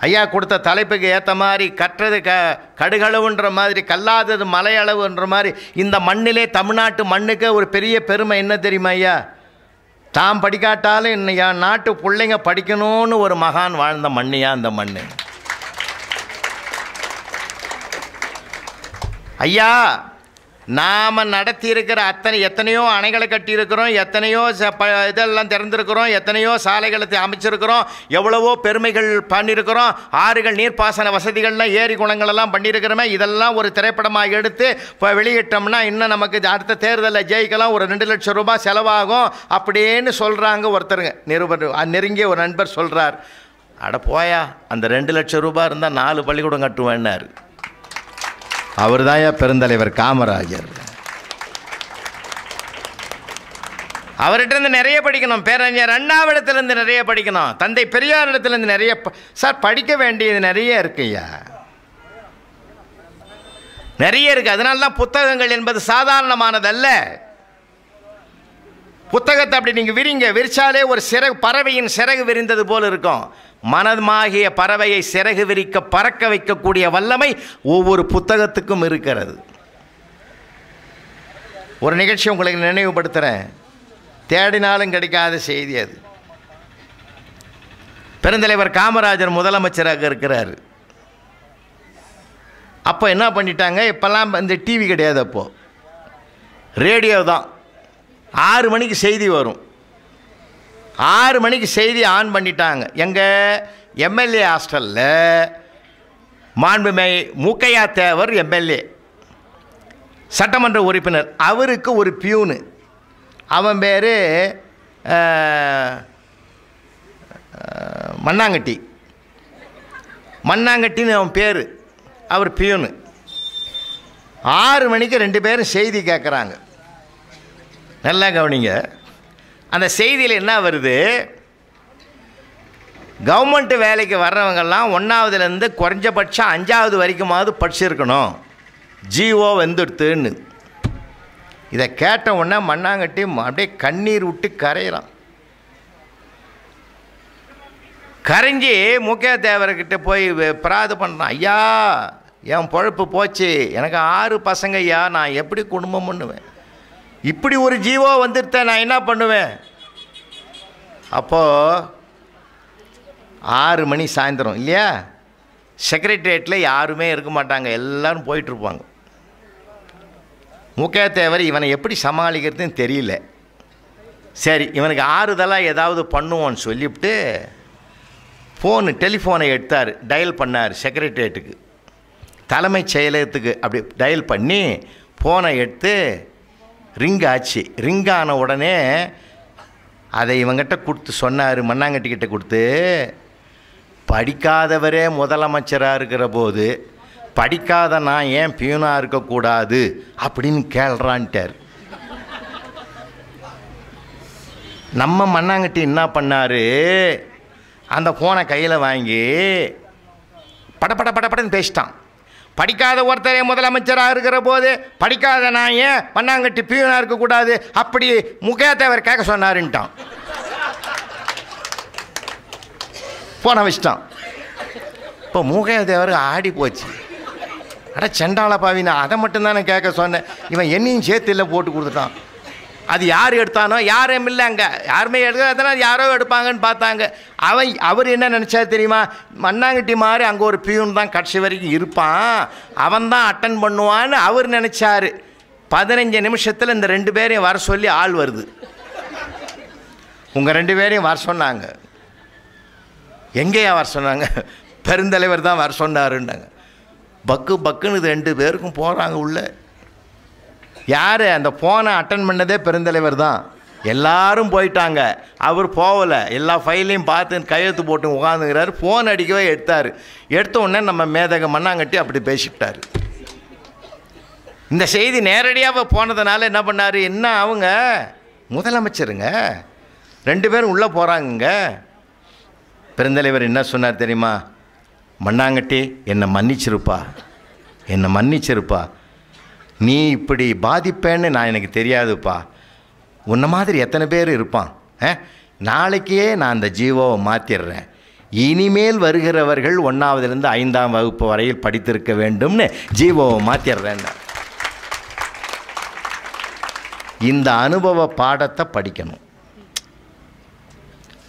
ஐயா கொடுத்த தலைப்புக்கு ஏற்ற மாதிரி கற்றது கடுகளவுன்ற மாதிரி, கல்லாதது மலையளவுன்ற மாதிரி இந்த மண்ணிலே, தமிழ்நாட்டு மண்ணுக்கு ஒரு பெரிய பெருமை என்ன தெரியுமா ஐயா? தாம் படிக்காட்டாலும் இன்னையா நாட்டு பிள்ளைங்க படிக்கணும்னு ஒரு மகான் வாழ்ந்த மண்ணையா அந்த மண். ஐயா நாம் நடத்தி இருக்கிற எத்தனையோ அணைகளை கட்டியிருக்கிறோம், எத்தனையோ இதெல்லாம் திறந்திருக்கிறோம், எத்தனையோ சாலைகளை அமைச்சிருக்கிறோம், எவ்வளவோ பெருமைகள் பண்ணியிருக்கிறோம், ஆறுகள் நீர்ப்பாசன வசதிகள்லாம் ஏரி குளங்களெல்லாம் பண்ணியிருக்கிறோமே. இதெல்லாம் ஒரு திரைப்படமாக எடுத்து இப்போ வெளியிட்டோம்னா இன்னும் நமக்கு அடுத்த தேர்தலில் ஜெயிக்கலாம், ஒரு 2 லட்சம் ரூபாய் செலவாகும் அப்படின்னு சொல்கிறாங்க ஒருத்தருங்க. நெருங்கிய ஒரு நண்பர் சொல்கிறார், அட போயா, அந்த 2 லட்சம் ரூபாய் இருந்தால் 4 பள்ளிக்கூடம் கட்டுவேன்னார். அவர் தாயா பெருந்தலைவர் காமராஜர். அவர்கிட்ட நிறைய படிக்கணும். பேரறிஞர் அண்ணாவிடத்திலிருந்து நிறைய படிக்கணும். தந்தை பெரியார் இடத்துலேருந்து நிறைய சார் படிக்க வேண்டியது நிறைய இருக்குய்யா, நிறைய இருக்குது. அதனால தான் புத்தகங்கள் என்பது சாதாரணமானதல்ல. புத்தகத்தை அப்படி நீங்கள் விரிச்சாலே ஒரு சிறகு, பறவையின் சிறகு விரிந்தது போல் இருக்கும். மனமாகிய பறவையை சிறகு விரிக்க பறக்க வைக்கக்கூடிய வல்லமை ஒவ்வொரு புத்தகத்துக்கும் இருக்கிறது. ஒரு நிகழ்ச்சி உங்களுக்கு நினைவுபடுத்துகிறேன், தேடினாலும் கிடைக்காத செய்தி அது. பெருந்தலைவர் காமராஜர் முதலமைச்சராக இருக்கிறார். அப்போ என்ன பண்ணிட்டாங்க, இப்போல்லாம் இந்த டிவி கிடையாது, அப்போது ரேடியோ தான். 6 மணிக்கு செய்தி வரும். 6 மணிக்கு செய்தி ஆன் பண்ணிட்டாங்க. எங்கள் எம்எல்ஏ ஹாஸ்டலில் மாண்புமை மூக்கையா தேவர் எம்எல்ஏ, சட்டமன்ற உறுப்பினர். அவருக்கு ஒரு பியூனு, அவன் பேர் மண்ணாங்கட்டின்னு அவன் பேர். அவர் பியூனு. 6 மணிக்கு 2 பேரும் செய்தி கேட்குறாங்க. நல்லா கவனிங்க. அந்த செய்தியில் என்ன வருது, கவர்மெண்ட் வேலைக்கு வர்றவங்கெல்லாம் 1ஆவதுலேருந்து குறைஞ்சபட்சம் 5ஆவது வரைக்குமாவது படிச்சிருக்கணும், ஜிஓ வந்துடுத்துன்னு. இதை கேட்ட உடனே மண்ணாங்கட்டி அப்படியே கண்ணீர் விட்டு கரையிறான். கரைஞ்சி மூக்கையா தேவர்கிட்ட போய் பிராது பண்ணுறான். ஐயா என் பொழப்பு போச்சு, எனக்கு 6 பசங்க ஐயா, நான் எப்படி குடும்பம் பண்ணுவேன்? இப்படி ஒரு ஜீவோ வந்துருத்த நான் என்ன பண்ணுவேன்? அப்போது 6 மணி சாயந்தரம் இல்லையா, செக்ரட்டரியேட்டில் யாருமே இருக்க மாட்டாங்க, எல்லோரும் போயிட்டுருப்பாங்க. மூக்கையா தேவர் இவனை எப்படி சமாளிக்கிறதுன்னு தெரியல. சரி, இவனுக்கு ஆறுதலாக ஏதாவது பண்ணுவோன்னு சொல்லிவிட்டு டெலிஃபோனை எடுத்தார், டயல் பண்ணார் செக்ரட்டரியேட்டுக்கு, தலைமைச் செயலகத்துக்கு. அப்படி டயல் பண்ணி ஃபோனை எடுத்து ரிங் ஆச்சு. ரிங் ஆன உடனே அதை இவங்கிட்ட கொடுத்து சொன்னார், மண்ணாங்கட்டிக்கிட்ட கொடுத்து, படிக்காதவரே முதலமைச்சராக இருக்கிற போது படிக்காத நான் ஏன் பியூனாக இருக்கக்கூடாது அப்படின்னு கேள்றான்ட்டார். நம்ம மண்ணாங்கட்டி என்ன பண்ணார், அந்த ஃபோனை கையில் வாங்கி படன்னு பேசிட்டான். படிக்காத ஒருத்தரே முதலமைச்சராக இருக்கிற போது படிக்காத நான் ஏன் மண்ணாங்கட்டி பியூனாக இருக்கக்கூடாது, அப்படி முக்கியத்தேவர் கேட்க சொன்னாருன்ட்டான். ஃபோனை வச்சிட்டான். இப்போ முக்கியத்தேவர் ஆடி போச்சு. அட செண்டாள பாவினா அதை மட்டும்தானே கேட்க சொன்னேன், இவன் என்னையும் சேர்த்து இல்லை போட்டு கொடுத்துட்டான். அது யார் எடுத்தானோ யாரும் இல்லை, அங்கே யாருமே எடுக்கிறதுனா யாரோ எடுப்பாங்கன்னு பார்த்தாங்க. அவர் என்ன நினச்சார் தெரியுமா, மண்ணாங்கட்டி மாதிரி அங்கே ஒரு பியூன் தான் கடைசி வரைக்கும் இருப்பான், அவன் தான் அட்டன் பண்ணுவான்னு அவர் நினச்சார். 15 நிமிஷத்தில் இந்த 2 பேரையும் வர சொல்லி ஆள் வருது. உங்கள் 2 பேரையும் வர சொன்னாங்க. எங்கேயா வர சொன்னாங்க? பெருந்தலைவர் தான் வர சொன்னாருன்னாங்க. பக்குன்னு 2 பேருக்கும் போகிறாங்க உள்ள. யார் அந்த ஃபோனை அட்டன் பண்ணதே பெருந்தலைவர் தான். எல்லாரும் போயிட்டாங்க, அவர் போகலை. எல்லா ஃபைலையும் பார்த்து கையெழுத்து போட்டு உட்காந்துங்கிறாரு. ஃபோன் அடிக்கவே எடுத்தார். எடுத்த உடனே நம்ம மேதக மண்ணாங்கட்டி அப்படி பேசிவிட்டார். இந்த செய்தி நேரடியாக போனதுனால என்ன பண்ணார், என்ன அவங்க முதலமைச்சருங்க 2 பேரும் உள்ளே போகிறாங்கங்க. பெருந்தலைவர் என்ன சொன்னார் தெரியுமா, மண்ணாங்கட்டி என்னை மன்னிச்சிருப்பா, நீ இப்படி பாதிப்பேன்னு நான் எனக்கு தெரியாதுப்பா, உன்னை மாதிரி எத்தனை பேர் இருப்பான், நாளைக்கே நான் அந்த ஜீவோவை மாற்றிடுறேன், இனிமேல் வருகிறவர்கள் 1ஆவதுலேருந்து 5ஆம் வகுப்பு வரையில் படித்திருக்க வேண்டும்னு ஜீவோவை மாற்றிடுறேன். இந்த அனுபவ பாடத்தை படிக்கணும்.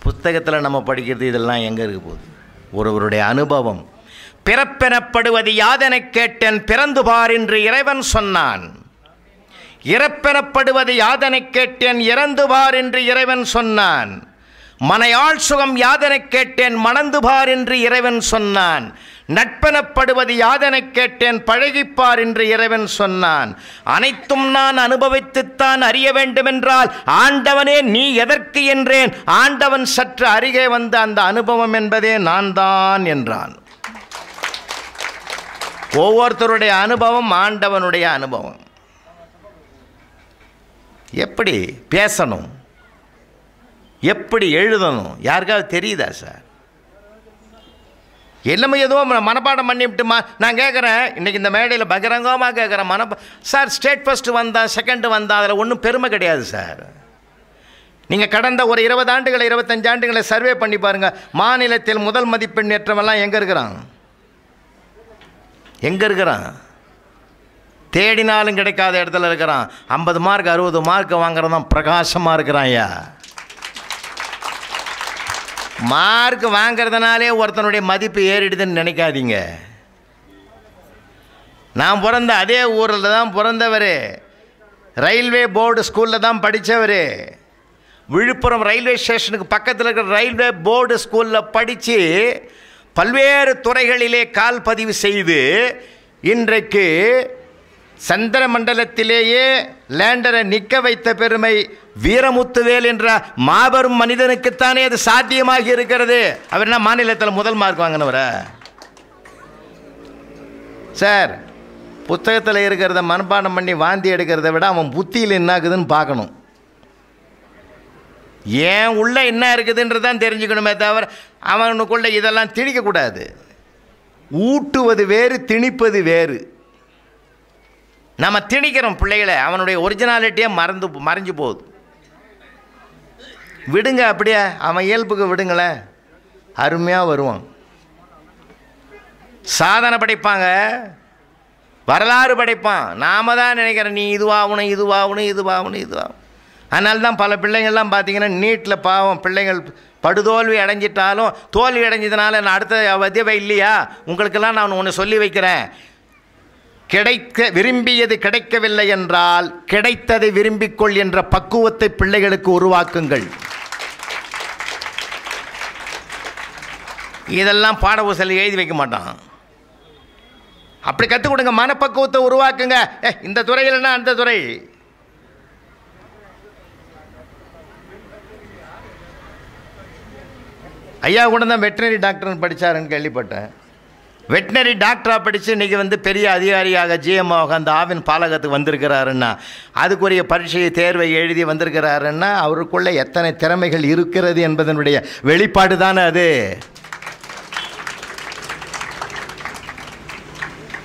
புத்தகத்தில் நம்ம படிக்கிறது இதெல்லாம் எங்கே இருக்க போகுது? ஒருவருடைய அனுபவம். பிறப்பெனப்படுவது யாதெனக் கேட்டேன் பிறந்து பார் என்று இறைவன் சொன்னான். இறப்பெனப்படுவது யாதெனக் கேட்டேன் இறந்து பார் என்று இறைவன் சொன்னான். மனையாள் சுகம் யாதெனக் கேட்டேன் மணந்து பார் என்று இறைவன் சொன்னான். நட்பெனப்படுவது யாதெனக் கேட்டேன் பழகிப்பார் என்று இறைவன் சொன்னான். அனைத்தும் நான் அனுபவித்துத்தான் அறிய வேண்டுமென்றால் ஆண்டவனே நீ எதற்கு என்றேன். ஆண்டவன் சற்று அருகே வந்த அந்த அனுபவம் என்பதே நான் தான் என்றான். ஒவ்வொருத்தருடைய அனுபவம் ஆண்டவனுடைய அனுபவம். எப்படி பேசணும், எப்படி எழுதணும் யாருக்காவது தெரியுதா சார்? எல்லாமே ஏதோ மனப்பாடம் பண்ணிவிட்டுமா. நான் கேட்குறேன், இன்றைக்கி இந்த மேடையில் பகிரங்கமாக கேட்குறேன், சார் ஸ்டேட் ஃபஸ்ட்டு வந்தால் செகண்டு வந்தால் அதில் ஒன்றும் பெருமை கிடையாது சார். நீங்கள் கடந்த ஒரு 20 ஆண்டுகளை 25 ஆண்டுகளை சர்வே பண்ணி பாருங்கள். மாநிலத்தில் முதல் மதிப்பெண் ஏற்றமெல்லாம் எங்கே இருக்கிறான்? தேடினாலும் கிடைக்காத இடத்துல இருக்கிறான். 50 மார்க் 60 மார்க் வாங்குறதான் பிரகாசமாக இருக்கிறான். ஐயா, மார்க் வாங்கிறதுனாலே ஒருத்தனுடைய மதிப்பு ஏறிடுதுன்னு நினைக்காதீங்க. நான் பிறந்த அதே ஊரில் தான் பிறந்தவர், ரயில்வே போர்டு ஸ்கூலில் தான் படித்தவர். விழுப்புரம் ரயில்வே ஸ்டேஷனுக்கு பக்கத்தில் இருக்கிற ரயில்வே போர்டு ஸ்கூலில் படித்து பல்வேறு துறைகளிலே கால் பதிவு செய்து இன்றைக்கு சந்திர மண்டலத்திலேயே லேண்டரை நிற்க வைத்த பெருமை வீரமுத்துவேல் என்ற மாபெரும் மனிதனுக்குத்தானே அது சாத்தியமாகி இருக்கிறது. அவர் என்ன மாநிலத்தில் முதல் மார்க் வாங்கினவரா சார்? புத்தகத்தில் இருக்கிறத மனப்பாடம் பண்ணி வாந்தி எடுக்கிறத விட அவன் புத்தியில் என்ன இருக்குதுன்னு பார்க்கணும். ஏன் உள்ள என்ன இருக்குதுன்றதான் தெரிஞ்சுக்கணுமே தவிர அவனுக்குள்ள இதெல்லாம் திணிக்கக்கூடாது. ஊட்டுவது வேறு, திணிப்பது வேறு. நம்ம திணிக்கிறோம் பிள்ளைகளை, அவனுடைய ஒரிஜினாலிட்டியே மறைஞ்சு போகுது. விடுங்க, அப்படியே அவன் இயல்புக்கு விடுங்களேன், அருமையாக வருவான். சாதனை படைப்பாங்க, வரலாறு படைப்பான். நாம தான் நினைக்கிறேன் நீ இதுவாகணும். அதனால தான் பல பிள்ளைங்கள்லாம் பார்த்தீங்கன்னா நீட்டில் பாவம் பிள்ளைங்கள் படுதோல்வி அடைஞ்சிட்டாலும் தோல்வி அடைஞ்சதுனால நான் அடுத்த வதிவை இல்லையா, உங்களுக்கெல்லாம் நான் ஒன்று சொல்லி வைக்கிறேன். விரும்பியது கிடைக்கவில்லை என்றால் கிடைத்ததை விரும்பிக்கொள் என்ற பக்குவத்தை பிள்ளைகளுக்கு உருவாக்குங்கள். இதெல்லாம் பாடப்புத்தகத்தில் எழுதி வைக்க மாட்டான். அப்படி கற்றுக் கொடுங்க, மனப்பக்குவத்தை உருவாக்குங்க. இந்த துறையில்னா அந்த துறை. ஐயா கூட தான் வெட்டினரி டாக்டர்னு படித்தாருன்னு கேள்விப்பட்டேன். வெட்டினரி டாக்டராக படித்து இன்றைக்கி பெரிய அதிகாரியாக ஜிஎம்மாக அந்த ஆவின் பாலகத்துக்கு வந்திருக்கிறாருன்னா, அதுக்குரிய பரீட்சையை தேர்வை எழுதி வந்திருக்கிறாருன்னா அவருக்குள்ளே எத்தனை திறமைகள் இருக்கிறது என்பதனுடைய வெளிப்பாடு தானே அது.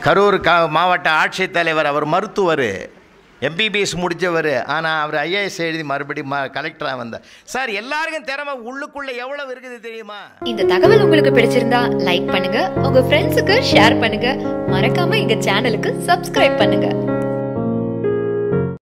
கரூர் மாவட்ட ஆட்சித்தலைவர், அவர் மருத்துவர், எம்பிபிஎஸ் முடித்தவர். ஆனால் அவர் ஐஏஎஸ் எழுதி மறுபடியும் கலெக்டராக வந்தார். சார், எல்லாருக்கும் திறமை உள்ளுக்குள்ளே எவ்வளவு இருக்குது தெரியுமா? இந்த தகவல் உங்களுக்கு பிடிச்சிருந்தா லைக் பண்ணுங்க, உங்க ஃப்ரெண்ட்ஸுக்கு ஷேர் பண்ணுங்க, மறக்காம எங்க சேனலுக்கு சப்ஸ்கிரைப் பண்ணுங்க.